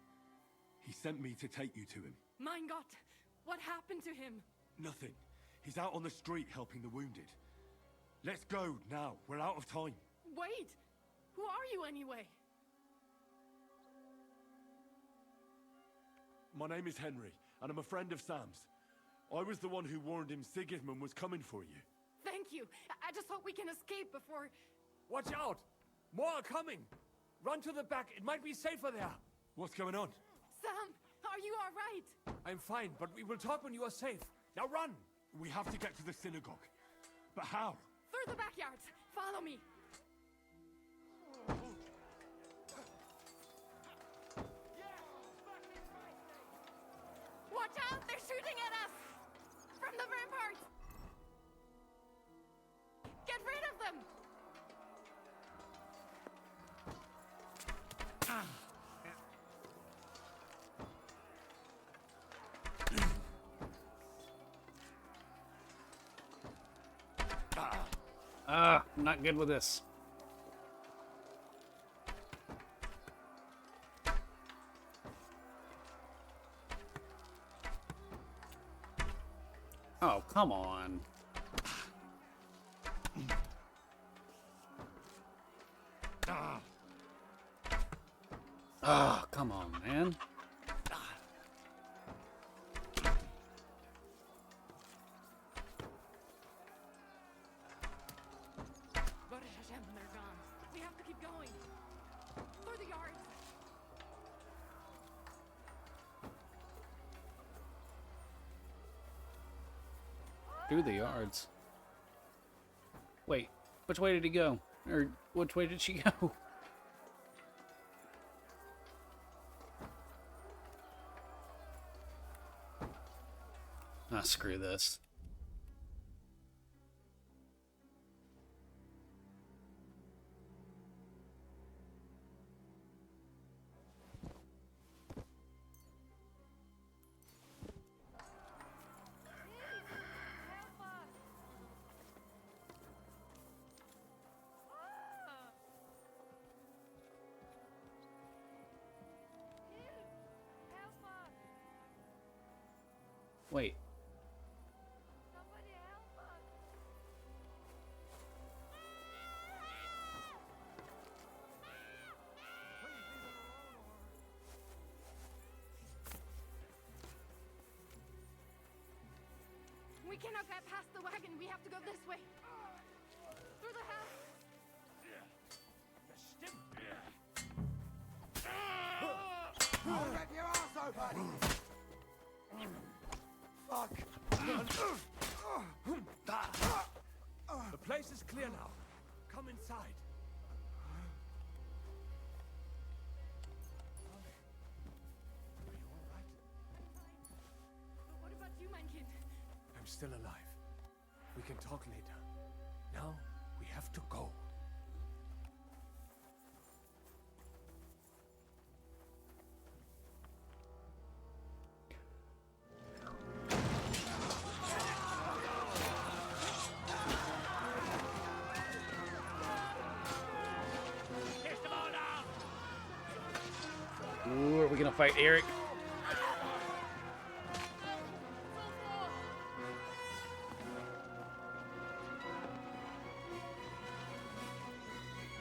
He sent me to take you to him. Mein Gott! What happened to him? Nothing. He's out on the street helping the wounded. Let's go now. We're out of time. Wait! Who are you anyway? My name is Henry, and I'm a friend of Sam's. I was the one who warned him Sigismund was coming for you. Thank you. I just hope we can escape before... Watch out! More are coming! Run to the back. It might be safer there. What's going on? Sam, are you all right? I'm fine, but we will talk when you are safe. Now run! We have to get to the synagogue. But how? Through the backyards. Follow me. Watch out! They're shooting at us! From the ramparts! Get rid of them! I'm not good with this. Oh, come on. Ah, come on, man. They're gone. We have to keep going. Through the yards. Through the yards. Wait, which way did he go? Or which way did she go? Ah, screw this. Wait. We cannot get past the wagon. We have to go this way. Through the house. I'll rip your ass open! Fuck! The place is clear now. Come inside. I'm still alive. We can talk later. Now, we have to go. Ooh, are we gonna fight Eric?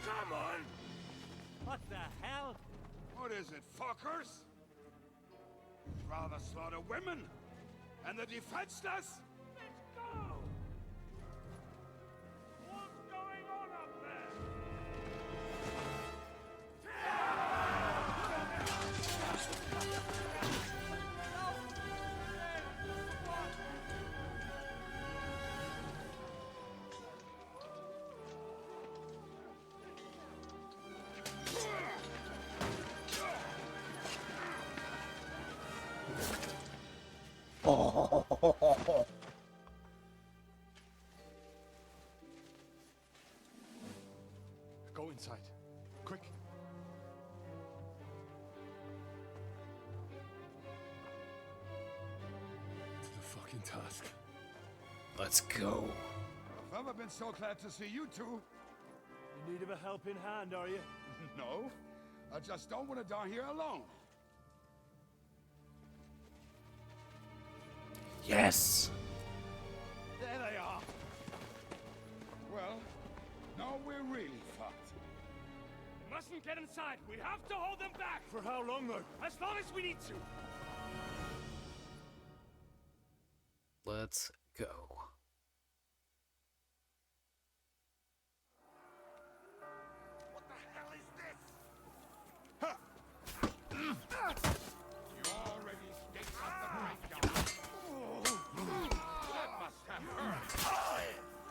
Come on! What the hell? What is it, fuckers? You'd rather slaughter women and the defenseless? Let's go! What's going on up there? Oh. Go inside. Quick. To the fucking task. Let's go. I've never been so glad to see you two. In need of a helping hand, are you? No, I just don't want to die here alone. Yes. There they are. Well, now we're really fucked. Mustn't get inside. We have to hold them back. For how long, though? As long as we need to. Let's go. What the hell is this? Huh. You already staked out the breakdown. That must have hurt.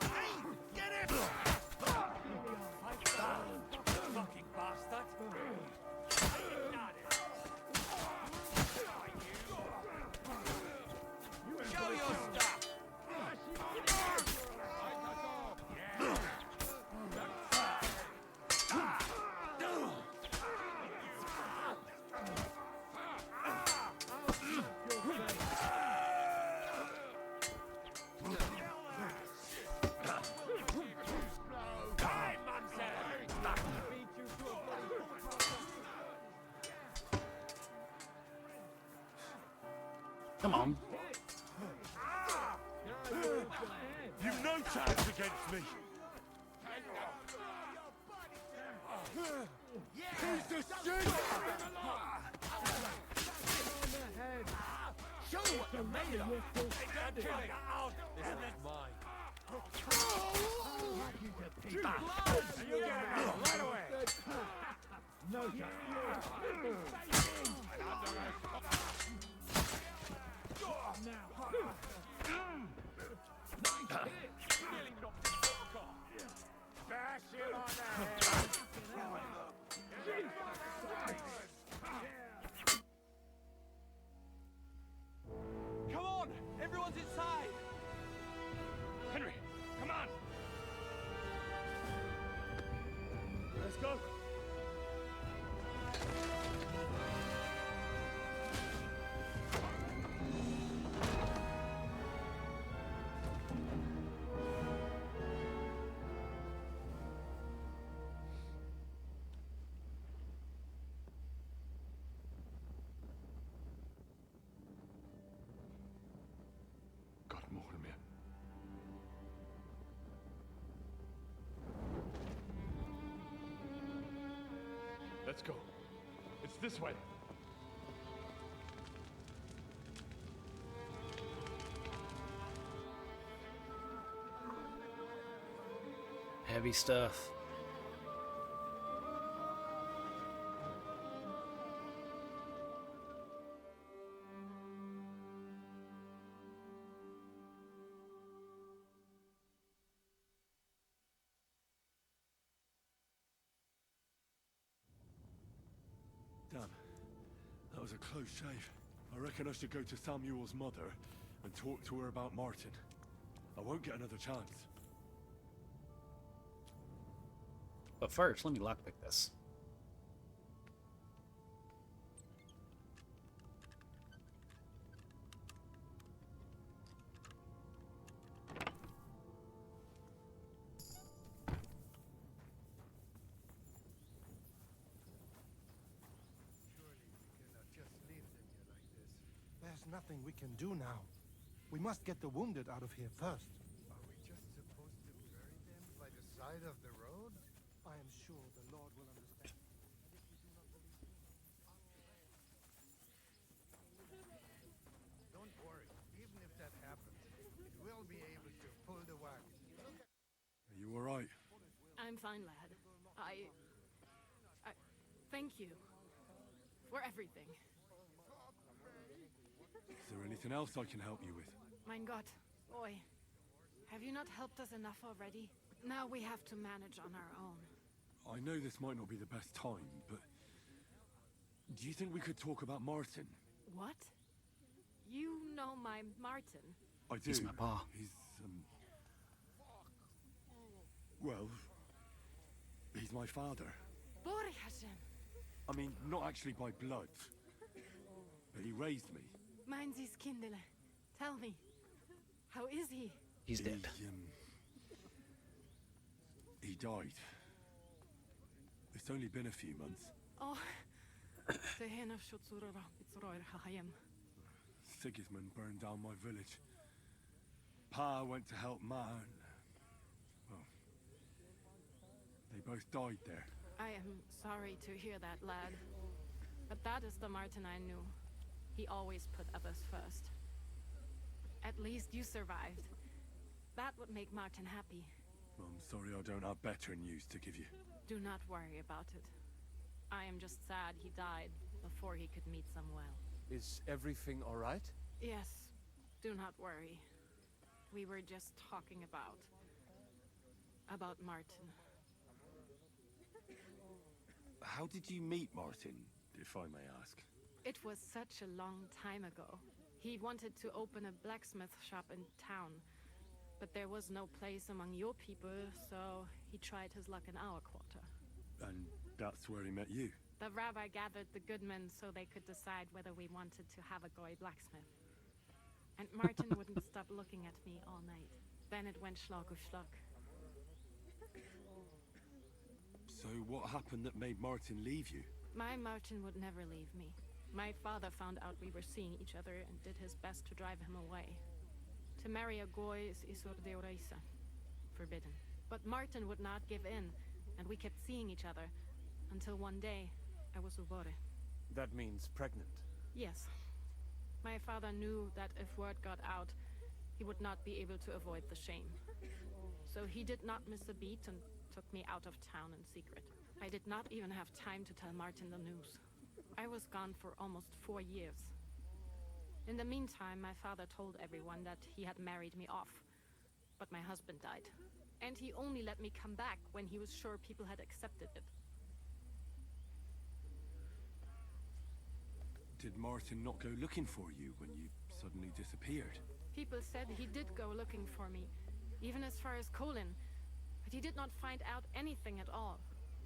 Hey, get it! Fucking bastard. Show your stuff! Come on. You've no chance against me. Piece of shit! Show what you're made of! Don't kill it! This is mine. Keep blood! You get it out right away! No Bash him on the head! Come on! Everyone's inside! Henry, come on! Let's go! God, Mortimer. Let's go. It's this way. Heavy stuff. Damn. That was a close shave. I reckon I should go to Samuel's mother and talk to her about Martin. I won't get another chance. But first, let me lockpick this. There's nothing we can do now. We must get the wounded out of here first. Are we just supposed to bury them by the side of the road? I am sure the Lord will understand. Don't worry. Even if that happens, it will be able to pull the wagon. Are you alright? I'm fine, lad. I thank you for everything. Is there anything else I can help you with? Mein Gott, boy. Have you not helped us enough already? Now we have to manage on our own. I know this might not be the best time, but... do you think we could talk about Martin? What? You know my Martin? I do. He's my pa. He's, well... he's my father. Borjasen! I mean, not actually by blood. But he raised me. Mein Sis Kindele. Tell me, how is he? He's dead. He died. It's only been a few months. Oh, Sigismund burned down my village. Pa went to help Ma and... well... they both died there. I am sorry to hear that, lad. But that is the Martin I knew. He always put others first. At least you survived. That would make Martin happy. I'm sorry I don't have better news to give you. Do not worry about it. I am just sad he died before he could meet Samuel. Is everything all right? Yes, do not worry. We were just talking about Martin. How did you meet Martin, if I may ask? It was such a long time ago. He wanted to open a blacksmith shop in town, but there was no place among your people, so he tried his luck in our quarter. And that's where he met you? The rabbi gathered the good men so they could decide whether we wanted to have a goy blacksmith. And Martin wouldn't stop looking at me all night. Then it went schlag auf schlag. So what happened that made Martin leave you? My Martin would never leave me. My father found out we were seeing each other and did his best to drive him away. To marry a goy is isur deoreisa, forbidden. But Martin would not give in, and we kept seeing each other, until one day, I was ubore. That means pregnant. Yes. My father knew that if word got out, he would not be able to avoid the shame. So he did not miss a beat and took me out of town in secret. I did not even have time to tell Martin the news. I was gone for almost 4 years. In the meantime, my father told everyone that he had married me off. But my husband died. And he only let me come back when he was sure people had accepted it. Did Martin not go looking for you when you suddenly disappeared? People said he did go looking for me, even as far as Colin. But he did not find out anything at all.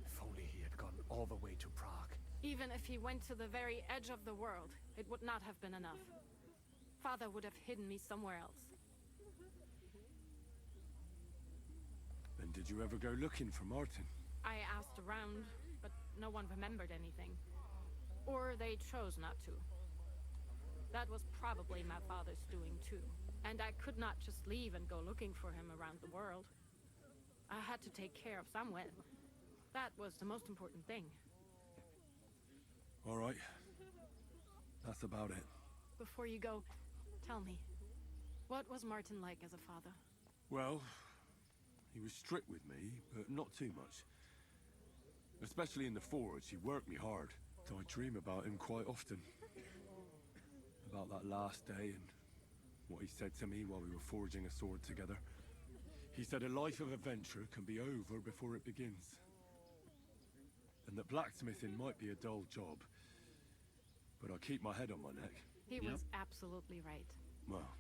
If only he had gone all the way to Prague. Even if he went to the very edge of the world, it would not have been enough. Father would have hidden me somewhere else. And did you ever go looking for Martin? I asked around, but no one remembered anything. Or they chose not to. That was probably my father's doing too. And I could not just leave and go looking for him around the world. I had to take care of Samuel. That was the most important thing. All right. That's about it. Before you go, tell me, what was Martin like as a father? Well, he was strict with me, but not too much. Especially in the forge, he worked me hard. So I dream about him quite often. About that last day and what he said to me while we were forging a sword together. He said a life of adventure can be over before it begins. And that blacksmithing might be a dull job, but I keep my head on my neck. He was absolutely right. Well,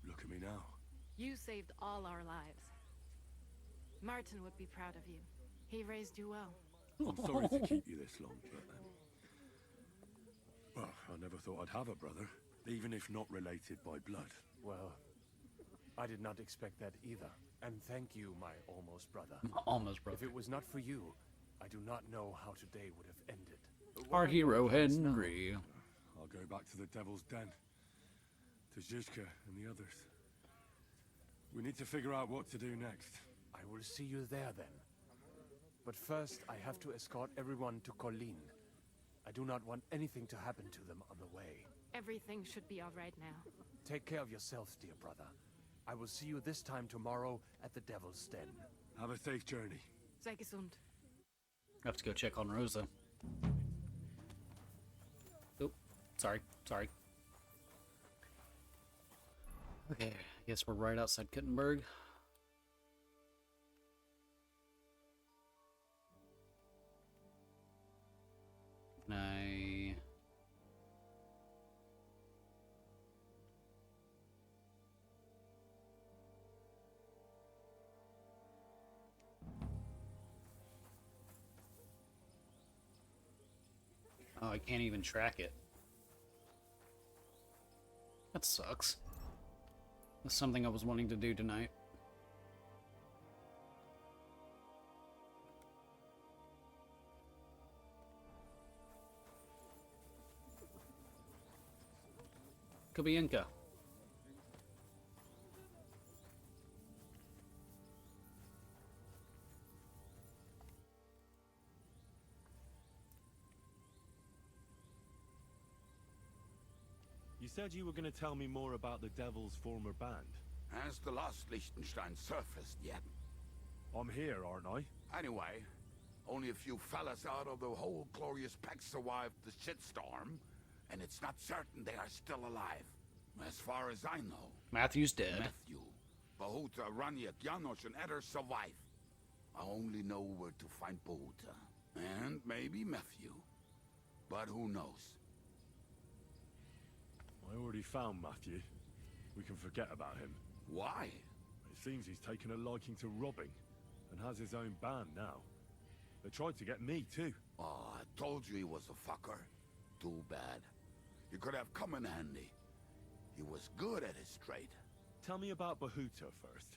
Look at me now. You saved all our lives. Martin would be proud of you. He raised you well. I'm sorry to keep you this long, but... well, I never thought I'd have a brother, even if not related by blood. Well, I did not expect that either. And thank you, my almost brother. Almost brother. If it was not for you, I do not know how today would have ended. Our hero, Henry. I'll go back to the Devil's Den. To Zizka and the others. We need to figure out what to do next. I will see you there then. But first, I have to escort everyone to Colleen. I do not want anything to happen to them on the way. Everything should be all right now. Take care of yourselves, dear brother. I will see you this time tomorrow at the Devil's Den. Have a safe journey. Sei gesund. I have to go check on Rosa. Oh, sorry. Okay, I guess we're right outside Kuttenberg. Can I... oh, I can't even track it. That sucks. That's something I was wanting to do tonight. Kubienka. You said you were going to tell me more about the Devil's former band. Has the last Liechtenstein surfaced yet? I'm here, aren't I? Anyway, only a few fellas out of the whole glorious pack survived the shitstorm, and it's not certain they are still alive. As far as I know. Matthew's dead. Matthew, Bahuta, Raniak, Janos, and Eder survive. I only know where to find Bahuta. And maybe Matthew. But who knows? I already found Matthew. We can forget about him. Why? It seems he's taken a liking to robbing, and has his own band now. They tried to get me, too. Oh, I told you he was a fucker. Too bad. He could have come in handy. He was good at his trade. Tell me about Bahuta first.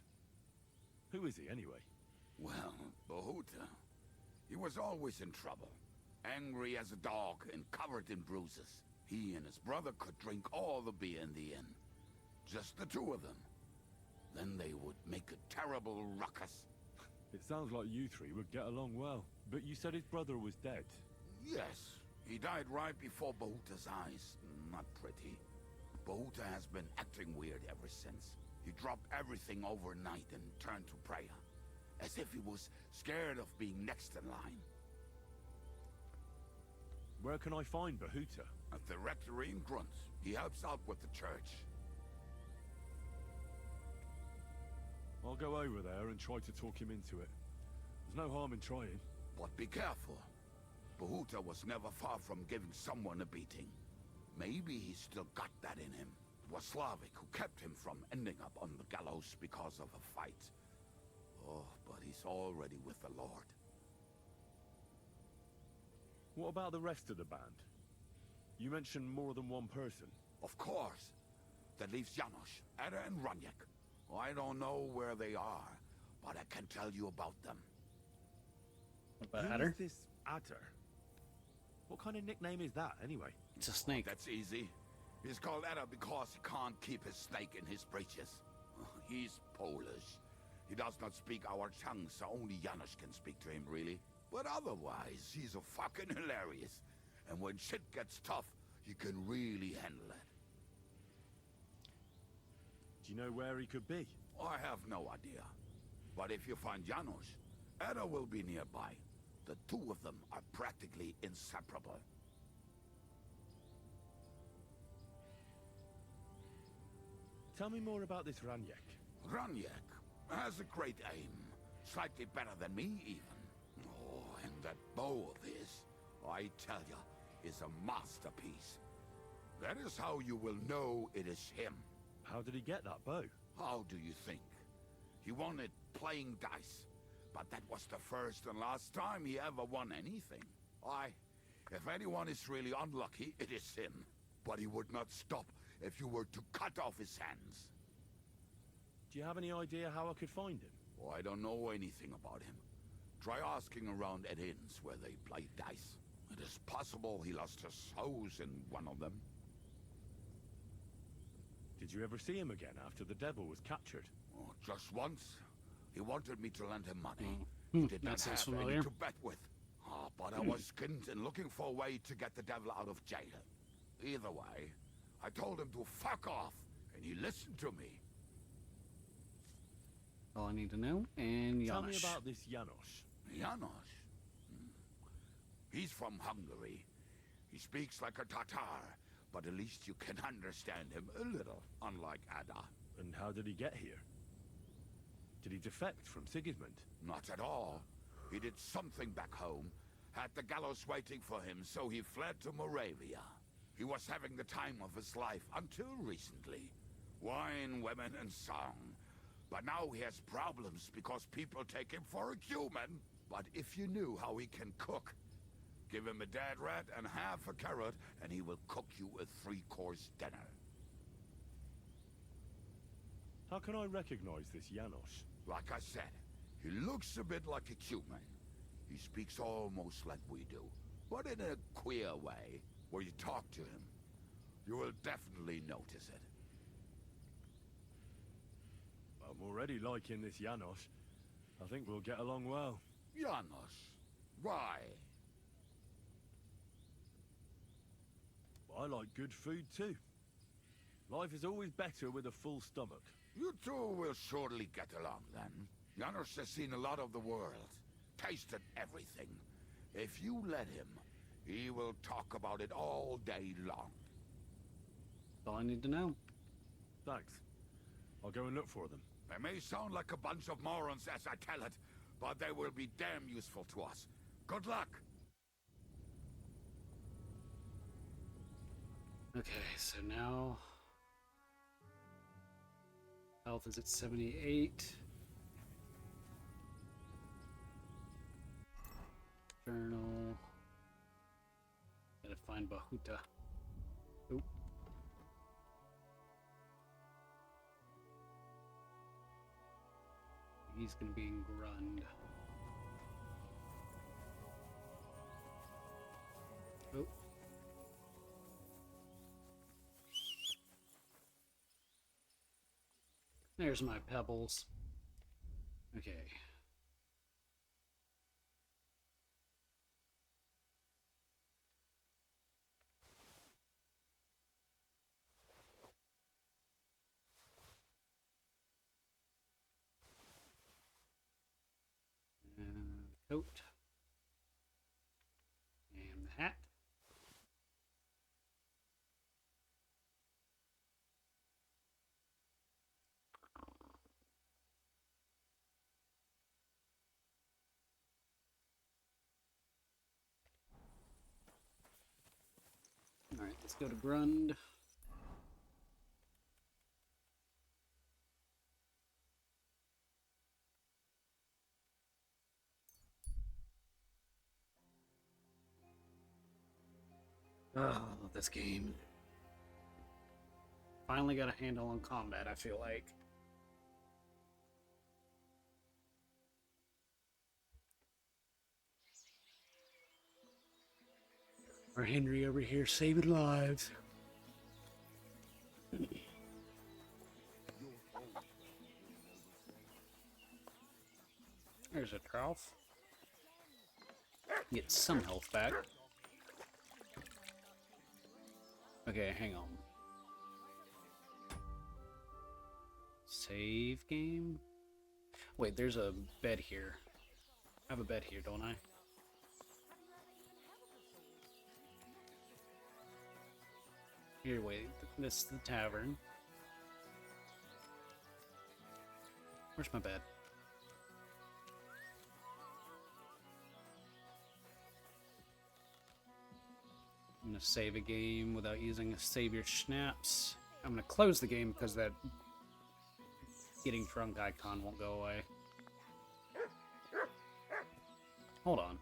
Who is he, anyway? Well, Bahuta, he was always in trouble. Angry as a dog and covered in bruises. He and his brother could drink all the beer in the inn. Just the two of them. Then they would make a terrible ruckus. It sounds like you three would get along well. But you said his brother was dead. Yes, he died right before Bahuta's eyes. Not pretty. Bahuta has been acting weird ever since. He dropped everything overnight and turned to prayer. As if he was scared of being next in line. Where can I find Bahuta? At the rectory in Grunt. He helps out with the church. I'll go over there and try to talk him into it. There's no harm in trying. But be careful. Bahuta was never far from giving someone a beating. Maybe he's still got that in him. It was Slavic who kept him from ending up on the gallows because of a fight. Oh, but he's already with the Lord. What about the rest of the band? You mentioned more than one person. Of course. That leaves Janos, Eder, and Raniak. I don't know where they are, but I can tell you about them. What about Who Adder? is this Adder? What kind of nickname is that, anyway? It's a snake. That's easy. He's called Eder because he can't keep his snake in his breeches. He's Polish. He does not speak our tongue, so only Janos can speak to him, really. But otherwise, he's a fucking hilarious. And when shit gets tough, he can really handle it. Do you know where he could be? I have no idea. But if you find Janos, Eder will be nearby. The two of them are practically inseparable. Tell me more about this Raniak. Raniak has a great aim. Slightly better than me, even. Oh, and that bow of his, I tell ya, is a masterpiece. That is how you will know it is him. How did he get that bow? How do you think? He won it playing dice. But that was the first and last time he ever won anything. If anyone is really unlucky, it is him. But he would not stop if you were to cut off his hands. Do you have any idea how I could find him? Oh, I don't know anything about him. Try asking around at inns where they play dice. It is possible he lost his hose in one of them. Did you ever see him again after the devil was captured? Oh, just once. He wanted me to lend him money. Hmm, He did not that sounds have familiar. any to bet with. But I was skinned and looking for a way to get the devil out of jail. Either way, I told him to fuck off, and he listened to me. All I need to know, and Tell me Janos. about this Janos. Janos? He's from Hungary. He speaks like a Tatar, but at least you can understand him a little, unlike Ada. And how did he get here? Did he defect from Sigismund? Not at all. He did something back home, had the gallows waiting for him, so he fled to Moravia. He was having the time of his life until recently. Wine, women, and song. But now he has problems because people take him for a human. But if you knew how he can cook, give him a dead rat and half a carrot, and he will cook you a 3-course dinner. How can I recognize this Janos? Like I said, he looks a bit like a human. He speaks almost like we do, but in a queer way, where you talk to him. You will definitely notice it. I'm already liking this Janos. I think we'll get along well. Janos? Why? I like good food too. Life is always better with a full stomach. You two will surely get along then. Janos has seen a lot of the world, tasted everything. If you let him, he will talk about it all day long. All I need to know. Thanks. I'll go and look for them. They may sound like a bunch of morons as I tell it, but they will be damn useful to us. Good luck! Okay, so now health is at 78. Journal. Gotta find Bahuta. Oop. He's gonna be in Grund. Oh. There's my pebbles. Okay. Coat. And the hat. Alright, let's go to Grund. Oh, I love this game. Finally got a handle on combat, I feel like. Our Henry over here saving lives. There's a trough. Get some health back. Okay, hang on. Save game? Wait, there's a bed here. I have a bed here, don't I? Here, wait. This is the tavern. Where's my bed? I'm gonna save a game without using a save your snaps. I'm gonna close the game because that getting drunk icon won't go away. Hold on.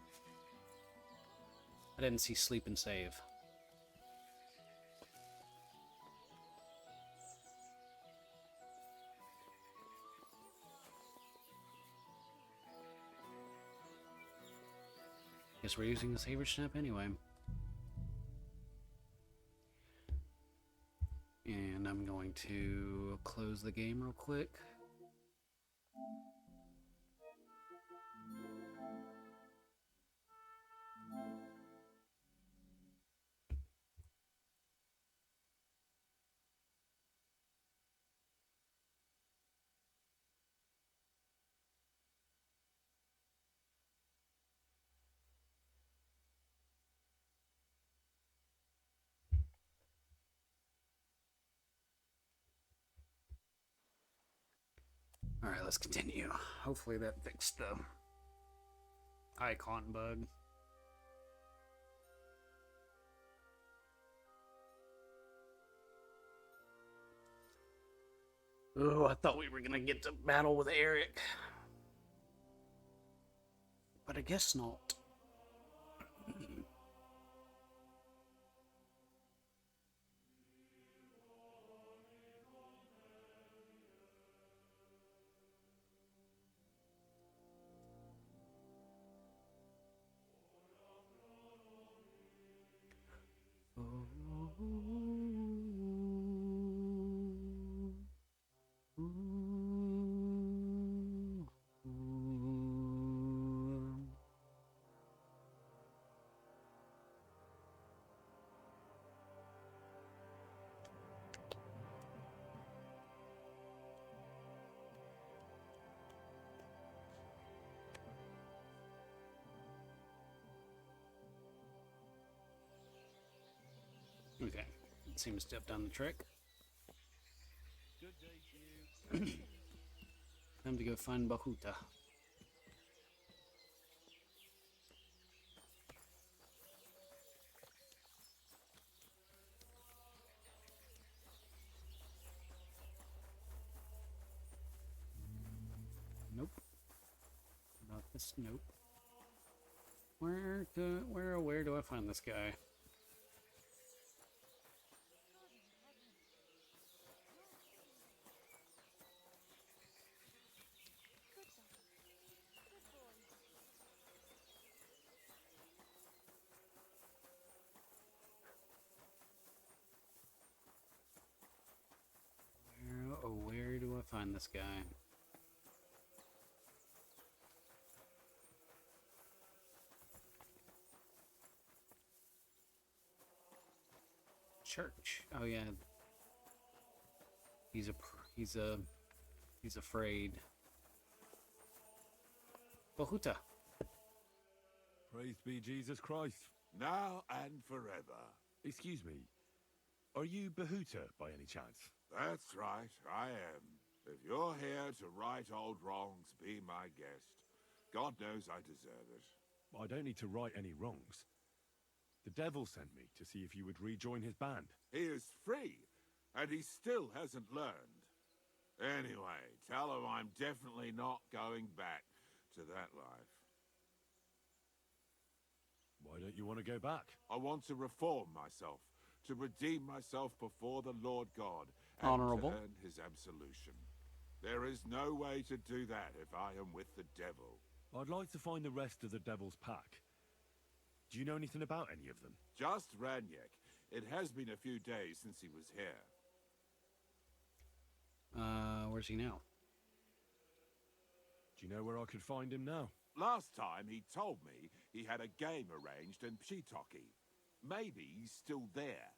I didn't see sleep and save. Guess we're using the saber snap anyway. And I'm going to close the game real quick. Alright, let's continue. Hopefully that fixed the icon bug. Oh, I thought we were gonna get to battle with Eric. But I guess not. Okay, it seems to have done the trick. Time to go find Bahuta. Nope. Not this. Nope. Where do I find this guy? Where do I find this guy? Church. Oh yeah. He's afraid. Bahuta. Praised be Jesus Christ. Now and forever. Excuse me. Are you Bahuta by any chance? That's right, I am. If you're here to right old wrongs, be my guest. God knows I deserve it. I don't need to right any wrongs. The devil sent me to see if you would rejoin his band. He is free, and he still hasn't learned. Anyway, tell him I'm definitely not going back to that life. Why don't you want to go back? I want to reform myself, to redeem myself before the Lord God, and Honorable. to earn his absolution. There is no way to do that if I am with the devil. I'd like to find the rest of the devil's pack. Do you know anything about any of them? Just Ranyek. It has been a few days since he was here. Where's he now? Do you know where I could find him now? Last time he told me he had a game arranged in Pshitoki. Maybe he's still there.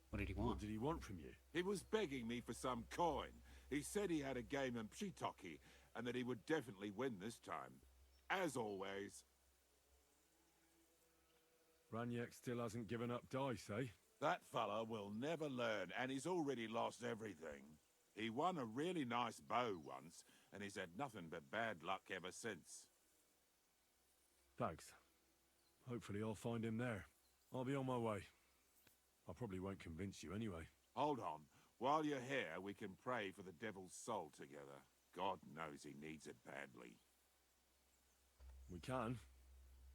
What did he want? What did he want from you? He was begging me for some coin. He said he had a game in Pshitoki and that he would definitely win this time. As always. Ranyek still hasn't given up dice, eh? That fella will never learn, and he's already lost everything. He won a really nice bow once, and he's had nothing but bad luck ever since. Thanks. Hopefully I'll find him there. I'll be on my way. I probably won't convince you anyway. Hold on. While you're here, we can pray for the devil's soul together. God knows he needs it badly. We can,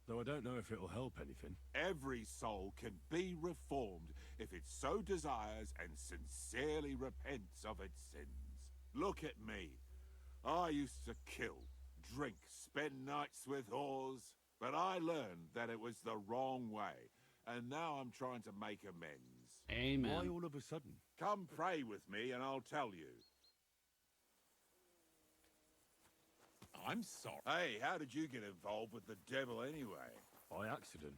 though I don't know if it'll help anything. Every soul can be reformed if it so desires and sincerely repents of its sins. Look at me. I used to kill, drink, spend nights with whores, but I learned that it was the wrong way, and now I'm trying to make amends. Amen. Why all of a sudden? Come pray with me and I'll tell you. I'm sorry. Hey, how did you get involved with the devil anyway? By accident.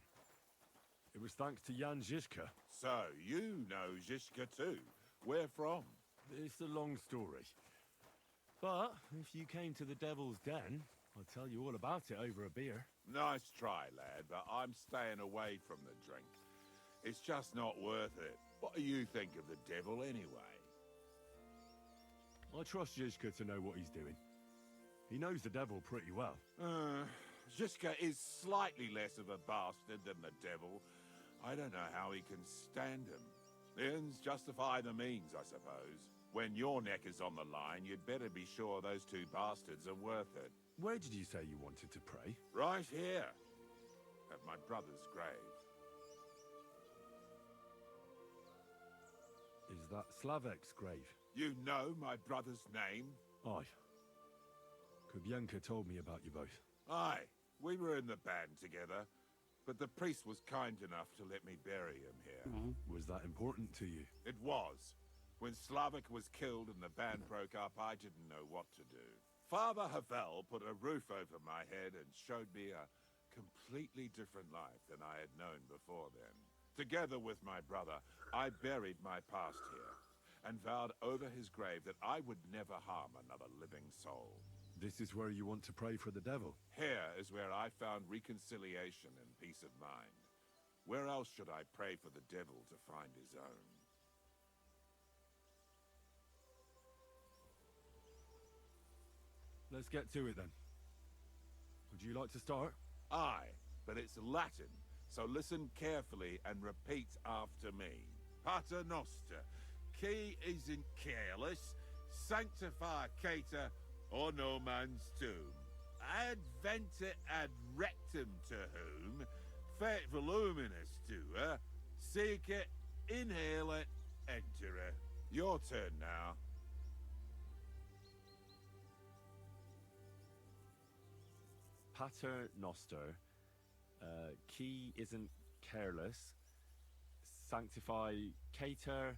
It was thanks to Jan Žižka. So, you know Žižka too. Where from? It's a long story. But if you came to the Devil's Den, I'll tell you all about it over a beer. Nice try, lad, but I'm staying away from the drink. It's just not worth it. What do you think of the devil anyway? I trust Žižka to know what he's doing. He knows the devil pretty well. Žižka is slightly less of a bastard than the devil. I don't know how he can stand him. The ends justify the means, I suppose. When your neck is on the line, you'd better be sure those two bastards are worth it. Where did you say you wanted to pray? Right here, at my brother's grave. Is that Slavek's grave? You know my brother's name? Aye. Kubienka told me about you both. Aye, we were in the band together, but the priest was kind enough to let me bury him here. Was that important to you? It was. When Slavek was killed and the band broke up, I didn't know what to do. Father Havel put a roof over my head and showed me a completely different life than I had known before then. Together with my brother, I buried my past here and vowed over his grave that I would never harm another living soul. This is where you want to pray for the devil? Here is where I found reconciliation and peace of mind. Where else should I pray for the devil to find his own? Let's get to it then. Would you like to start? Aye, but it's Latin, so listen carefully and repeat after me. Pater Noster, qui is in careless, sanctify cater, or no man's tomb. Adventit ad rectum to whom, fet voluminous to her, seek it, inhale it, enter it. Your turn now. Pater Noster, qui isn't careless, sanctify cater,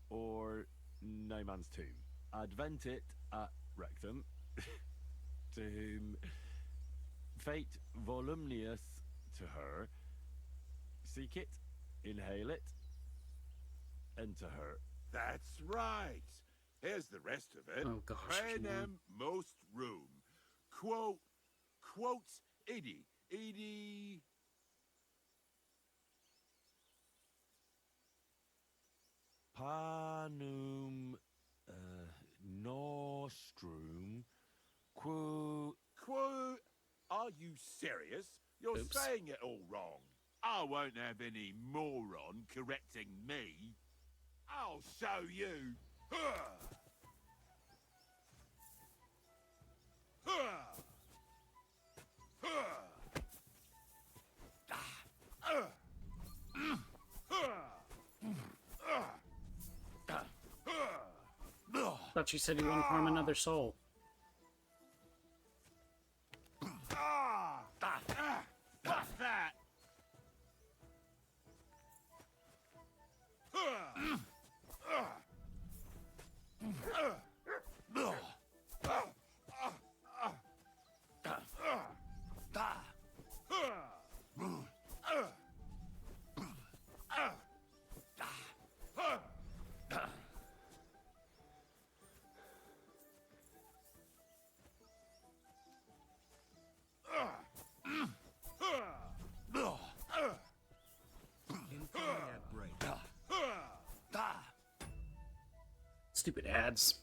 or no man's tomb. Adventit at rectum, to whom fate volumnius to her, seek it, inhale it, enter her. That's right. Here's the rest of it. Oh gosh. Panem most room. Quotes idi. Panum nostrum Are you serious? You're Oops. saying it all wrong. I won't have any moron correcting me. I'll show you. Thought you said you wouldn't harm another soul. What's that? Stupid ads.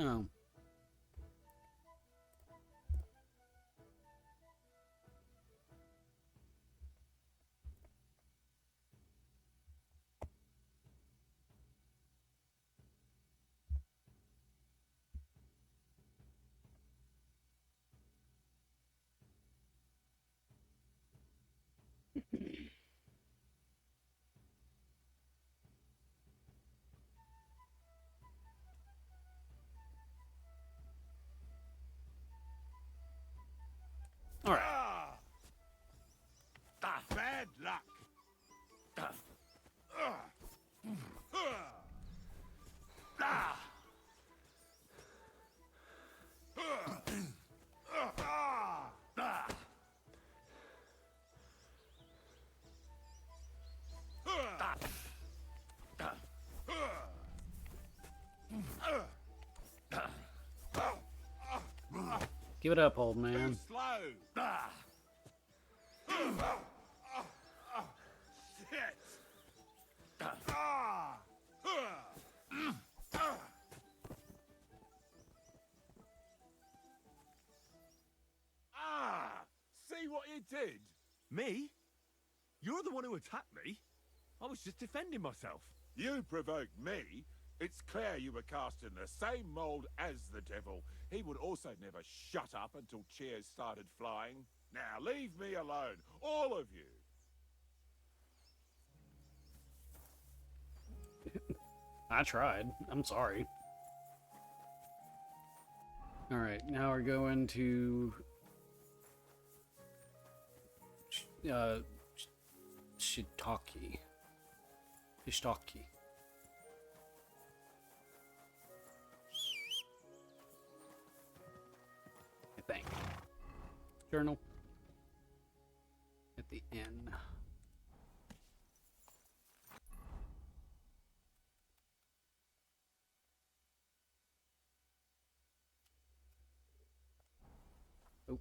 Oh. All right. Bad luck. Give it up, old man. Slow. Shit. See what you did? Me? You're the one who attacked me. I was just defending myself. You provoked me. It's clear you were cast in the same mold as the devil. He would also never shut up until cheers started flying. Now leave me alone, all of you. I tried. I'm sorry. All right, now we're going to Shiitake. Ishtaki. I think. Journal. At the end. Oh.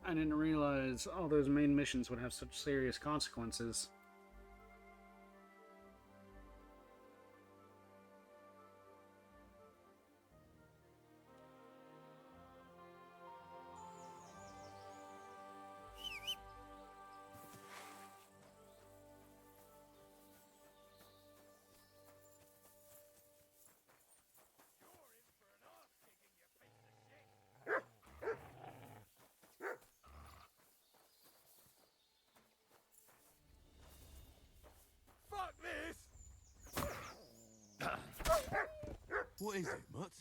I didn't realize all those main missions would have such serious consequences. Fuck this! What is it, Mutt?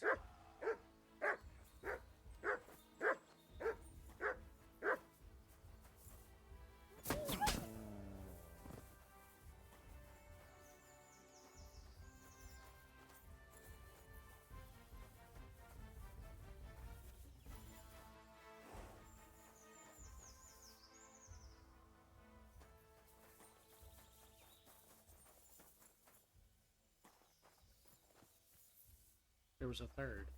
There was a third.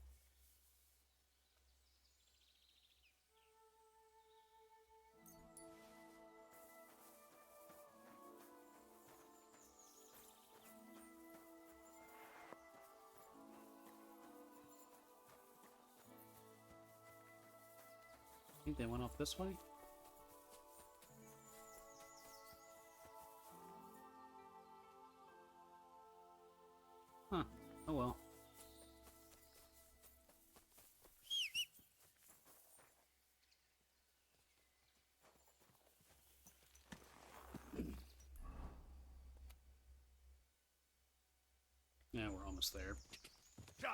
I think they went off this way. Huh. Oh well. Yeah, we're almost there. Do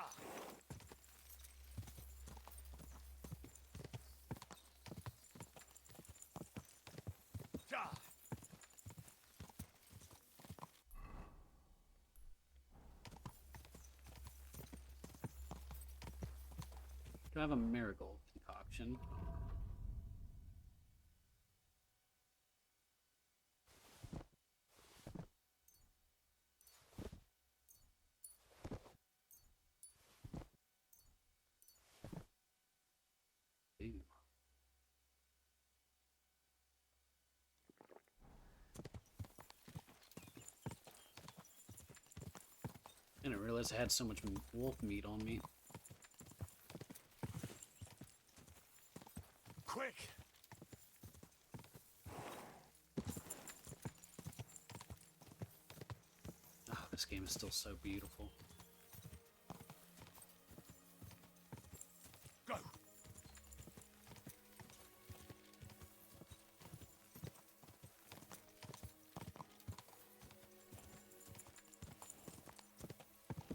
I have a marigold concoction? realize I had so much wolf meat on me. Quick! Oh, this game is still so beautiful. Go!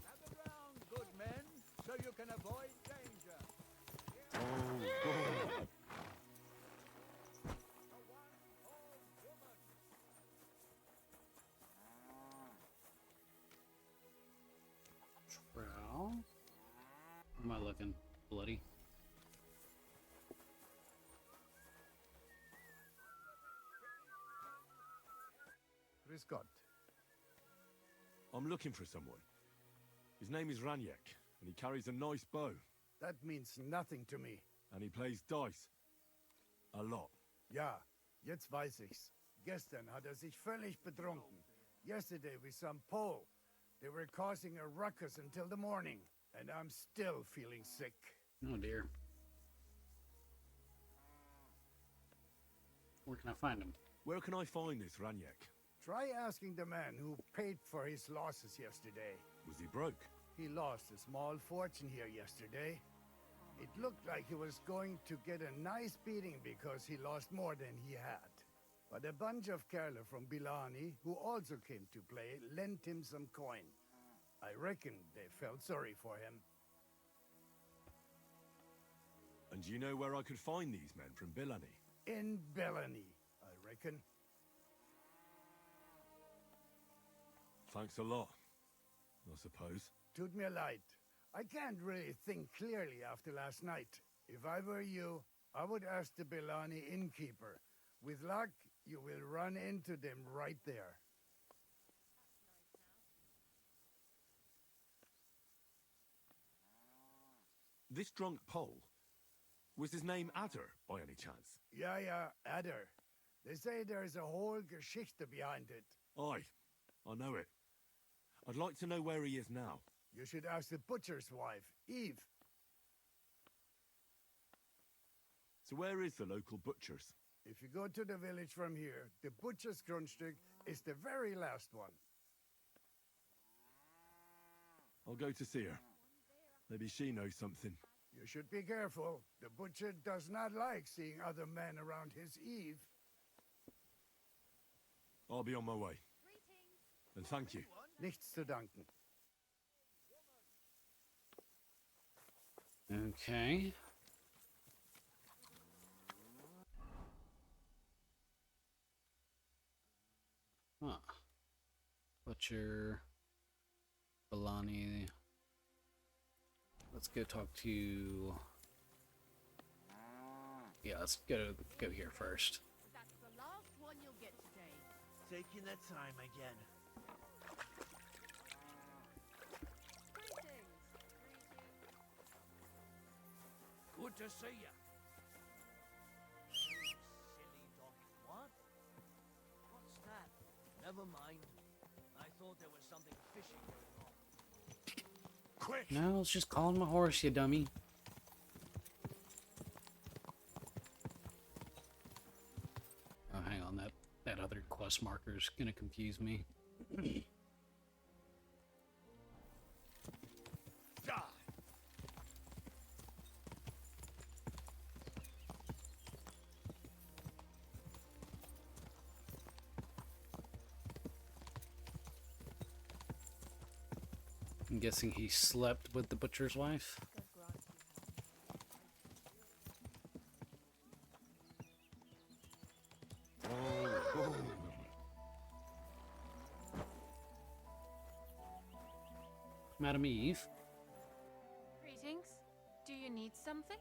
Gather round, good men, so you can avoid danger. Trowel? Am I looking bloody? Grüß Gott. I'm looking for someone. His name is Raniek, and he carries a nice bow. That means nothing to me. And he plays dice. A lot. Ja, jetzt weiß ich's. Gestern hat sich völlig betrunken. Yesterday with some Pole. They were causing a ruckus until the morning, and I'm still feeling sick. Oh dear. Where can I find him? Where can I find this Raniek? Try asking the man who paid for his losses yesterday. Was he broke? He lost a small fortune here yesterday. It looked like he was going to get a nice beating because he lost more than he had. But a bunch of Kerler from Bilani, who also came to play, lent him some coin. I reckon they felt sorry for him. And do you know where I could find these men from Bilani? In Bilani, I reckon. Thanks a lot, I suppose. Tut mir leid. I can't really think clearly after last night. If I were you, I would ask the Bilani innkeeper. With luck, you will run into them right there. This drunk Pole, was his name Adder, by any chance? Ja, Adder. They say there's a whole Geschichte behind it. Aye, I know it. I'd like to know where he is now. You should ask the butcher's wife, Eve. So where is the local butcher's? If you go to the village from here, the butcher's Grundstück is the very last one. I'll go to see her. Maybe she knows something. You should be careful. The butcher does not like seeing other men around his Eve. I'll be on my way. And thank you. Nichts zu danken. Okay. Huh. Butcher. Bilani. Let's go talk to... Yeah, let's go here first. That's the last one you'll get today. Taking their time again. Good to see you. Silly donkey. What? What's that? Never mind. I thought there was something fishy going on. Quick! No, let's just call him a horse, you dummy. Oh, hang on, that other quest marker is gonna confuse me. I'm guessing he slept with the butcher's wife. Madam Eve? Greetings. Do you need something?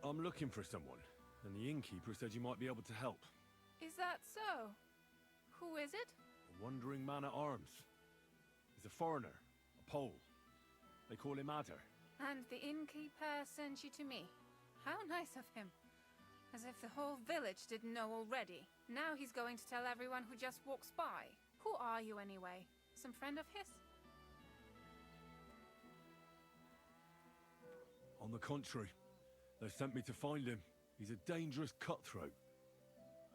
I'm looking for someone, and the innkeeper said you might be able to help. Is that so? Who is it? A wandering man at arms. He's a foreigner, a Pole. They call him Adder. And the innkeeper sent you to me. How nice of him. As if the whole village didn't know already. Now he's going to tell everyone who just walks by. Who are you anyway? Some friend of his? On the contrary, they sent me to find him. He's a dangerous cutthroat.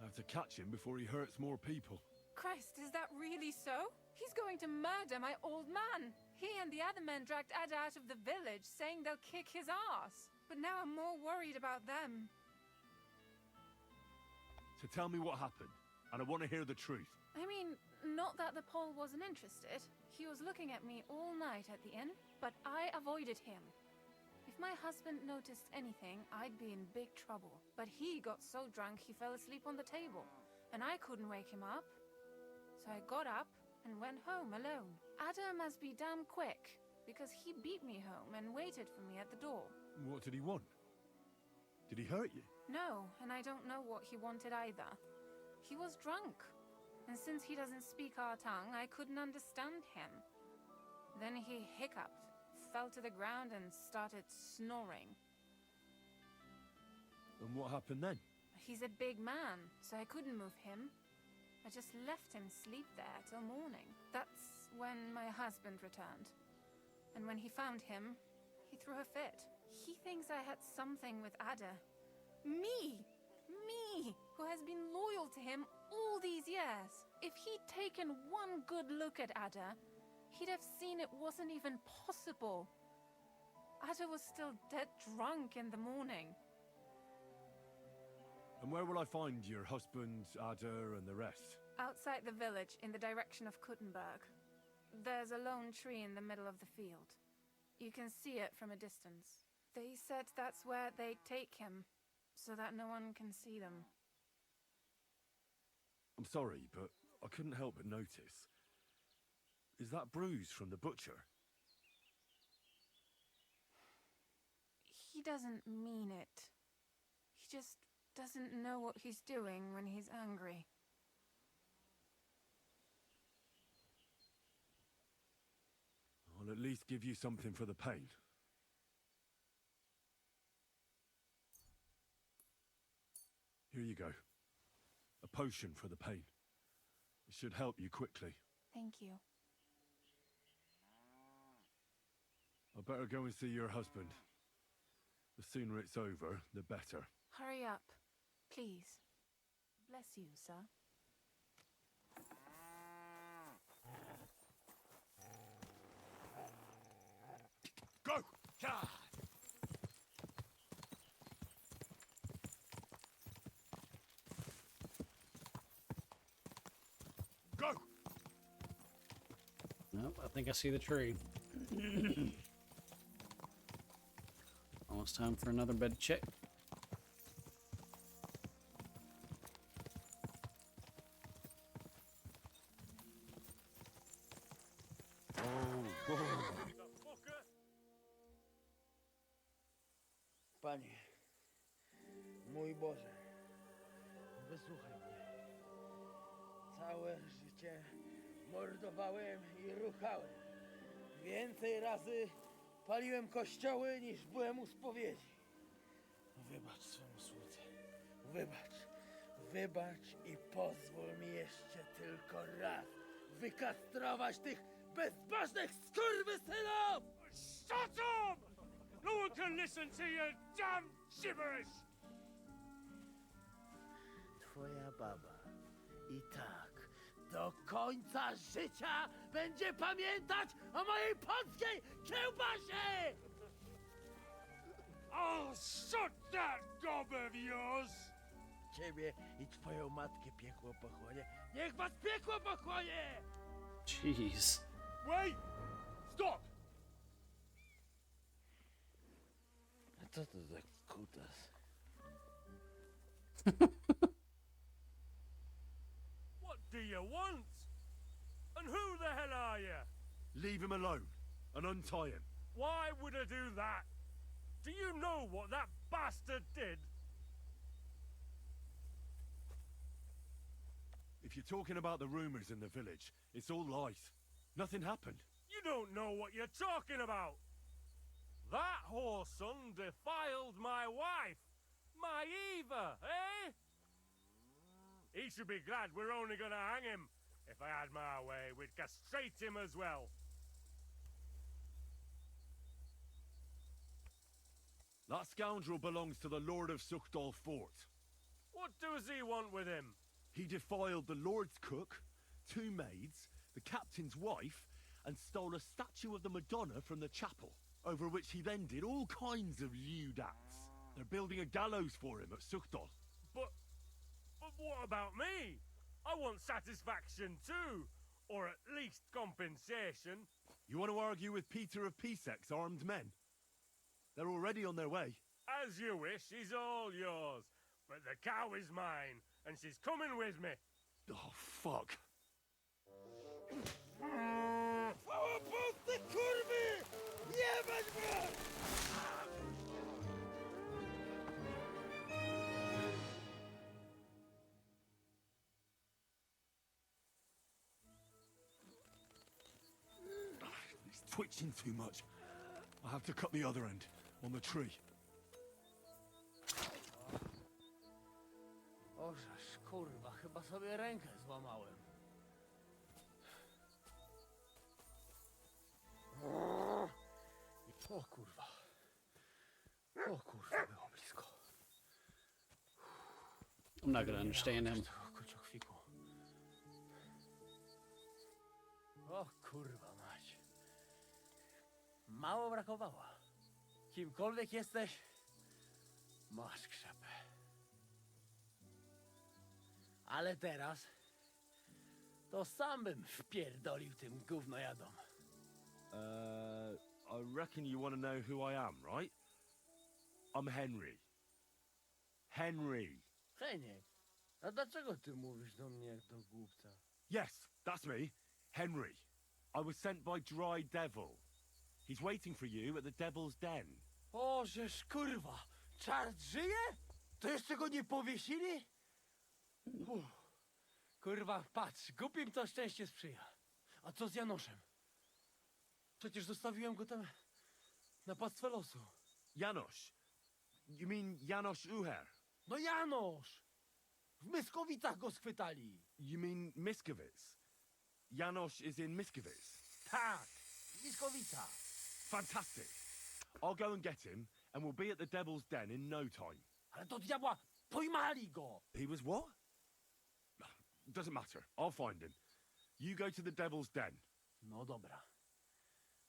I have to catch him before he hurts more people. Christ, is that really so? He's going to murder my old man. He and the other men dragged Ada out of the village, saying they'll kick his ass. But now I'm more worried about them. So tell me what happened, and I want to hear the truth. I mean, not that the Pole wasn't interested. He was looking at me all night at the inn, but I avoided him. If my husband noticed anything, I'd be in big trouble. But he got so drunk he fell asleep on the table, and I couldn't wake him up. So I got up and went home alone. Ada must be damn quick, because he beat me home and waited for me at the door. What did he want? Did he hurt you? No, and I don't know what he wanted either. He was drunk, and since he doesn't speak our tongue, I couldn't understand him. Then he hiccuped, fell to the ground, and started snoring. And what happened then? He's a big man, so I couldn't move him. I just left him sleep there till morning. That's when my husband returned. And when he found him, he threw a fit. He thinks I had something with Ada. Me! Me! Who has been loyal to him all these years. If he'd taken one good look at Ada, he'd have seen it wasn't even possible. Ada was still dead drunk in the morning. And where will I find your husband, Ada, and the rest? Outside the village, in the direction of Kuttenberg. There's a lone tree in the middle of the field. You can see it from a distance. They said that's where they'd take him, so that no one can see them. I'm sorry, but I couldn't help but notice. Is that bruise from the butcher? He doesn't mean it. He just doesn't know what he's doing when he's angry. I'll at least give you something for the pain. Here you go. A potion for the pain. It should help you quickly. Thank you. I better go and see your husband. The sooner it's over, the better. Hurry up, please. Bless you, sir. Go! God! Go! Nope, I think I see the tree. Almost time for another bed check. Panie, mój Boże, wysłuchaj mnie. Całe życie mordowałem i ruchałem. Więcej razy paliłem kościoły, niż byłem u spowiedzi. Wybacz swemu słudze. Wybacz. Wybacz i pozwól mi jeszcze tylko raz wykastrować tych bezbożnych skurwysynów! Shut up! No one can listen to your damn gibberish! Twoja baba i tak do końca życia będzie pamiętać o mojej polskiej kiełbasie! I'll shut that gob of yours! Ciebie i twoją matkę piekło pochłonie. Niech was piekło pochłonie! Jeez. Wait! Stop! A co to za kutas? What do you want? And who the hell are you? Leave him alone and untie him. Why would I do that? Do you know what that bastard did? If you're talking about the rumors in the village, it's all lies. Nothing happened. You don't know what you're talking about. That whoreson defiled my wife, my Eva, eh? He should be glad we're only gonna hang him. If I had my way, we'd castrate him as well. That scoundrel belongs to the Lord of Suchdal Fort. What does he want with him? He defiled the Lord's cook, 2 maids, the captain's wife, and stole a statue of the Madonna from the chapel, over which he then did all kinds of lewd acts. They're building a gallows for him at Suchdal. But what about me? I want satisfaction too, or at least compensation. You want to argue with Peter of Peacex armed men? They're already on their way. As you wish, she's all yours. But the cow is mine, and she's coming with me. Oh, fuck. He's twitching too much. I have to cut the other end, on the tree. Ożeż, kurwa, chyba sobie rękę złamałem. O kurwa. O kurwa, było blisko. I'm not gonna understand him. O kurwa mać. Mało brakowało. Kimkolwiek jesteś, masz krzepę. Ale teraz to sam bym wpierdolił tym gównojadom. I reckon you want to know who I am, right? I'm Henry. Henry. Heniek, a dlaczego ty mówisz do mnie jak do głupca? Yes, that's me. Henry. I was sent by Dry Devil. He's waiting for you at the Devil's Den. O, żeż kurwa, czart żyje? To jeszcze go nie powiesili? Kurwa, patrz, głupim to szczęście sprzyja. A co z Janoszem? Przecież zostawiłem go tam na pastwę losu. Janosz? You mean Janosz Uher? No Janosz! W Myskowicach go schwytali. You mean Miskowic? Janosz is in Miskowic? Tak, Miskowica. Fantastic. I'll go and get him, and we'll be at the Devil's Den in no time. Ale do diabła, pojmali go! He was what? Doesn't matter. I'll find him. You go to the Devil's Den. No dobra.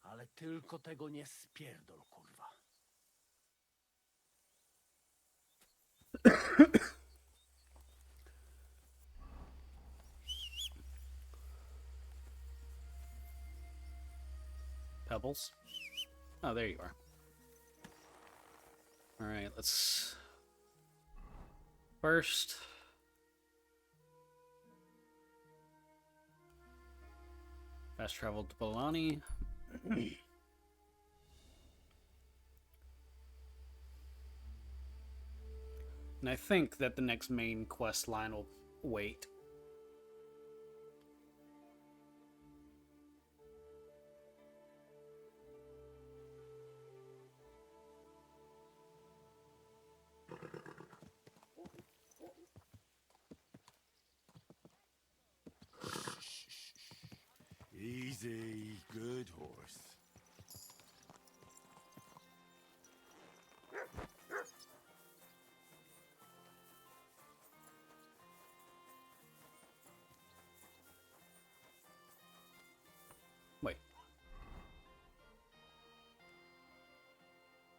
Ale tylko tego nie spierdol, kurwa. Pebbles? Oh, there you are. Alright, let's... First... Fast travel to Bolani. And I think that the next main quest line will wait. Easy, good horse. Wait.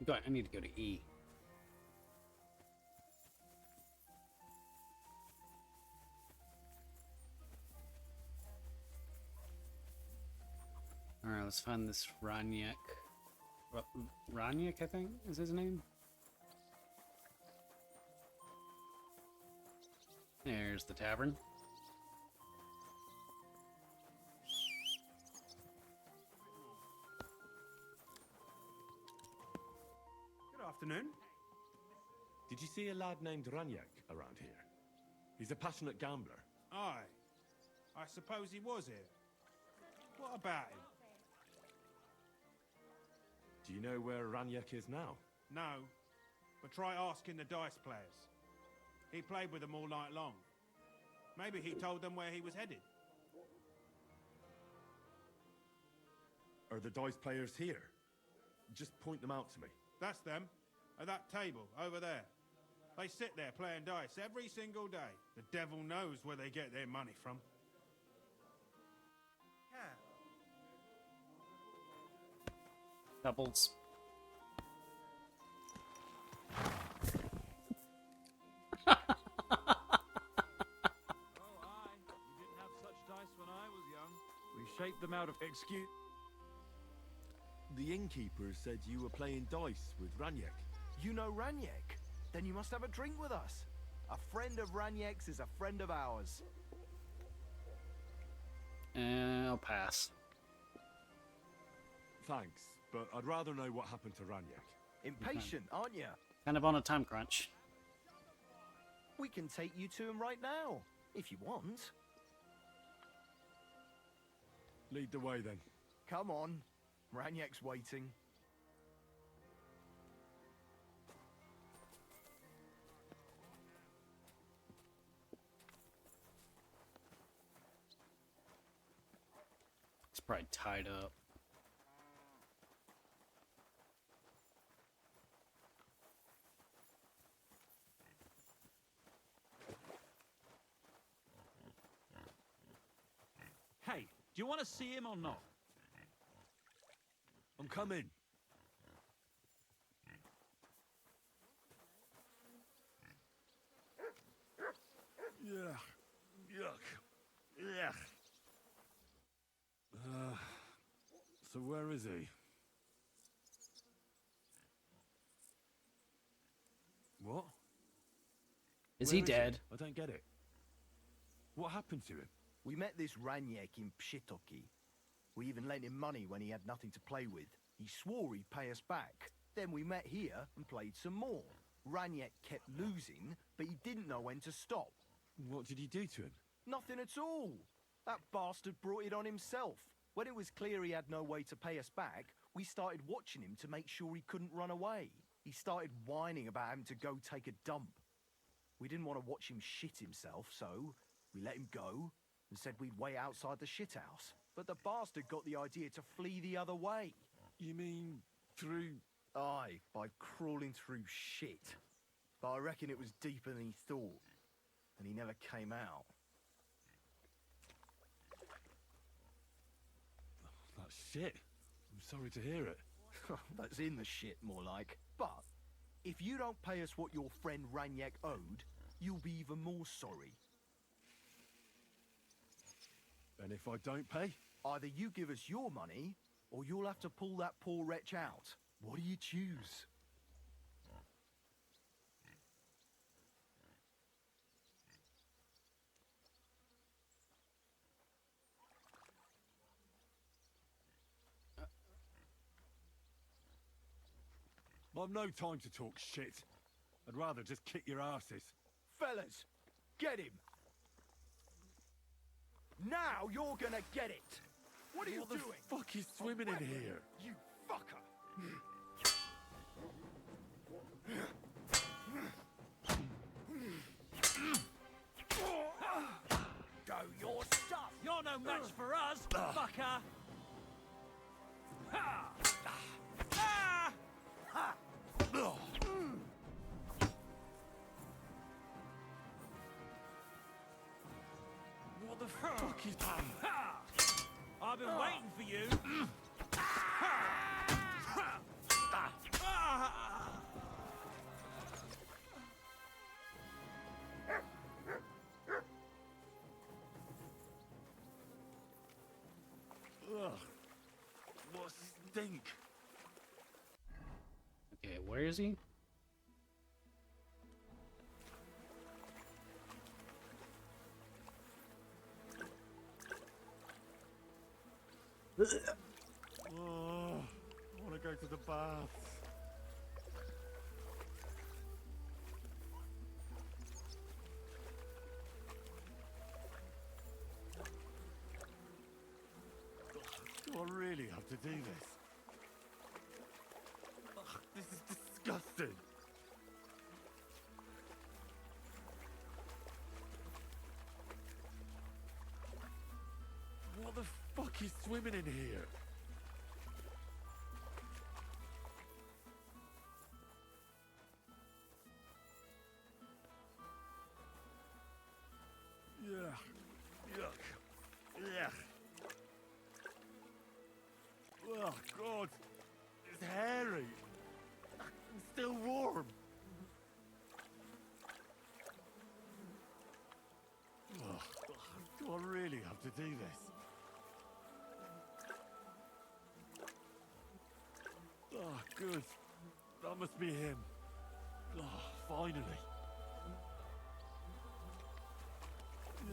I need to go to E. Alright, let's find this Ranyak. Ranyak, I think, is his name? There's the tavern. Good afternoon. Did you see a lad named Ranyak around here? He's a passionate gambler. Aye. I suppose he was here. What about him? Do you know where Ranyak is now? No. But try asking the dice players. He played with them all night long. Maybe he told them where he was headed. Are the dice players here? Just point them out to me. That's them. At that table, over there. They sit there playing dice every single day. The devil knows where they get their money from. Doubles. Shaped them out of excuse. The innkeeper said you were playing dice with Raniek. You know Raniek? Then you must have a drink with us. A friend of Raniek's is a friend of ours. I'll pass. Thanks, but I'd rather know what happened to Raniek. Impatient, aren't you? Kind of on a time crunch. We can take you to him right now, if you want. Lead the way, then. Come on. Raniek's waiting. It's probably tied up. Hey, do you want to see him or not? I'm coming. Yuck. Yuck. So where is he? What? Is he dead? I don't get it. What happened to him? We met this Raniek in Pshitoki. We even lent him money when he had nothing to play with. He swore he'd pay us back. Then we met here and played some more. Raniek kept losing, but he didn't know when to stop. What did you do to him? Nothing at all. That bastard brought it on himself. When it was clear he had no way to pay us back, we started watching him to make sure he couldn't run away. He started whining about having to go take a dump. We didn't want to watch him shit himself, so we let him go and said we'd wait outside the shithouse. But the bastard got the idea to flee the other way. You mean through... Aye, by crawling through shit. But I reckon it was deeper than he thought, and he never came out. That's shit. I'm sorry to hear it. That's in the shit, more like. But if you don't pay us what your friend Raniek owed, you'll be even more sorry. And if I don't pay? Either you give us your money, or you'll have to pull that poor wretch out. What do you choose? I've no time to talk shit. I'd rather just kick your asses. Fellas, get him! Now you're gonna get it! What are you doing? What the fuck is swimming in here? You fucker! Go your stuff! You're no match for us, fucker! Ha! Ah! Ha! What the fuck is... I've been waiting for you. Ugh. What stink? Okay, where is he? Oh, I want to go to the bath. Do I really have to do this? Ugh, this is disgusting. What the fuck is swimming in here? Good. That must be him. Oh, finally.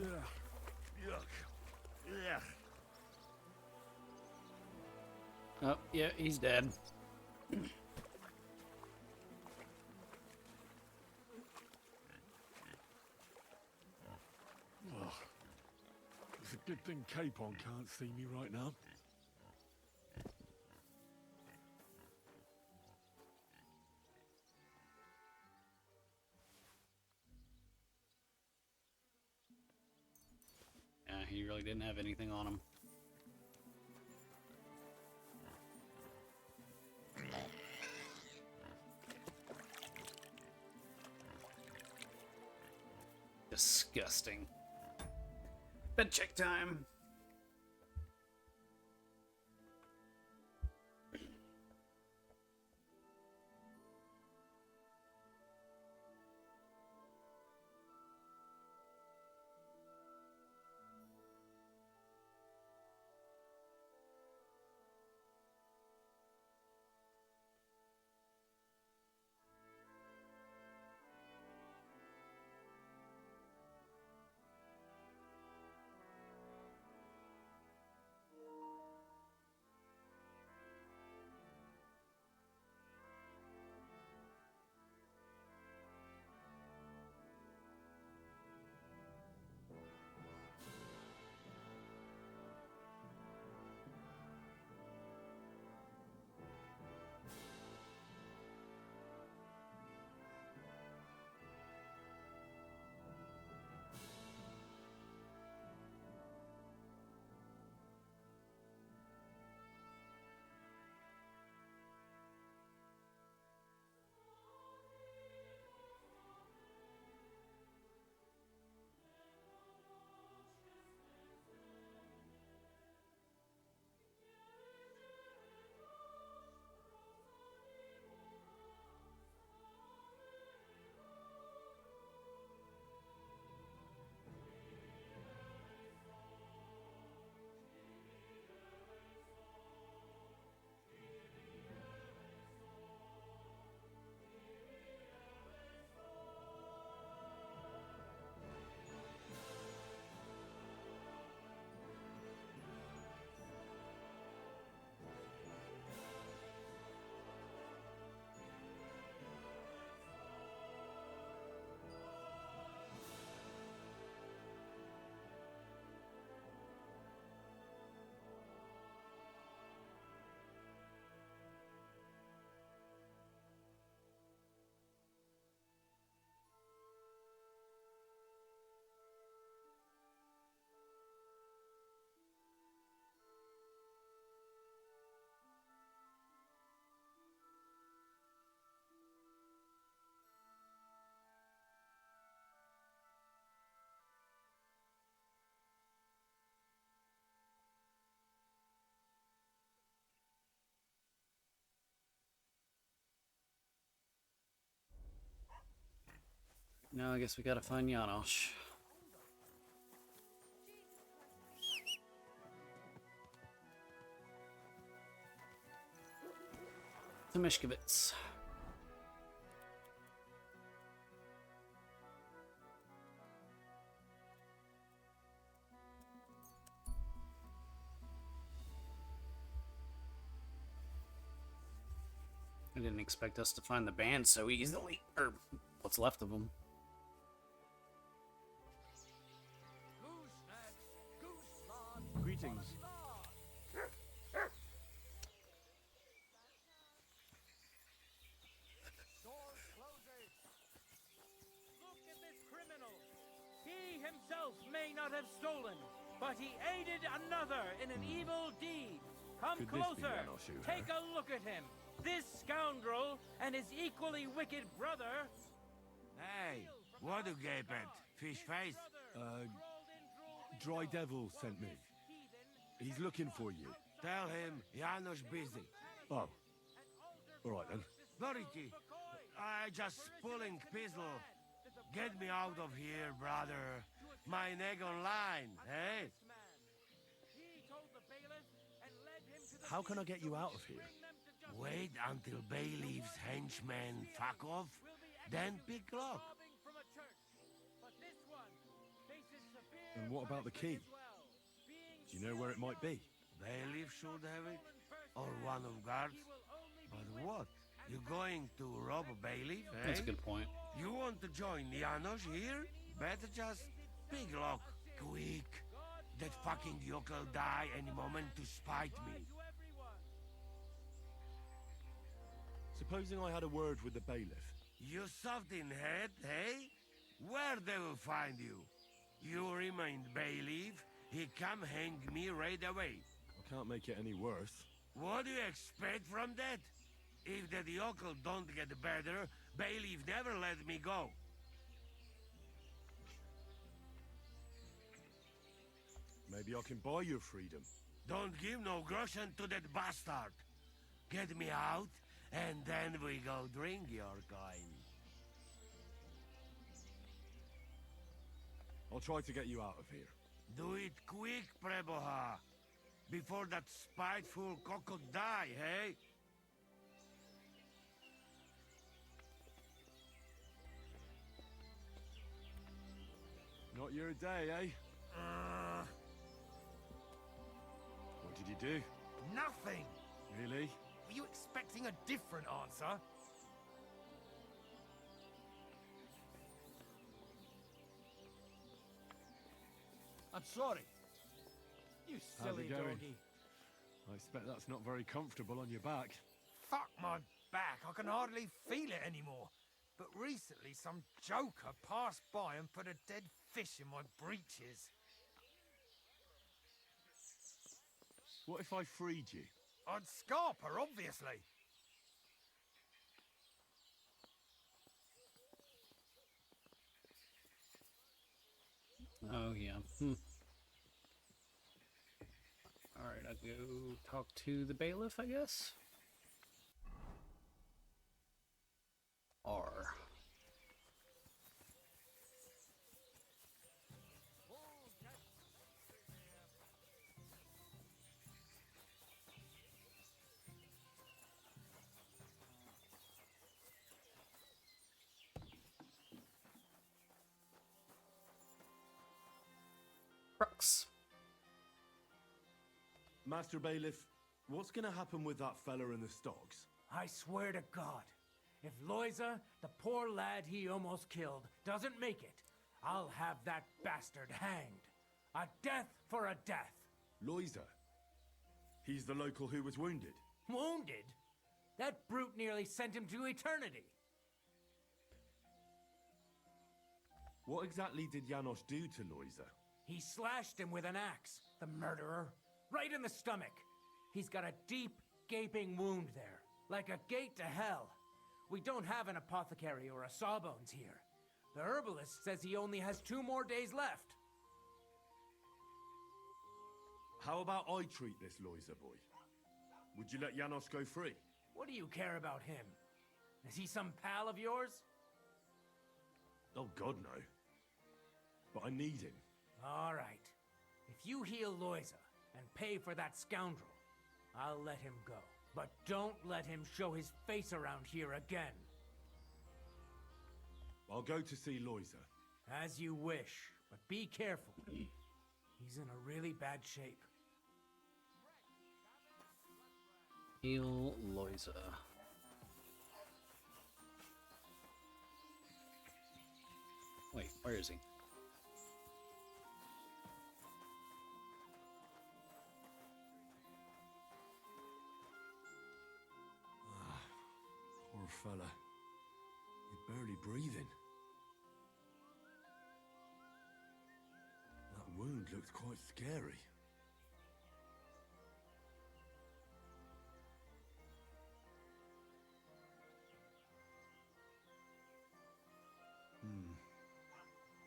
Yeah. Yuck. Yeah. Oh, yeah, he's dead. Oh, it's a good thing Capon can't see me right now. Yeah, he really didn't have anything on him. Disgusting. Bed check time. Now I guess we gotta find Janosch. To Mishkovitz. I didn't expect us to find the band so easily, or what's left of them. Greetings. Look at this criminal. He himself may not have stolen, but he aided another in an evil deed. Come Could this be closer. Janosch who Take a look at him. This scoundrel and his equally wicked brother. Hey, what do gape at? Fish face? Dry Devil sent me. He's looking for you. Tell him Janos busy. Oh. Alright then. Dority, I just pulling pistol. Get me out of here, brother. My neck on line, eh? How can I get you out of here? Wait until Bailiff's henchmen fuck off, then pick lock. And what about the key? Do you know where it might be? Bailiff should have it, or one of guards. But what? You going to rob a bailiff, eh? That's a good point. You want to join Janos here? Better just pick lock, quick. That fucking yokel die any moment to spite me. Supposing I had a word with the bailiff. You soft in head, eh? Where they will find you? You remain bailiff, he come hang me right away. I can't make it any worse. What do you expect from that? If the yokel don't get better, bailiff never let me go. Maybe I can buy your freedom. Don't give no groschen to that bastard. Get me out, and then we go drink your coin. I'll try to get you out of here. Do it quick, Preboha. Before that spiteful cockle die, hey? Not your day, eh? What did you do? Nothing! Really? Were you expecting a different answer? I'm sorry. You How's silly it going? doggy. I expect that's not very comfortable on your back. Fuck my back. I can hardly feel it anymore. But recently some joker passed by and put a dead fish in my breeches. What if I freed you? I'd scarp her, obviously. Oh, yeah. Alright, I'll go talk to the bailiff, I guess. R. Brooks. Master Bailiff, what's gonna happen with that fella in the stocks? I swear to God, if Loiza, the poor lad he almost killed, doesn't make it, I'll have that bastard hanged. A death for a death. Loiza? He's the local who was wounded. Wounded? That brute nearly sent him to eternity. What exactly did Janos do to Loiza? He slashed him with an axe, the murderer, right in the stomach. He's got a deep, gaping wound there, like a gate to hell. We don't have an apothecary or a sawbones here. The herbalist says he only has 2 more days left. How about I treat this Loiza boy? Would you let Janos go free? What do you care about him? Is he some pal of yours? Oh, God, no. But I need him. All right. If you heal Loiza and pay for that scoundrel, I'll let him go. But don't let him show his face around here again. I'll go to see Loiza. As you wish, but be careful. He's in a really bad shape. Heal Loiza. Wait, where is he? Poor fella. He's barely breathing. That wound looked quite scary.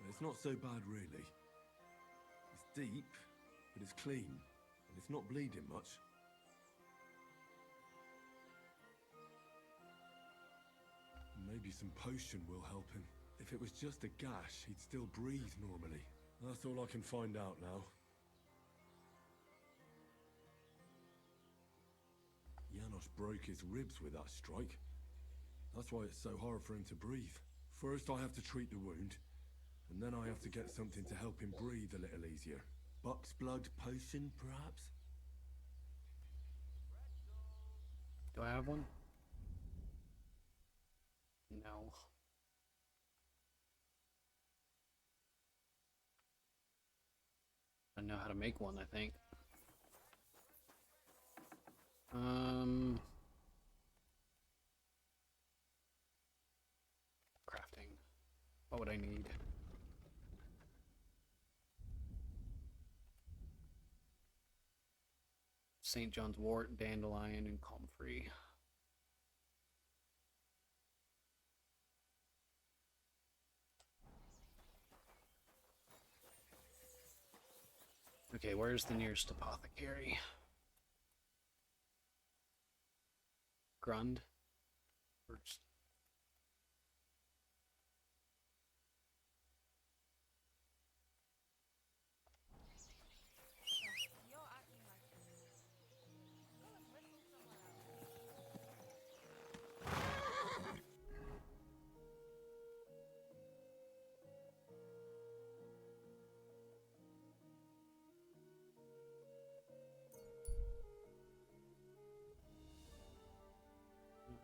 It's not so bad, really. It's deep, but it's clean, and it's not bleeding much. Maybe some potion will help him. If it was just a gash, he'd still breathe normally. That's all I can find out now. Janos broke his ribs with that strike. That's why it's so hard for him to breathe. First I have to treat the wound, and then I have to get something to help him breathe a little easier. Buck's blood potion, perhaps? Do I have one? No. I know how to make one, I think. Crafting. What would I need? St. John's wort, dandelion, and comfrey. Okay, where's the nearest apothecary? Grund? First.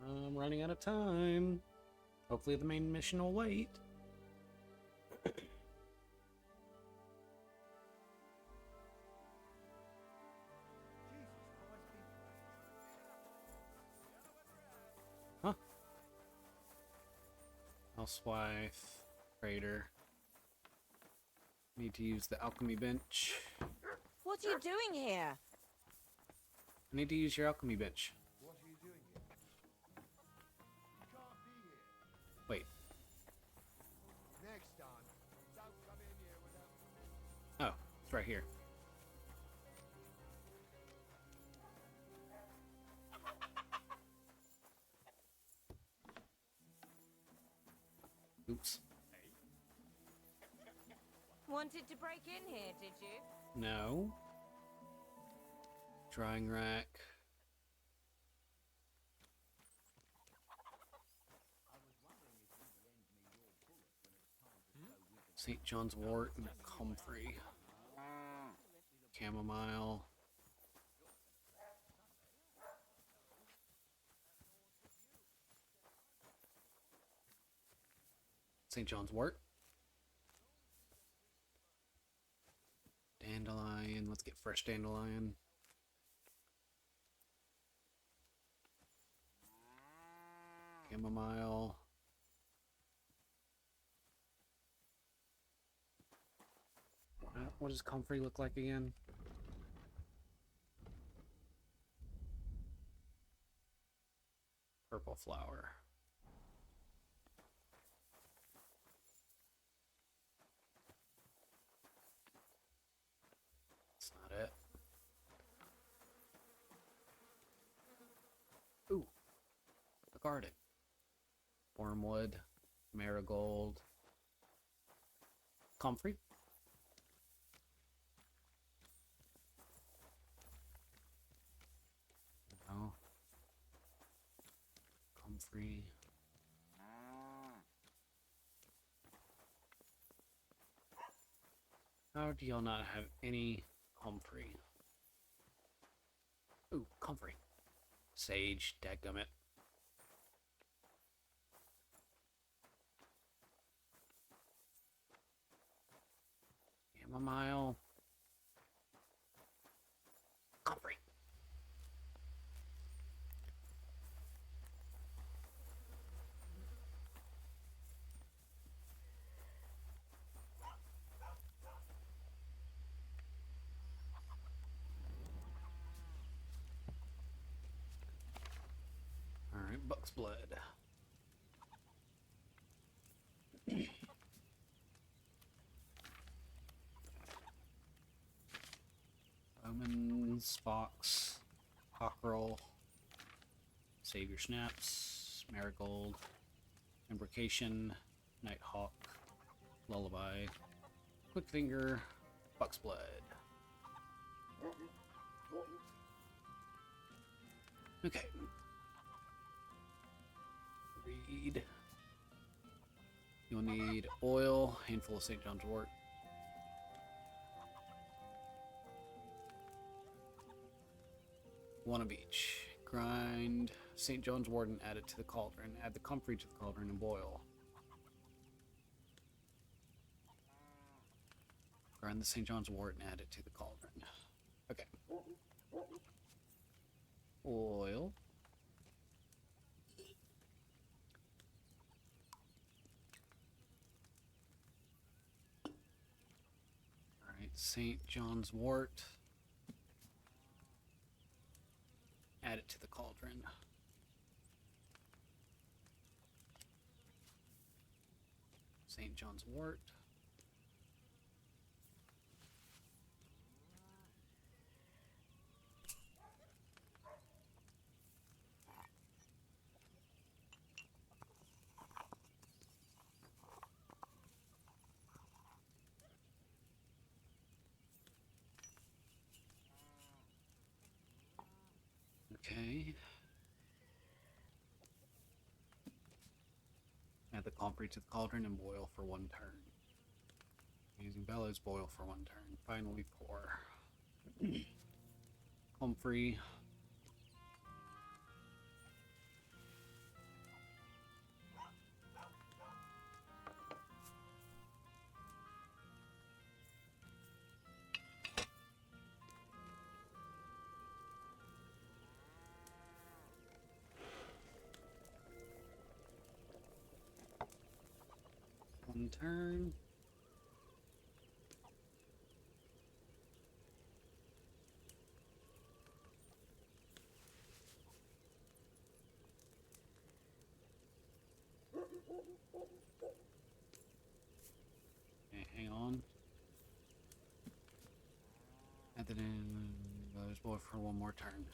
I'm running out of time. Hopefully the main mission will wait. Huh? Housewife, trader. Need to use the alchemy bench. What are you doing here? I need to use your alchemy bench. What are you doing here? You can't be here. Wait. Next time, don't come in here without permission. Oh, it's right here. Oops. Wanted to break in here, did you? No. Drying rack. St. John's wort and comfrey. Chamomile. St. John's wort. Dandelion. Let's get fresh dandelion. Chamomile. What does comfrey look like again? Purple flower. That's not it. Ooh, the garden. Wormwood, marigold, comfrey. No. Comfrey. How do y'all not have any comfrey? Ooh, comfrey. Sage, dadgummit. Chamomile. Comfrey. Alright, buck's blood. Omens, Fox, Cockerel, Savior Snaps, Marigold, Imbrication, Nighthawk, Lullaby, Quickfinger, Buck's Blood. Okay, Read. You'll need oil, handful of St. John's wort. One of each. Grind St. John's wort and add it to the cauldron. Add the comfrey to the cauldron and boil. Grind the St. John's wort and add it to the cauldron. Okay. Oil. Alright, St. John's wort. Add it to the cauldron. St. John's wort. Okay. Add the comfrey to the cauldron and boil for 1 turn. Using bellows, boil for 1 turn. Finally pour. Comfrey. One turn. Okay, hang on. Add that in. Let's boil for 1 more turn.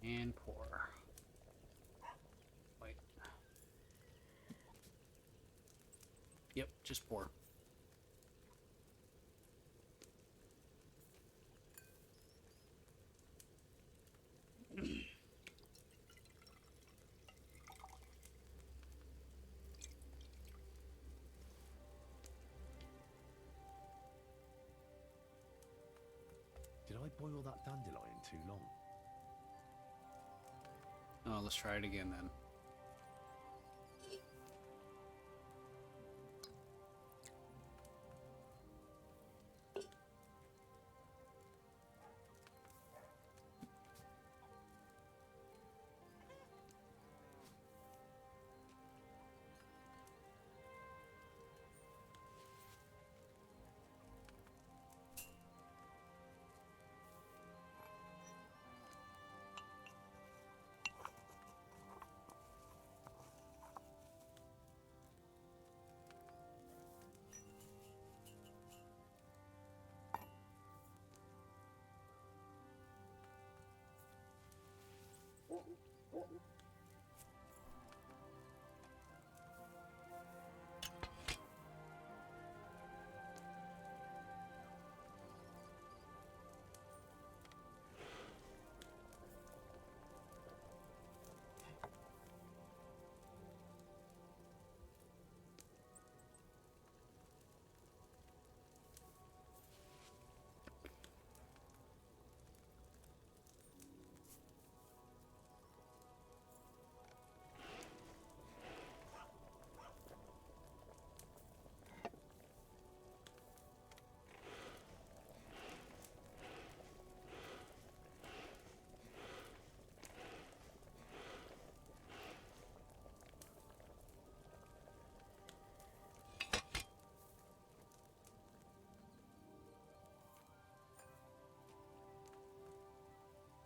And pour. Wait. Yep, just pour. Did I boil that dandelion too long? Oh, let's try it again then.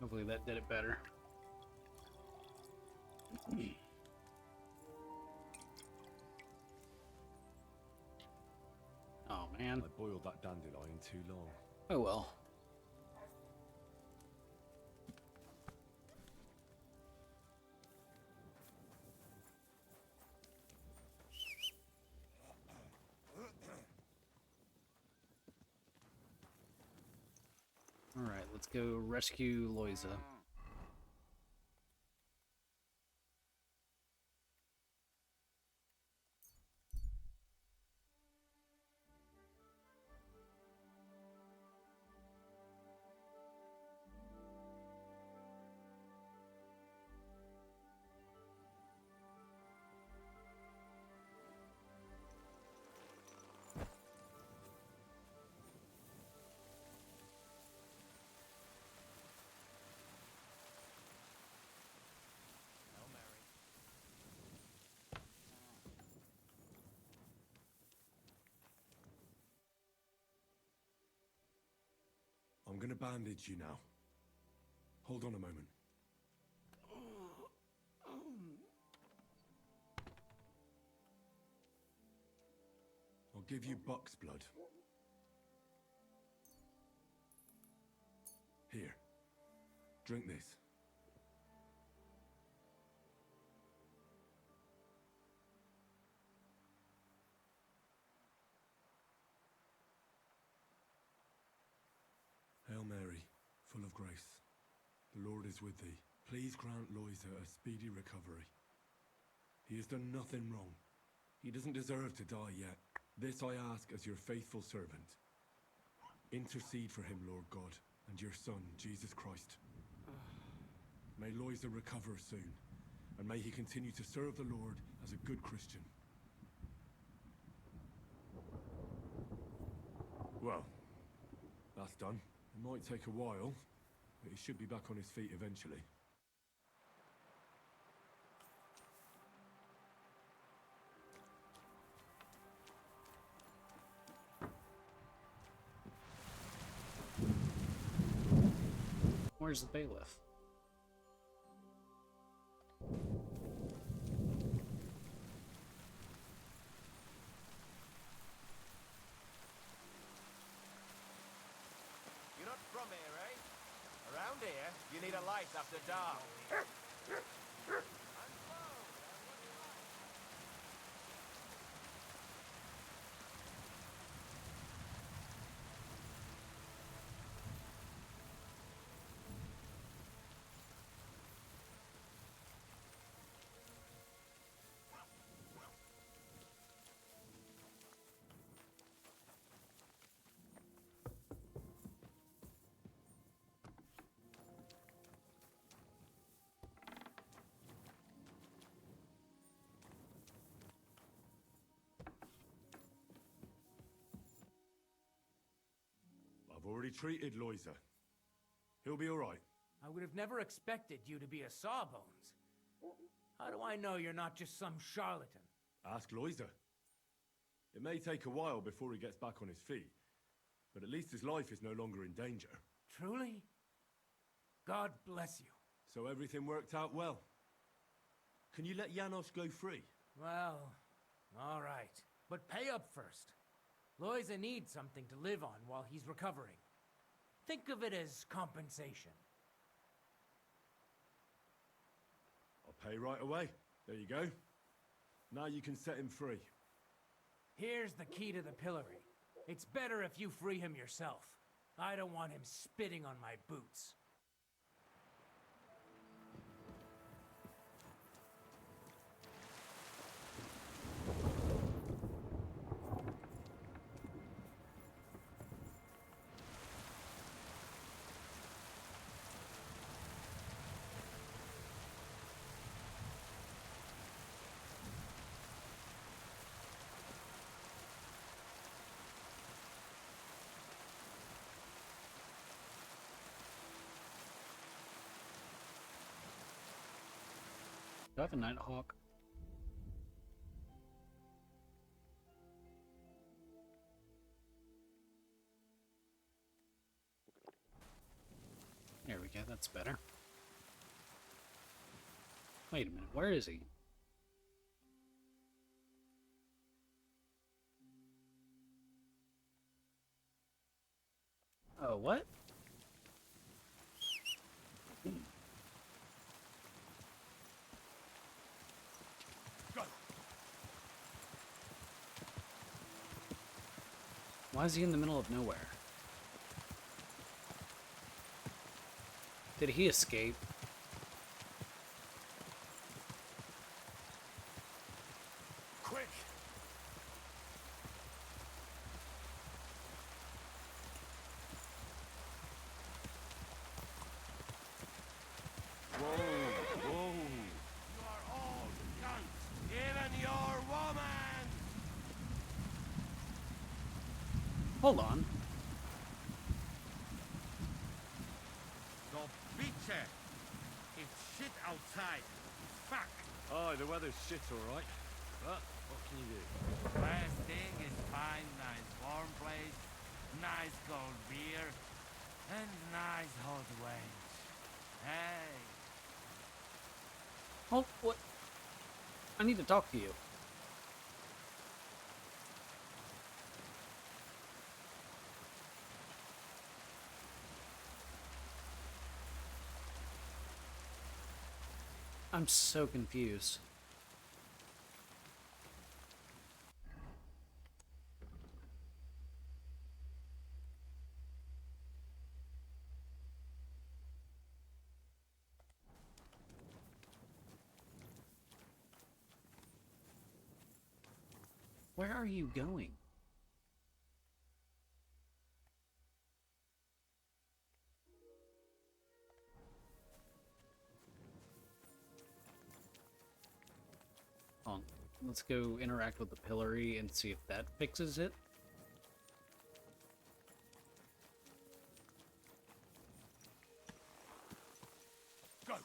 Hopefully that did it better. Oh man. I boiled that dandelion too long. Oh well. Alright, let's go rescue Loiza. I'm gonna bandage you now. Hold on a moment. I'll give you buck's blood. Here. Drink this. Hail Mary, full of grace. The Lord is with thee. Please grant Loiza a speedy recovery. He has done nothing wrong. He doesn't deserve to die yet. This I ask as your faithful servant. Intercede for him, Lord God, and your Son, Jesus Christ. May Loiza recover soon, and may he continue to serve the Lord as a good Christian. Well, that's done. It might take a while, but he should be back on his feet eventually. Where's the bailiff? You're not from here, eh? Around here, you need a light after dark. I've already treated Loiza. He'll be all right. I would have never expected you to be a Sawbones. How do I know you're not just some charlatan? Ask Loiza. It may take a while before he gets back on his feet, but at least his life is no longer in danger. Truly? God bless you. So everything worked out well. Can you let Janos go free? Well, all right. But pay up first. Loiza needs something to live on while he's recovering. Think of it as compensation. I'll pay right away. There you go. Now you can set him free. Here's the key to the pillory. It's better if you free him yourself. I don't want him spitting on my boots. Do I have a Nighthawk? There we go, that's better. Wait a minute, where is he? Oh, what? Why is he in the middle of nowhere? Did he escape? Quick! Whoa, whoa! You are all guns, even your woman! Hold on. Go bitche! It's shit outside. Fuck! Oh, the weather's shit, all right. But what can you do? Last thing is fine, nice warm place, nice cold beer, and nice hot wings. Hey! Oh, what? I need to talk to you. I'm so confused. Where are you going? Hold on. Let's go interact with the pillory and see if that fixes it. Go!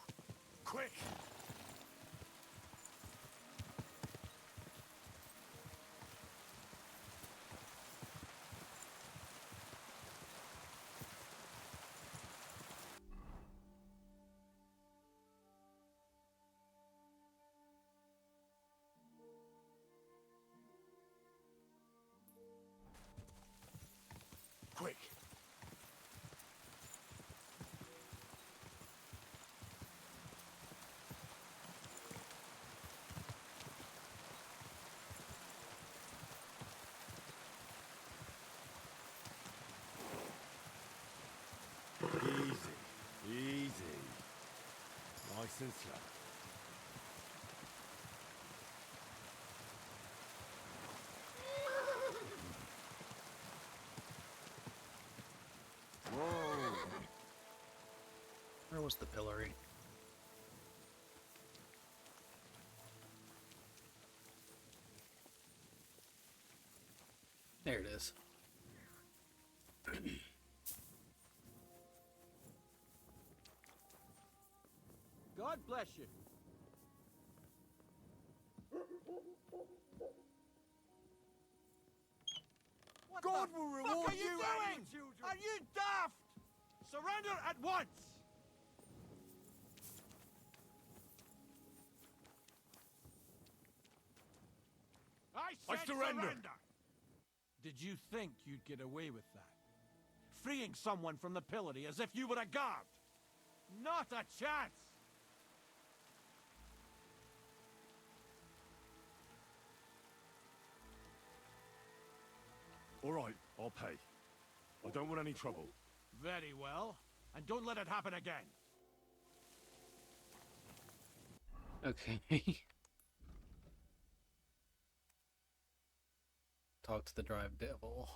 Quick! Quick! Easy, easy. Nice and slow. Whoa. Where was the pillory? There it is. God bless you. What God the will fuck reward are you you and doing? your children. Are you daft? Surrender at once! I surrender. Did you think you'd get away with that? Freeing someone from the pillory as if you were a guard? Not a chance! All right, I'll pay. I don't want any trouble. Very well. And don't let it happen again. Okay. Talk to the drive devil.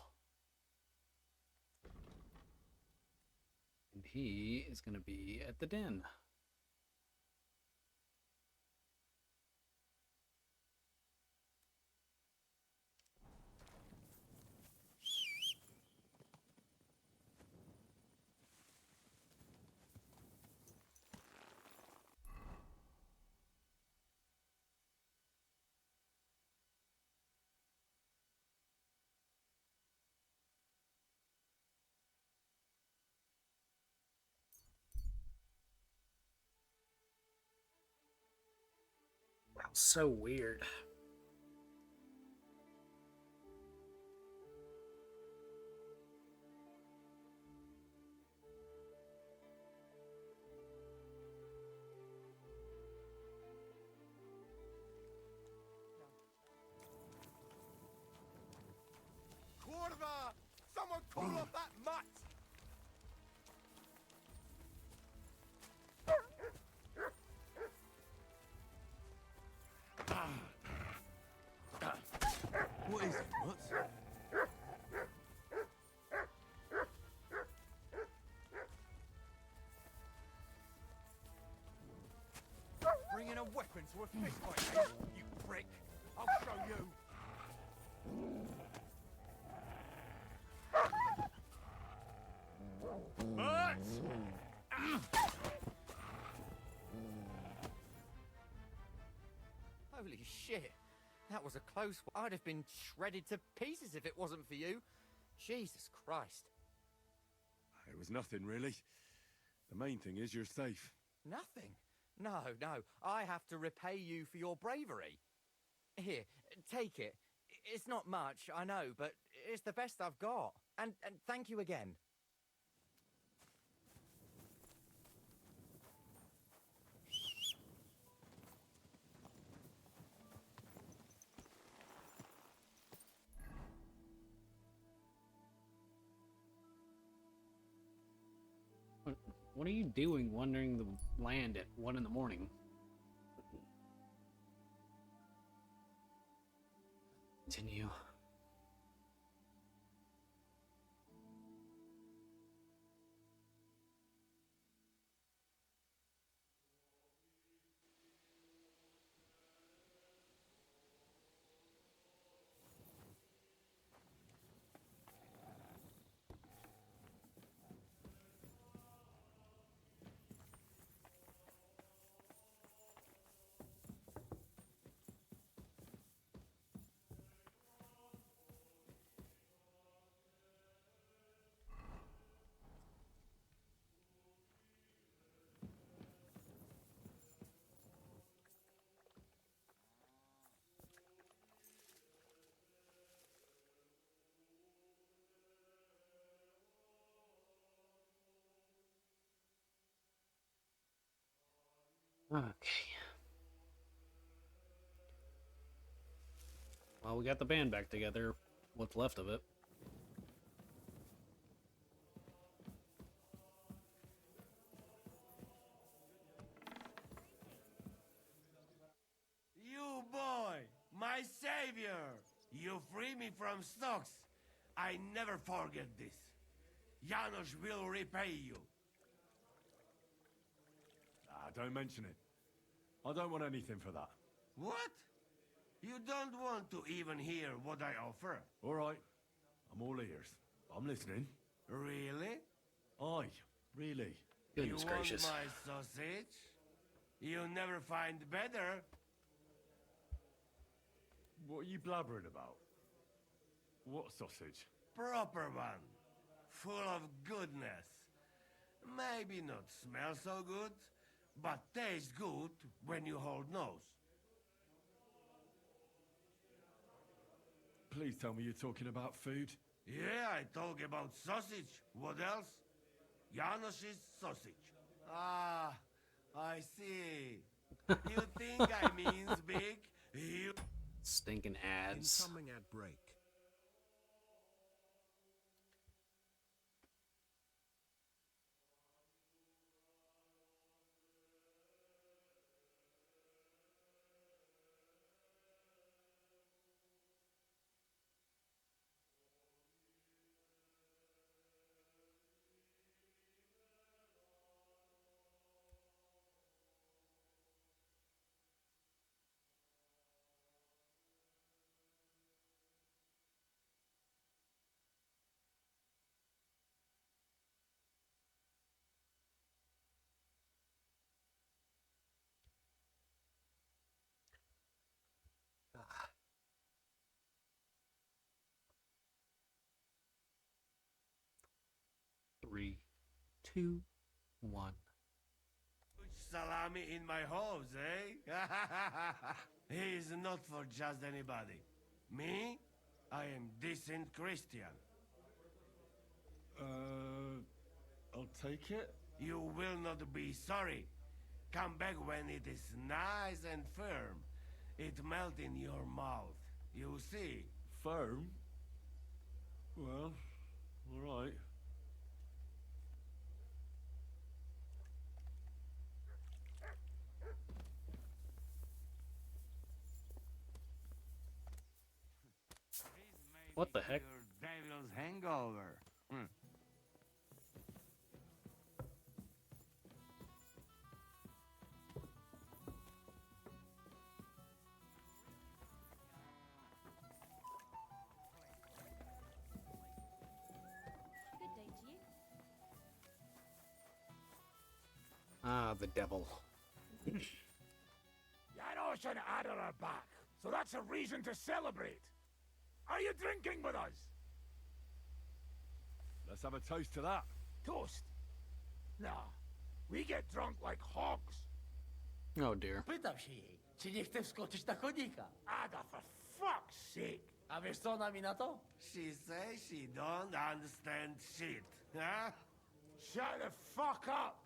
And he is going to be at the den. So weird. a weapon to a fist fight, eh? You prick! I'll show you! But... Holy shit. That was a close one. I'd have been shredded to pieces if it wasn't for you. Jesus Christ. It was nothing, really. The main thing is you're safe. Nothing? No, no. I have to repay you for your bravery. Here, take it. It's not much, I know, but it's the best I've got. And thank you again. What are you doing wandering the land at 1 in the morning? Continue. Okay. Well, we got the band back together. What's left of it. You boy, my savior! You free me from stocks. I never forget this. Janos will repay you. Ah, don't mention it. I don't want anything for that. What? You don't want to even hear what I offer? All right. I'm all ears. I'm listening. Really? Aye, really. Goodness you gracious. Want my sausage? You'll never find better. What are you blabbering about? What sausage? Proper one. Full of goodness. Maybe not smell so good, but tastes good when you hold nose. Please tell me you're talking about food. Yeah, I talk about sausage. What else? Janos's sausage. Ah, I see. You think I means big? You... Stinking ads. Incoming at break. Three, two, one. Salami in my hose, eh? He is not for just anybody. Me? I am decent Christian. I'll take it. You will not be sorry. Come back when it is nice and firm. It melt in your mouth. You see? Firm? Well, all right. What the heck? Your devil's hangover. the devil. Janos and Ada are back, so that's a reason to celebrate. Are you drinking with us? Let's have a toast to that. Toast? Nah, we get drunk like hogs. Oh dear. Pytam się jej, czy nie chce wskoczyć na konika. Ada, for fuck's sake. A wiesz co ona mi na to? She says she don't understand shit, huh? Shut the fuck up,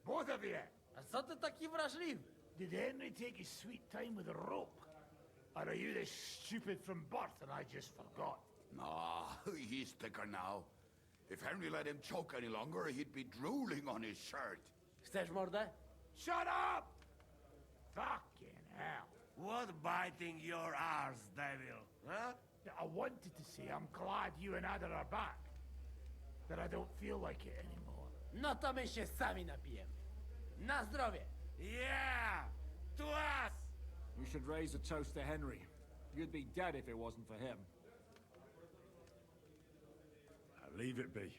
both of you. A co ty taki wrażliwy? Did Henry take his sweet time with a rope? Or are you this stupid from birth and I just forgot? Nah, he's thicker now. If Henry let him choke any longer, he'd be drooling on his shirt. Chcesz mordę? Shut up! Fucking hell. What biting your arse, devil, huh? I wanted to say I'm glad you and Ada are back. But I don't feel like it anymore. No to my się sami napijemy. Na zdrowie! Yeah! To us! You should raise a toast to Henry. You'd be dead if it wasn't for him. Leave it be.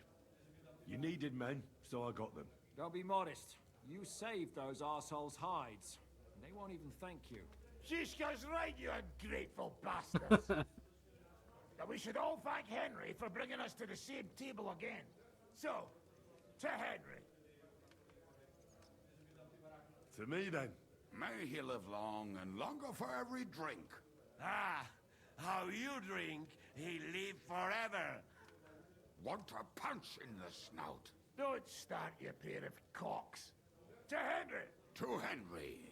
You needed men, so I got them. Don't be modest. You saved those assholes' hides. And they won't even thank you. Shishka's right, you ungrateful bastards. That we should all thank Henry for bringing us to the same table again. So, to Henry. To me, then. May he live long and longer for every drink. Ah, how you drink, he live forever. Want a punch in the snout. Don't start, you pair of cocks. To Henry. To Henry.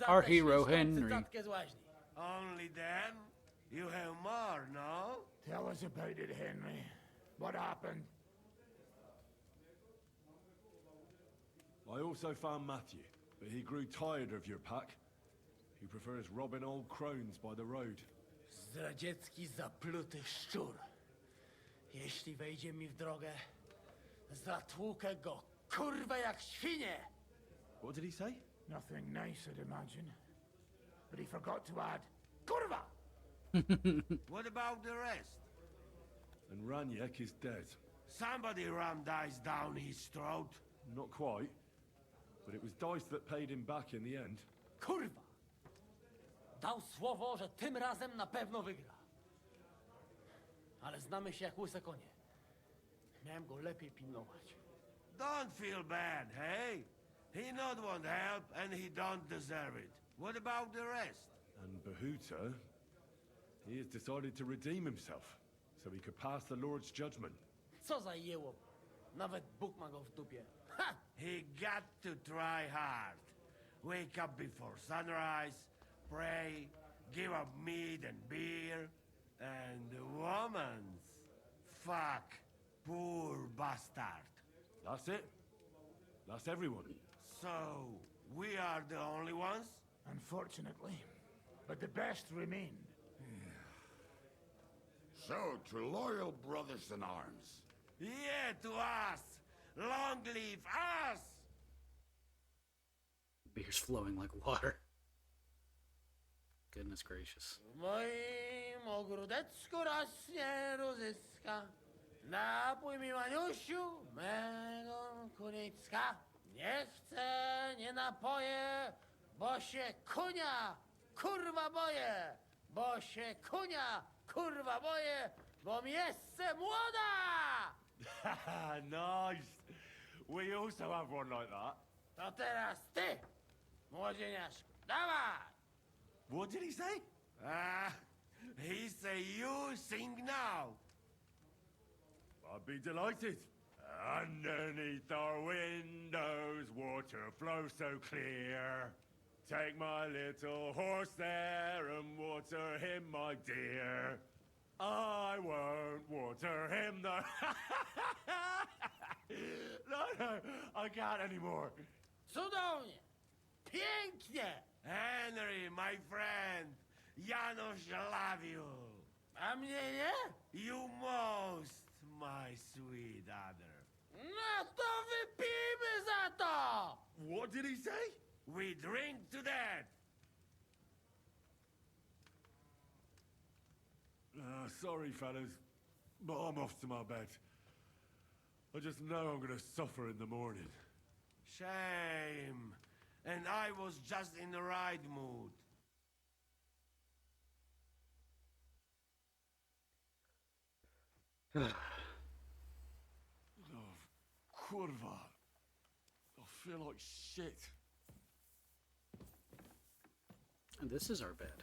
Our hero, Zatem Henry. cytatkę z łaźni. Only then? You have more, no? Tell us about it, Henry. What happened? I also found Matthew, but he grew tired of your pack. He prefers robbing old crones by the road. Zdradziecki, zapluty szczur. Jeśli wejdzie mi w drogę, zatłukę go, kurwa, jak świnie! What did he say? Nothing nice, I'd imagine. But he forgot to add, Kurva! What about the rest? And Raniek is dead. Somebody rammed dice down his throat. Not quite. But it was dice that paid him back in the end. Kurwa! Dał słowo, że tym razem na pewno wygra. Ale znamy się jak łyse konie. Miałem go lepiej pilnować. Don't feel bad, hey? He not want help, and he don't deserve it. What about the rest? And Bahuta, he has decided to redeem himself, so he could pass the Lord's judgment. Co za jełop. Nawet Bóg ma go w dupie. Ha! He got to try hard. Wake up before sunrise, pray, give up meat and beer, and the woman's. Fuck, poor bastard. That's it. That's everyone. So, we are the only ones? Unfortunately. But the best remained. So, to loyal brothers in arms. Yeah, to us! Long live us! Beer's flowing like water. Goodness gracious. W moim ogródeczku rośnie różyska. Napój mi, Maniusiu, mego kunicka. Nie chcę, nie napoję, bo się kunia, kurwa boję. Bo się kunia, kurwa boję, bo mi jeszcze młoda! Nice. We also have one like that. To teraz ty, młodzieniaszku, dawaj! What did he say? He say you sing now. I'd be delighted. Underneath our windows, water flows so clear. Take my little horse there and water him, my dear. I won't water him, though. No, I can't anymore. Cudownie! Pięknie! Henry, my friend, Janos love you. A mnie nie? You most, my sweet other. No to wypijmy za to! What did he say? We drink to that. Sorry, fellas, but I'm off to my bed. I just know I'm gonna suffer in the morning. Shame. and I was just in the right mood. Oh, kurwa. I feel like shit. And this is our bed.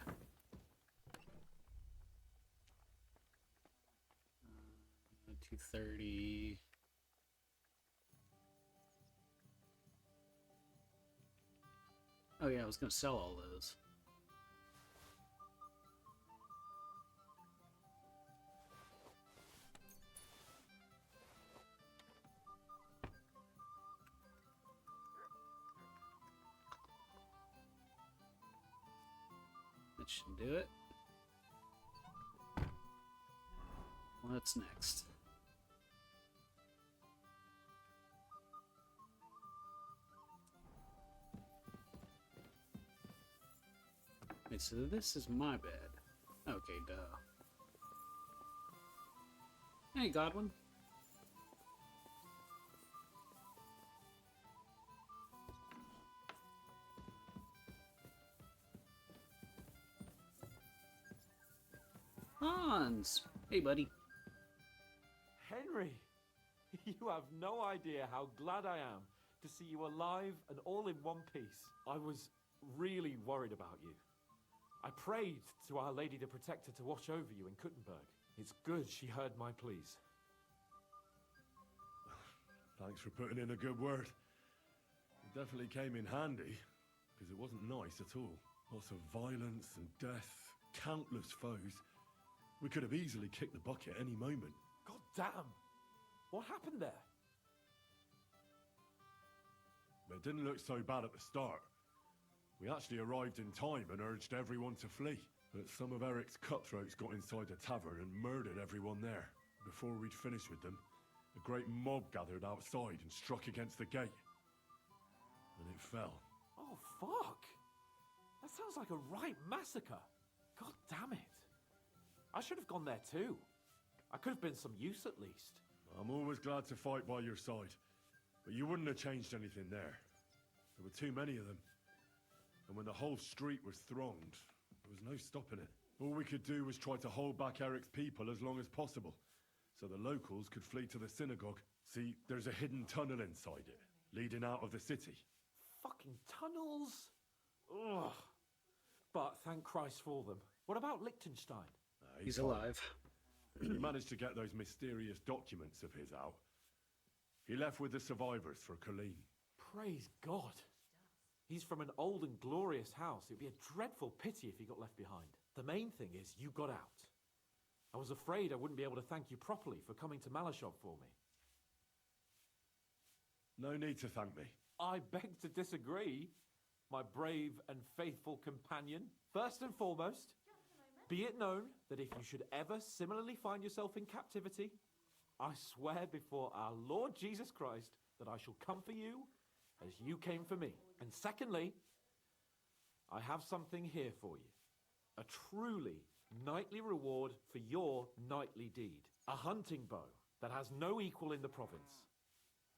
230. Oh yeah, I was gonna sell all those. That should do it. What's next? Wait, so this is my bed. Okay, duh. Hey, Godwin. Hans! Hey, buddy. Henry, you have no idea how glad I am to see you alive and all in one piece. I was really worried about you. I prayed to Our Lady the Protector to watch over you in Kuttenberg. It's good she heard my pleas. Thanks for putting in a good word. It definitely came in handy, because it wasn't nice at all. Lots of violence and death, countless foes. We could have easily kicked the bucket any moment. God damn! What happened there? It didn't look so bad at the start. We actually arrived in time and urged everyone to flee. But some of Eric's cutthroats got inside the tavern and murdered everyone there. Before we'd finished with them, a great mob gathered outside and struck against the gate. And it fell. Oh, fuck! That sounds like a right massacre. God damn it. I should have gone there too. I could have been some use at least. I'm always glad to fight by your side. But you wouldn't have changed anything there. There were too many of them. And when the whole street was thronged, there was no stopping it. All we could do was try to hold back Eric's people as long as possible, so the locals could flee to the synagogue. See, there's a hidden tunnel inside it, leading out of the city. Fucking tunnels! Ugh. But thank Christ for them. What about Liechtenstein? He's alive. He managed to get those mysterious documents of his out. He left with the survivors for Colleen. Praise God. He's from an old and glorious house. It'd be a dreadful pity if he got left behind. The main thing is you got out. I was afraid I wouldn't be able to thank you properly for coming to Malashov for me. No need to thank me. I beg to disagree, my brave and faithful companion. First and foremost, be it known that if you should ever similarly find yourself in captivity, I swear before our Lord Jesus Christ that I shall come for you as you came for me. And secondly, I have something here for you. A truly knightly reward for your knightly deed. A hunting bow that has no equal in the province.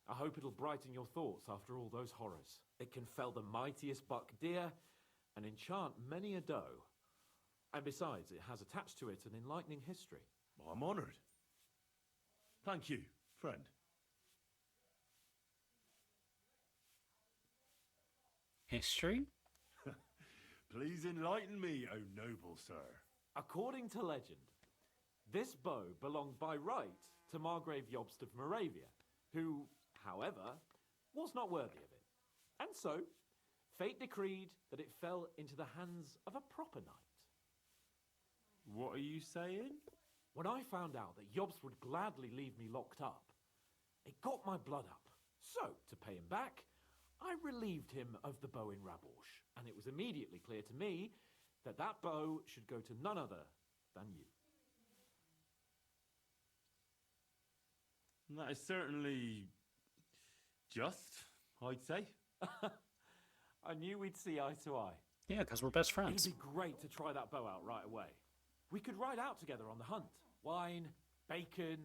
I hope it'll brighten your thoughts after all those horrors. It can fell the mightiest buck deer and enchant many a doe. And besides, it has attached to it an enlightening history. I'm honored. Thank you, friend. History? Please enlighten me, O noble sir. According to legend, this bow belonged by right to Margrave Jobst of Moravia, who, however, was not worthy of it. And so, fate decreed that it fell into the hands of a proper knight. What are you saying? When I found out that Jobst would gladly leave me locked up, it got my blood up. So, to pay him back, I relieved him of the bow in Raborsch, and it was immediately clear to me that that bow should go to none other than you. That is certainly just, I'd say. I knew we'd see eye to eye. Yeah, because we're best friends. It'd be great to try that bow out right away. We could ride out together on the hunt. Wine, bacon,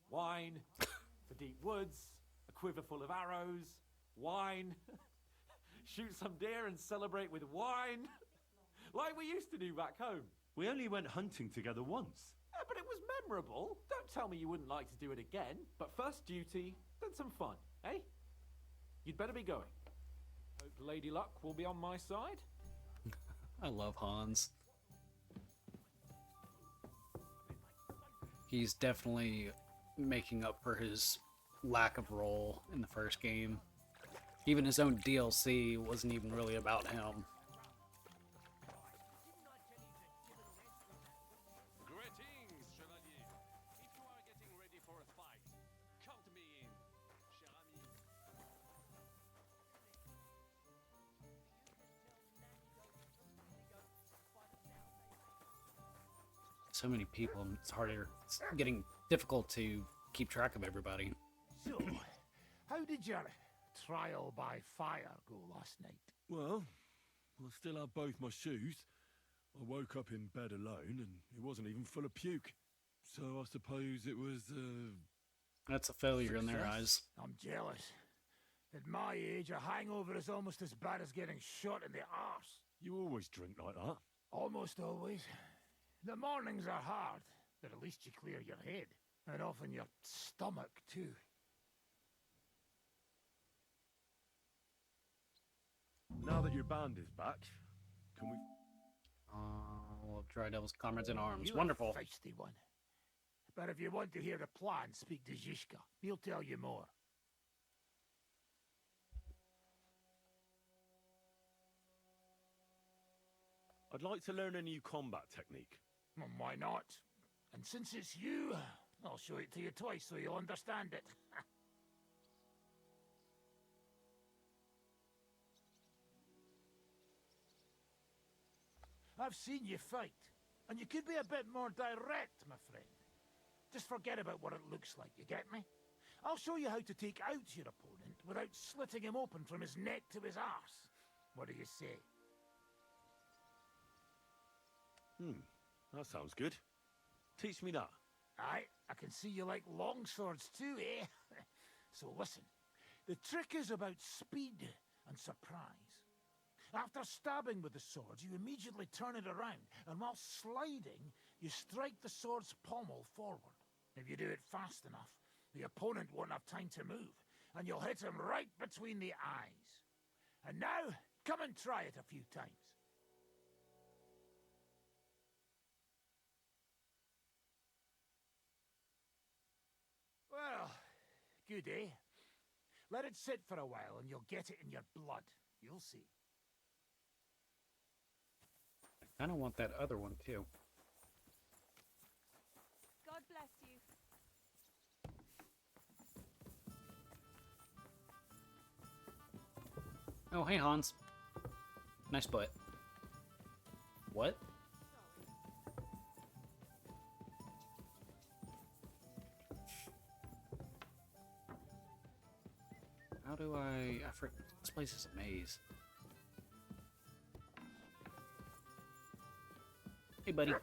wine, the deep woods, a quiver full of arrows, wine. shoot some deer and celebrate with wine. Like we used to do back home. We only went hunting together once. Yeah, but it was memorable. Don't tell me you wouldn't like to do it again. But first duty, then some fun, eh? You'd better be going. Hope Lady Luck will be on my side. I love Hans. He's definitely making up for his lack of role in the first game. Even his own DLC wasn't even really about him. Greetings, Chevalier. If you are getting ready for a fight, count me in, cher ami. So many people, and it's harder. It's getting difficult to keep track of everybody. So, how did your trial by fire go last night? Well, I still have both my shoes. I woke up in bed alone, and it wasn't even full of puke. So I suppose it was, That's a failure in their eyes. I'm jealous. At my age, a hangover is almost as bad as getting shot in the arse. You always drink like that? Almost always. The mornings are hard, but at least you clear your head. And often your stomach, too. Now that your band is back, can we... We'll have Dry Devil's comrades in arms. You're Wonderful. a feisty one. But if you want to hear the plan, speak to Zizka. He'll tell you more. I'd like to learn a new combat technique. Well, why not? And since it's you, I'll show it to you twice so you'll understand it. I've seen you fight, and you could be a bit more direct, my friend. Just forget about what it looks like, you get me? I'll show you how to take out your opponent without slitting him open from his neck to his arse. What do you say? That sounds good. Teach me that. Aye, I can see you like long swords too, eh? So listen, the trick is about speed and surprise. After stabbing with the swords, you immediately turn it around, and while sliding, you strike the sword's pommel forward. If you do it fast enough, the opponent won't have time to move, and you'll hit him right between the eyes. And now, come and try it a few times. Well, good, eh? Let it sit for a while and you'll get it in your blood. You'll see. I kind of want that other one, too. God bless you. Oh, hey, Hans. Nice butt. What? How do I forget? This place is a maze. Hey, buddy.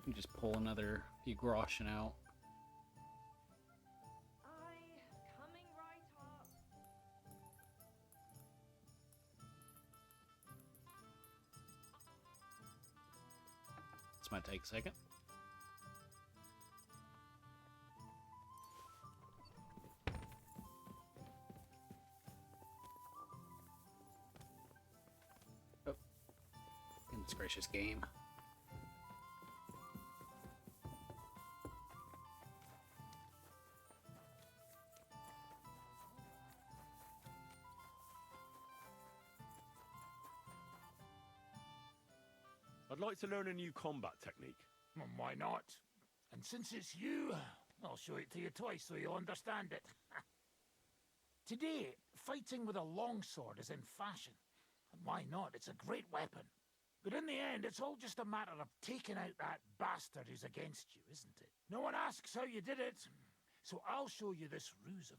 You just pull another few groschen out. Coming right up. This might take a second. Oh. Goodness gracious game. I'd like to learn a new combat technique. Well, why not? And since it's you, I'll show it to you twice so you'll understand it. Today, fighting with a longsword is in fashion. And why not? It's a great weapon. But in the end, it's all just a matter of taking out that bastard who's against you, isn't it? No one asks how you did it, so I'll show you this ruse of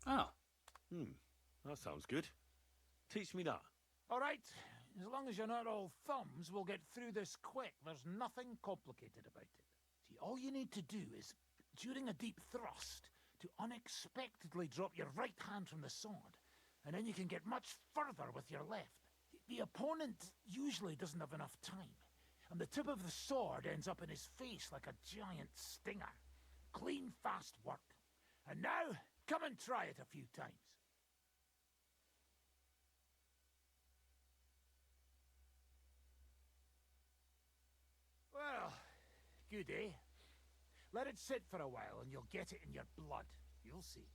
mine. Oh. That sounds good. Teach me that. All right, as long as you're not all thumbs, we'll get through this quick. There's nothing complicated about it. See, all you need to do is, during a deep thrust, to unexpectedly drop your right hand from the sword, and then you can get much further with your left. The opponent usually doesn't have enough time, and the tip of the sword ends up in his face like a giant stinger. Clean, fast work. And now, come and try it a few times. Well, good, eh? Let it sit for a while and you'll get it in your blood. You'll see.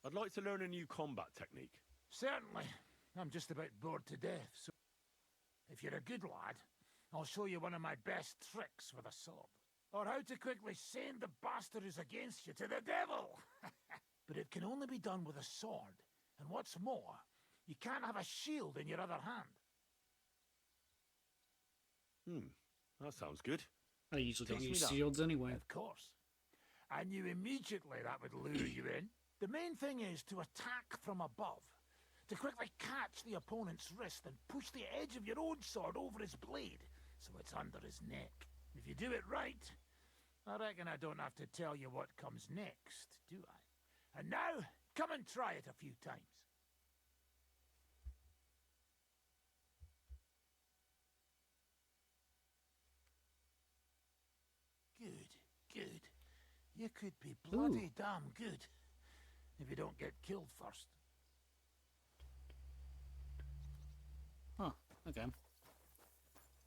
I'd like to learn a new combat technique. Certainly. I'm just about bored to death, so if you're a good lad, I'll show you one of my best tricks with a sword. Or how to quickly send the bastard who's against you to the devil! But it can only be done with a sword. And what's more, you can't have a shield in your other hand. That sounds good. I usually don't Teach me use that. shields anyway. Of course. I knew immediately that would lure you in. The main thing is to attack from above. To quickly catch the opponent's wrist and push the edge of your own sword over his blade, so it's under his neck. If you do it right, I reckon I don't have to tell you what comes next, do I? And now, come and try it a few times. Good. You could be bloody damn good if you don't get killed first. Huh, okay.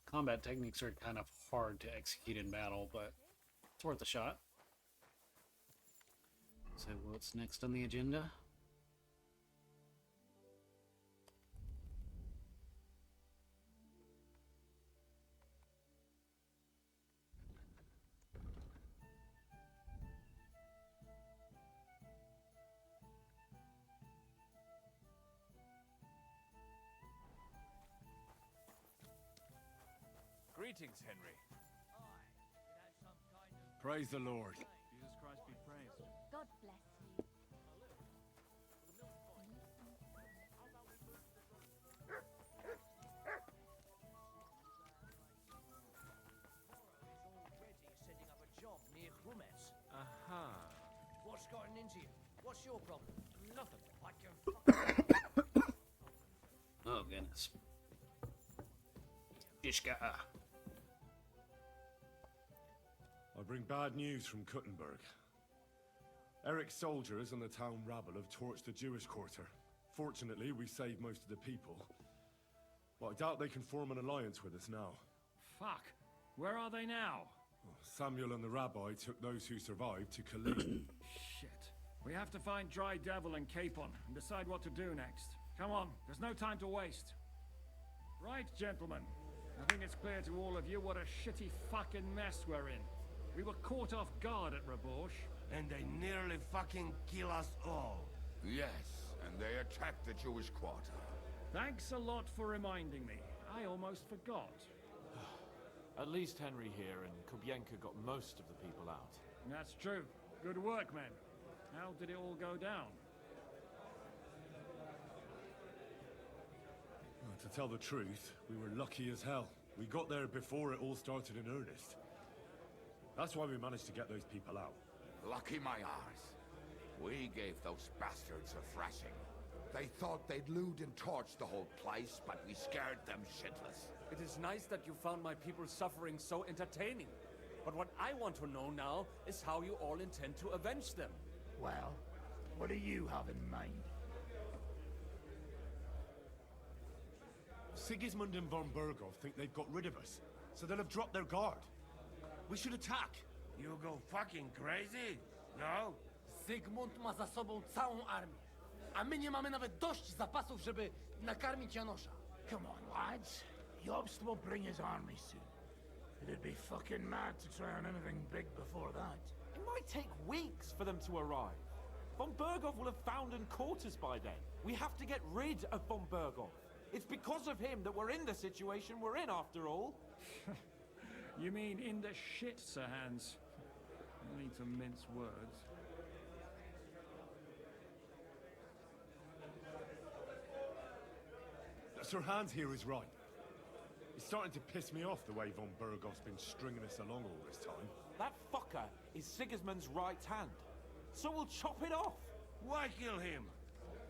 Combat techniques are kind of hard to execute in battle, but it's worth a shot. So what's next on the agenda? Greetings, Henry. Praise the Lord. Jesus Christ be praised. God bless you. Setting up a job near Grumetz. Aha. What's gotten into you? What's your problem? Nothing. I can Oh, goodness. Ishka. I bring bad news from Kuttenberg. Eric's soldiers and the town rabble have torched the Jewish quarter. Fortunately, we saved most of the people. But I doubt they can form an alliance with us now. Fuck. Where are they now? Samuel and the rabbi took those who survived to Khalid. Shit. We have to find Dry Devil and Capon and decide what to do next. Come on, there's no time to waste. Right, gentlemen. I think it's clear to all of you what a shitty fucking mess we're in. We were caught off guard at Rabosh. And they nearly fucking kill us all. Yes, and they attacked the Jewish quarter. Thanks a lot for reminding me. I almost forgot. At least Henry here and Kubyenka got most of the people out. That's true. Good work, men. How did it all go down? To tell the truth, we were lucky as hell. We got there before it all started in earnest. That's why we managed to get those people out. Lucky my arse. We gave those bastards a thrashing. They thought they'd loot and torch the whole place, but we scared them shitless. It is nice that you found my people suffering so entertaining. But what I want to know now is how you all intend to avenge them. Well, what do you have in mind? Sigismund and von Berghoff think they've got rid of us, so they'll have dropped their guard. We should attack. You go fucking crazy? No? Zygmunt ma za sobą całą armię. A my nie mamy nawet dość zapasów, żeby nakarmić Janosza. Come on, lads. Jobst will bring his army soon. It'd be fucking mad to try on anything big before that. It might take weeks for them to arrive. Von Berghoff will have found and caught us by then. We have to get rid of von Berghoff. It's because of him that we're in the situation we're in, after all. You mean in the shit, Sir Hans? No need to mince words. Sir Hans here is right. It's starting to piss me off the way von Berghoff's been stringing us along all this time. That fuck fucker is Sigismund's right hand. So we'll chop it off. Why kill him?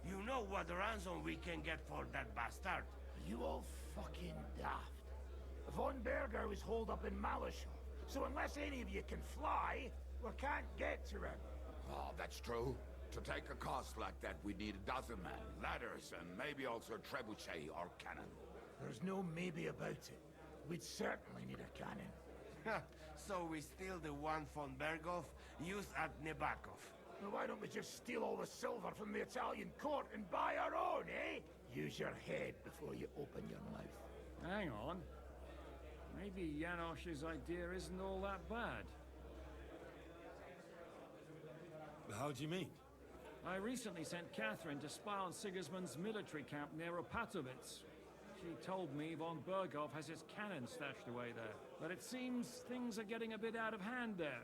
You know what ransom we can get for that bastard. You all fucking daft. Von Berger was holed up in Malishal, so unless any of you can fly, we can't get to him. Oh, that's true. To take a cost like that, we need 12 men, ladders, and maybe also a trebuchet or cannon. There's no maybe about it. We'd certainly need a cannon. So we steal the one von Berghoff used at Nebakov. Well, why don't we just steal all the silver from the Italian court and buy our own, eh? Use your head before you open your mouth. Hang on. Maybe Janosch's idea isn't all that bad. How do you mean? I recently sent Catherine to spy on Sigismund's military camp near Opatovitz. She told me von Berghoff has his cannon stashed away there. But it seems things are getting a bit out of hand there.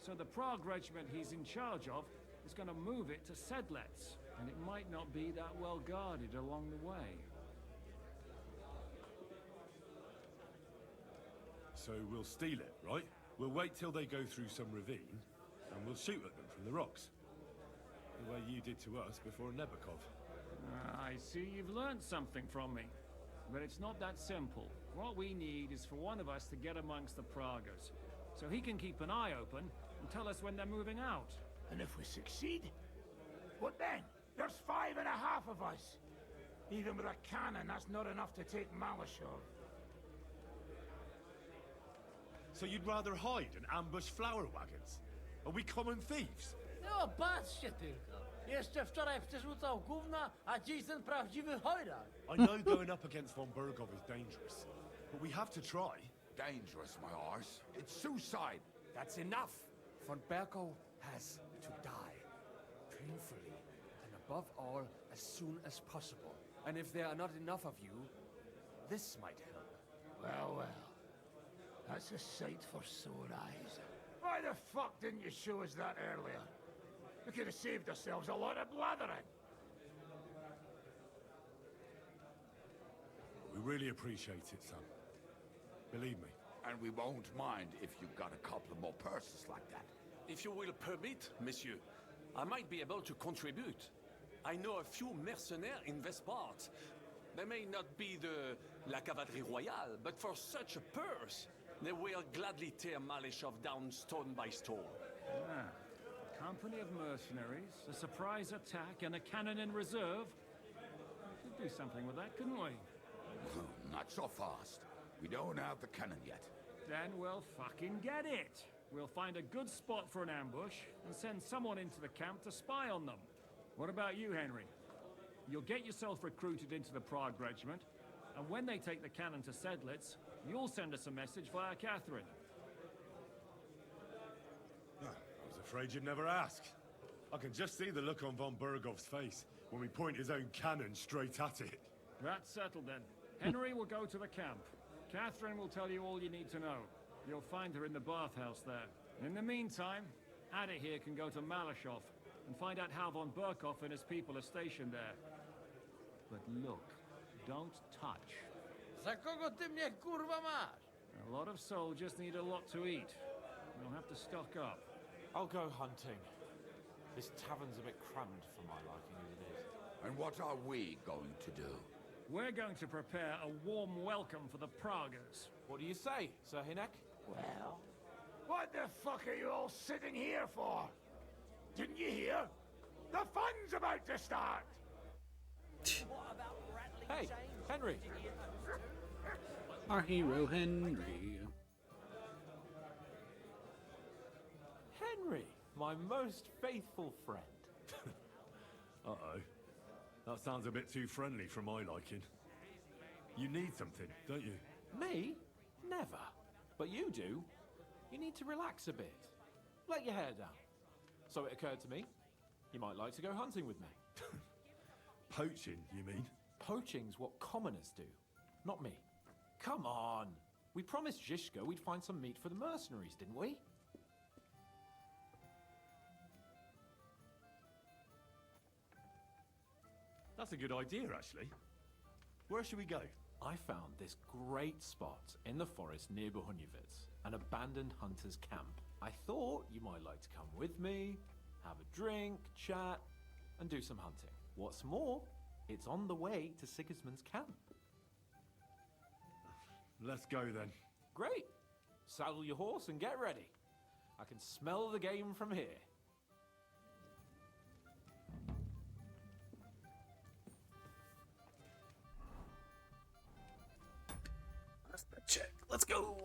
So the Prague regiment he's in charge of is going to move it to Sedlec, and it might not be that well guarded along the way. So we'll steal it, right? We'll wait till they go through some ravine, and we'll shoot at them from the rocks. The way you did to us before Nebakov. I see you've learned something from me. But it's not that simple. What we need is for one of us to get amongst the Pragas, so he can keep an eye open and tell us when they're moving out. And if we succeed, what then? There's 5.5 of us. Even with a cannon, that's not enough to take Malishov. So you'd rather hide and ambush flower wagons? Are we common thieves? No, patrzcie tylko. Jeszcze wczoraj przerzucał gówna, a dziś ten prawdziwy chojrak. I know going up against von Berghoff is dangerous, but we have to try. Dangerous, my arse. It's suicide. That's enough. Von Berghoff has to die. Painfully. And above all, as soon as possible. And if there are not enough of you, this might help. Well, well. That's a sight for sore eyes. Why the fuck didn't you show us that earlier? We could have saved ourselves a lot of blathering. We really appreciate it, son. Believe me. And we won't mind if you got a couple more purses like that. If you will permit, monsieur, I might be able to contribute. I know a few mercenaires in this part. They may not be la cavalerie royale, but for such a purse, they will gladly tear Malishov down stone by stone. Ah, a company of mercenaries, a surprise attack, and a cannon in reserve. We could do something with that, couldn't we? Not so fast. We don't have the cannon yet. Then we'll fucking get it. We'll find a good spot for an ambush and send someone into the camp to spy on them. What about you, Henry? You'll get yourself recruited into the Prague regiment, and when they take the cannon to Sedlec, you'll send us a message via Catherine. I was afraid you'd never ask. I can just see the look on von Berghoff's face when we point his own cannon straight at it. That's settled then. Henry will go to the camp. Catherine will tell you all you need to know. You'll find her in the bathhouse there. In the meantime, Ada here can go to Malishov and find out how von Berkhoff and his people are stationed there. But look, don't touch. Za kogo ty mnie kurwa masz? A lot of soldiers need a lot to eat. You'll have to stock up. I'll go hunting. This tavern's a bit crammed for my liking as it is. And what are we going to do? We're going to prepare a warm welcome for the Pragas. What do you say, Sir Hinek? Well, what the fuck are you all sitting here for? Didn't you hear? The fun's about to start! Hey, Henry! Our hero, Henry. Henry, my most faithful friend. Uh-oh. That sounds a bit too friendly for my liking. You need something, don't you? Me? Never. But you do. You need to relax a bit. Let your hair down. So it occurred to me, you might like to go hunting with me. Poaching, you mean? Poaching's what commoners do, not me. Come on. We promised Zhishka we'd find some meat for the mercenaries, didn't we? That's a good idea, actually. Where should we go? I found this great spot in the forest near Bohuniovitz, an abandoned hunter's camp. I thought you might like to come with me, have a drink, chat, and do some hunting. What's more, it's on the way to Sigismund's camp. Let's go then. Great. Saddle your horse and get ready. I can smell the game from here. That's the check. Let's go.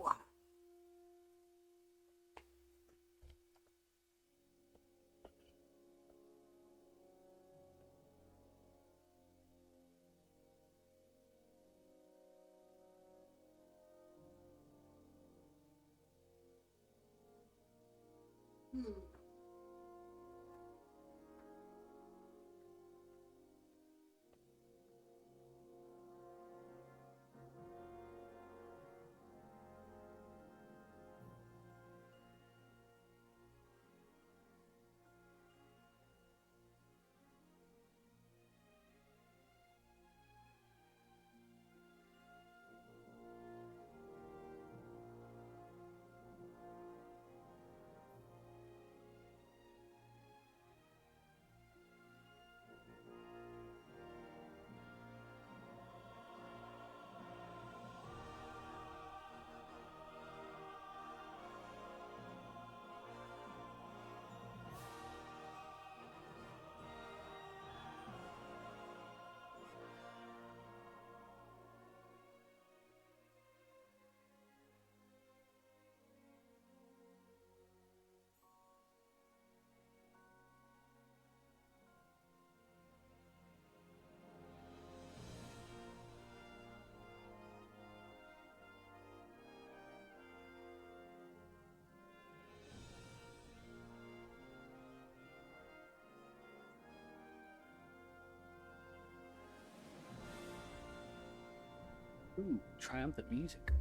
Ooh, triumphant music.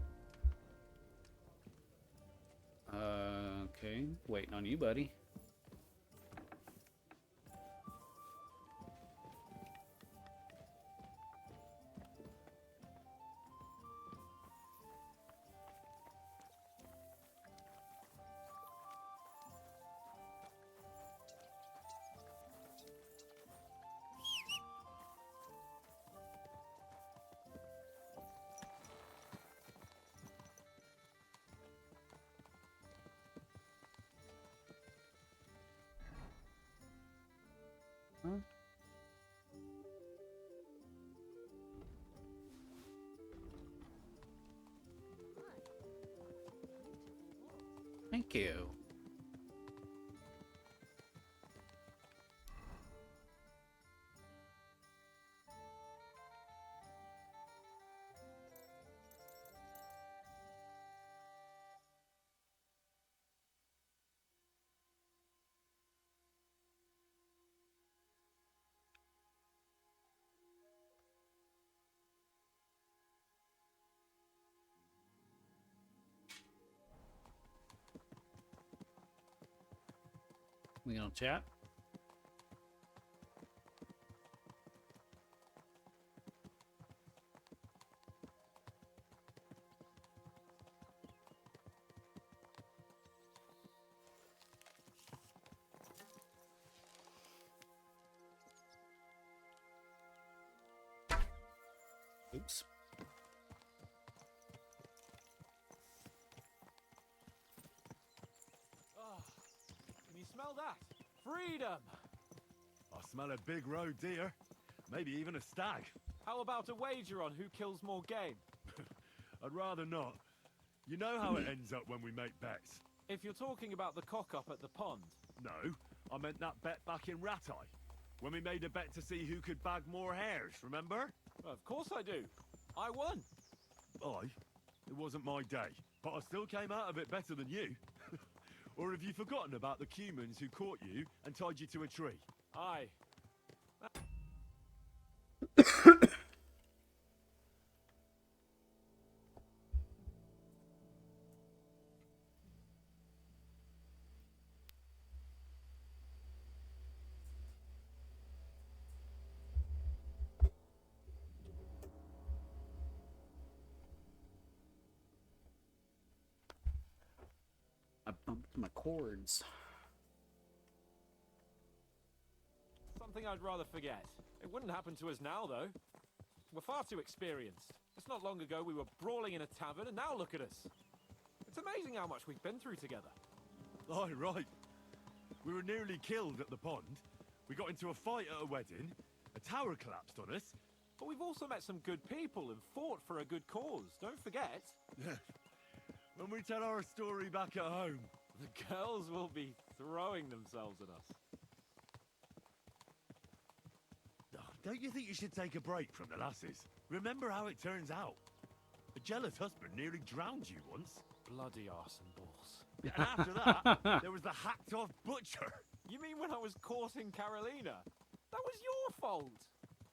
Okay, waiting on you, buddy. Huh? Thank you. We gonna chat? Oops. Oh, can you smell that? Freedom! I smell a big roe deer. Maybe even a stag. How about a wager on who kills more game? I'd rather not. You know how it ends up when we make bets. If you're talking about the cock-up at the pond. No, I meant that bet back in Ratai. When we made a bet to see who could bag more hares, remember? Of course I do. I won. It wasn't my day, but I still came out of it better than you. Or have you forgotten about the humans who caught you and tied you to a tree? Aye. A happened to my cords? Something I'd rather forget. It wouldn't happen to us now, though. We're far too experienced. It's not long ago we were brawling in a tavern, and now look at us. It's amazing how much we've been through together. Oh, right. We were nearly killed at the pond. We got into a fight at a wedding. A tower collapsed on us. But we've also met some good people and fought for a good cause. Don't forget. When we tell our story back at home, the girls will be throwing themselves at us. Don't you think you should take a break from the lasses? Remember how it turns out. A jealous husband nearly drowned you once. Bloody arse and balls. And after that, there was the hacked-off butcher. You mean when I was courting Carolina? That was your fault.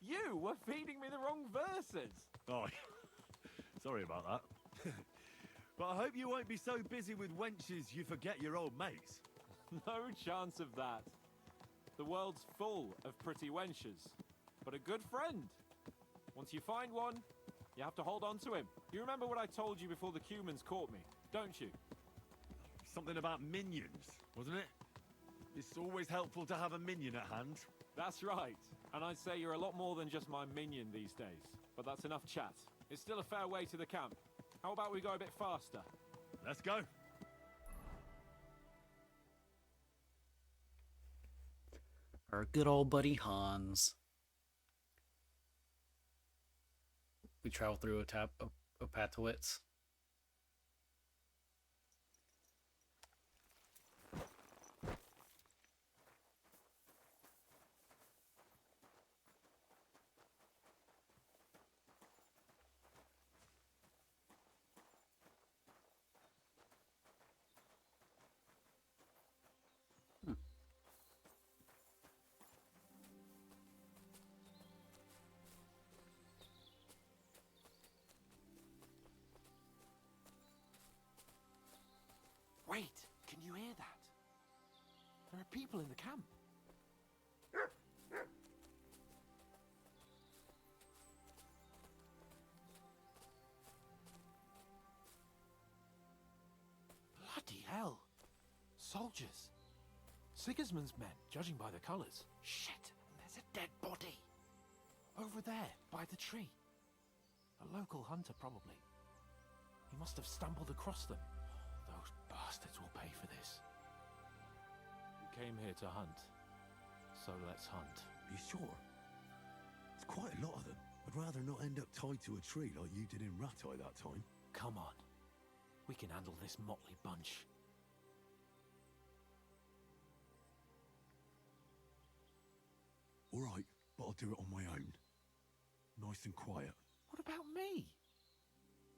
You were feeding me the wrong verses. Oh, sorry about that. But I hope you won't be so busy with wenches you forget your old mates. No chance of that. The world's full of pretty wenches. But a good friend. Once you find one, you have to hold on to him. You remember what I told you before the Cumans caught me, don't you? Something about minions, wasn't it? It's always helpful to have a minion at hand. That's right. And I'd say you're a lot more than just my minion these days. But that's enough chat. It's still a fair way to the camp. How about we go a bit faster? Let's go. Our good old buddy Hans. We travel through Opatowitz. Wait, can you hear that? There are people in the camp. Bloody hell. Soldiers. Sigismund's men, judging by the colours. Shit, and there's a dead body. Over there, by the tree. A local hunter, probably. He must have stumbled across them. Those bastards will pay for this. We came here to hunt, so let's hunt. Are you sure? It's quite a lot of them. I'd rather not end up tied to a tree like you did in Ratai that time. Come on. We can handle this motley bunch. All right, but I'll do it on my own. Nice and quiet. What about me?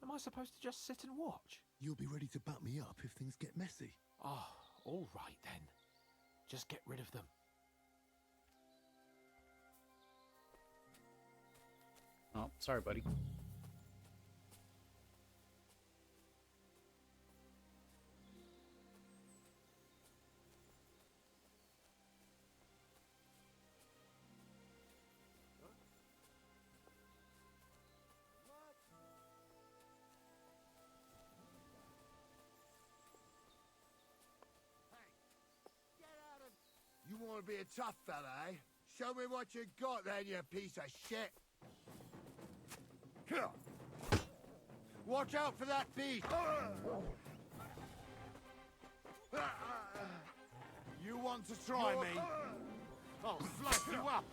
Am I supposed to just sit and watch? You'll be ready to back me up if things get messy. Oh, all right then. Just get rid of them. Oh, sorry, buddy. You want to be a tough fella, eh? Show me what you got then, you piece of shit. Here. Watch out for that beast. You want to try me? I'll slice you up.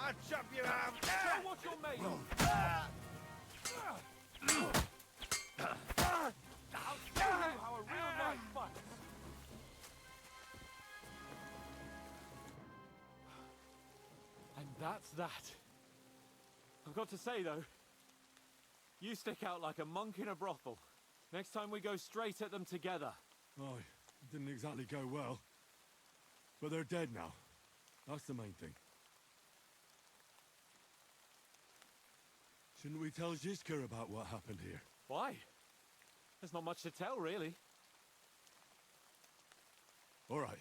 I'll chop you out. Show what you're made of. I'll show you how a real knight fights. And that's that. I've got to say, though, you stick out like a monk in a brothel. Next time we go straight at them together. Oh, it didn't exactly go well. But they're dead now. That's the main thing. Shouldn't we tell Zizka about what happened here? Why? There's not much to tell, really. All right.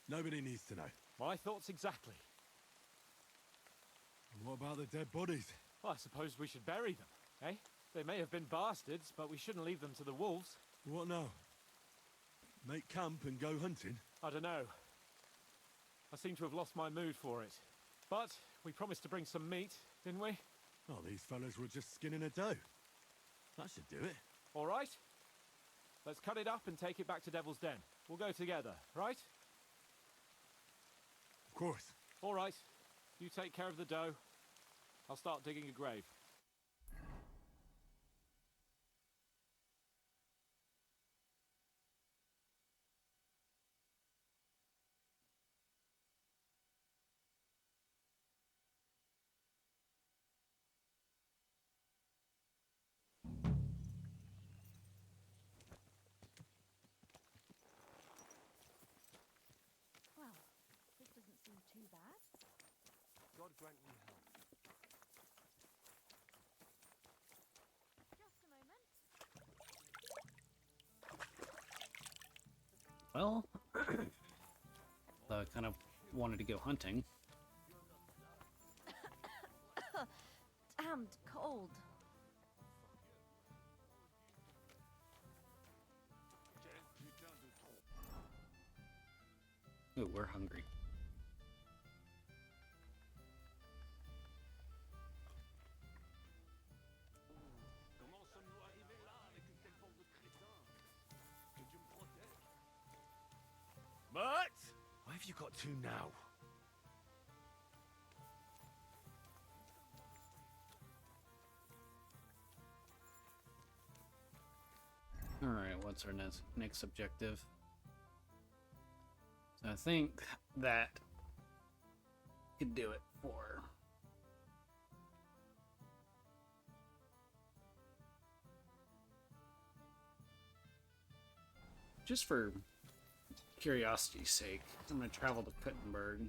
Nobody needs to know. My thoughts exactly. And what about the dead bodies? Well, I suppose we should bury them, eh? They may have been bastards, but we shouldn't leave them to the wolves. What now? Make camp and go hunting? I don't know. I seem to have lost my mood for it. But we promised to bring some meat, didn't we? Oh, these fellas were just skinning a doe. That should do it. All right. Let's cut it up and take it back to Devil's Den. We'll go together, right? Of course. All right. You take care of the doe. I'll start digging a grave. Well, this doesn't seem too bad. God grant me health. Just a moment. Well, I kind of wanted to go hunting. Damned cold. Ooh, we're hungry. Comment sommes-nous arrivés là avec une telle bande de crétins? Que Dieu me protège. But why have you got two now? Alright, what's our next objective? So I think that could do it for... Just for curiosity's sake, I'm going to travel to Kuttenberg.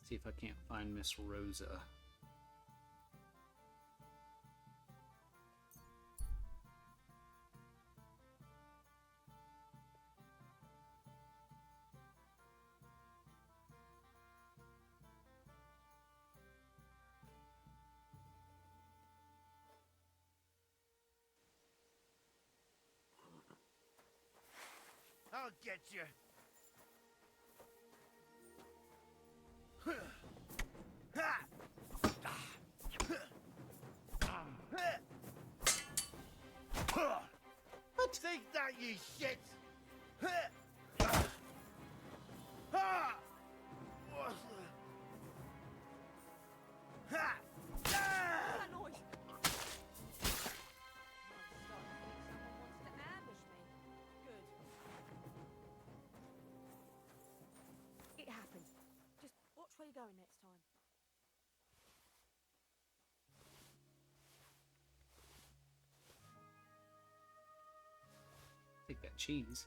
See if I can't find Miss Rosa. I'll get you. Take that, you shit! That noise. Someone wants to ambush me. Good. It happened. Just watch where you're going next time. Take that cheese.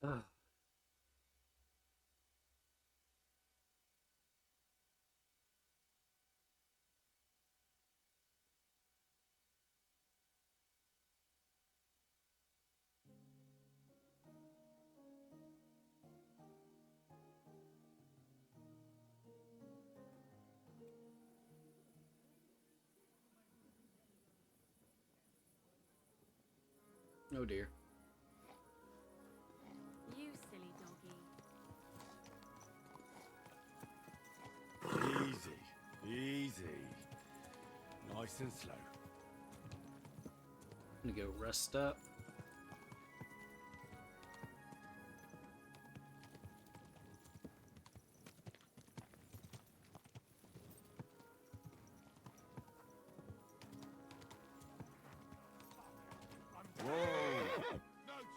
Ugh. Oh dear. You silly doggy. Easy. Easy. Nice and slow. I'm gonna go rest up. No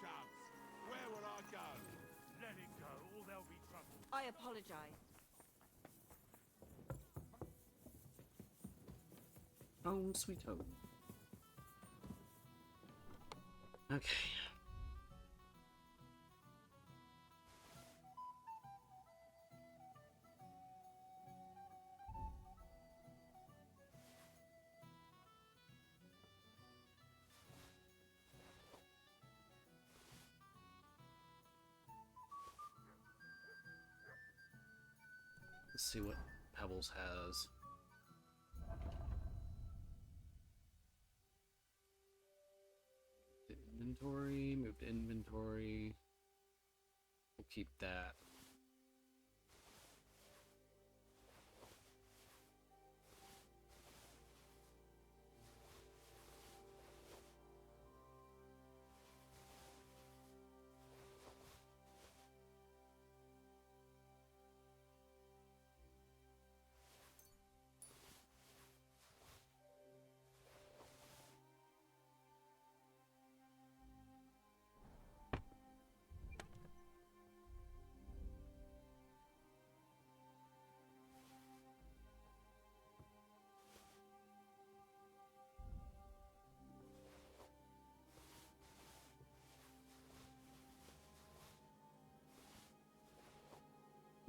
chance. Where would I go? Let it go, or there'll be trouble. I apologize. Home sweet home. Okay. Let's see what Pebbles has. Inventory, move to inventory. We'll keep that.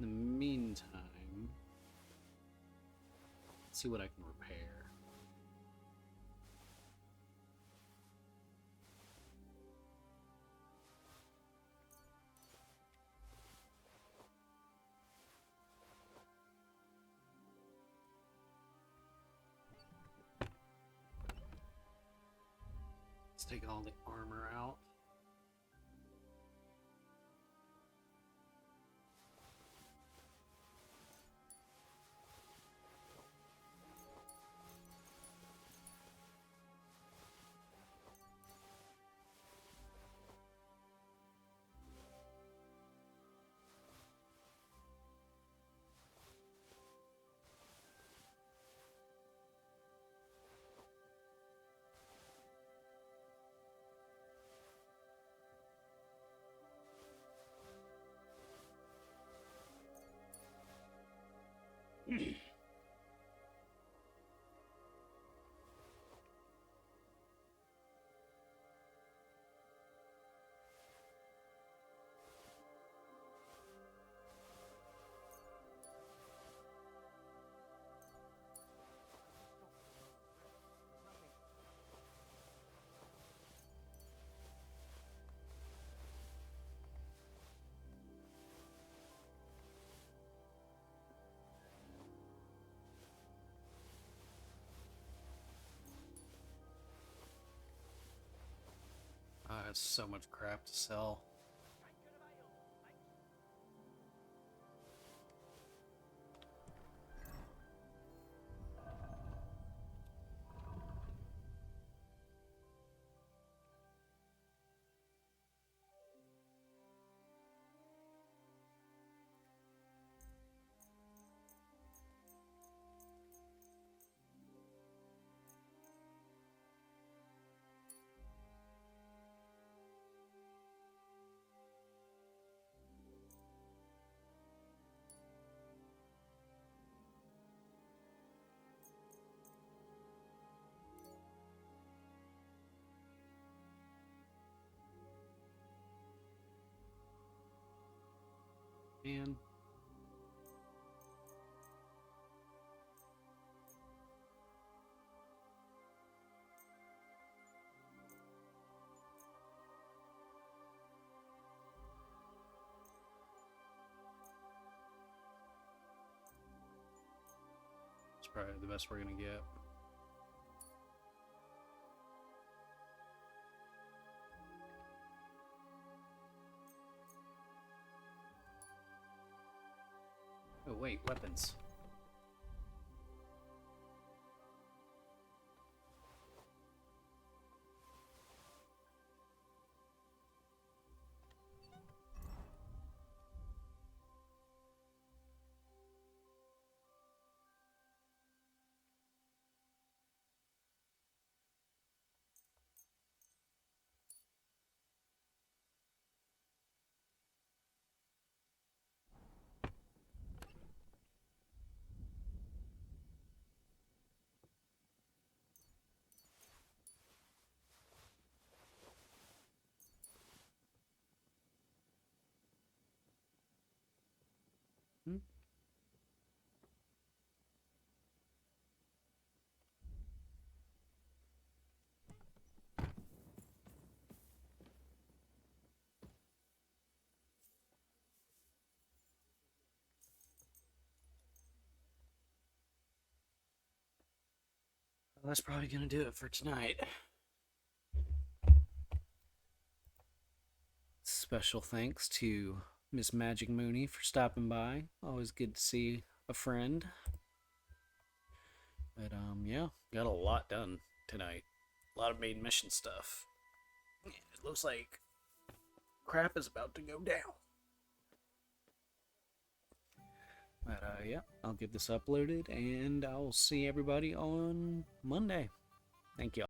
In the meantime, let's see what I can repair. Let's take all the armor out. I have so much crap to sell. Man. It's probably the best we're gonna get. Oh wait, weapons. Well, that's probably going to do it for tonight. Special thanks to Miss Magic Mooney for stopping by. Always good to see a friend. But yeah, got a lot done tonight. A lot of main mission stuff. It looks like crap is about to go down. But yeah, I'll get this uploaded and I'll see everybody on Monday. Thank you.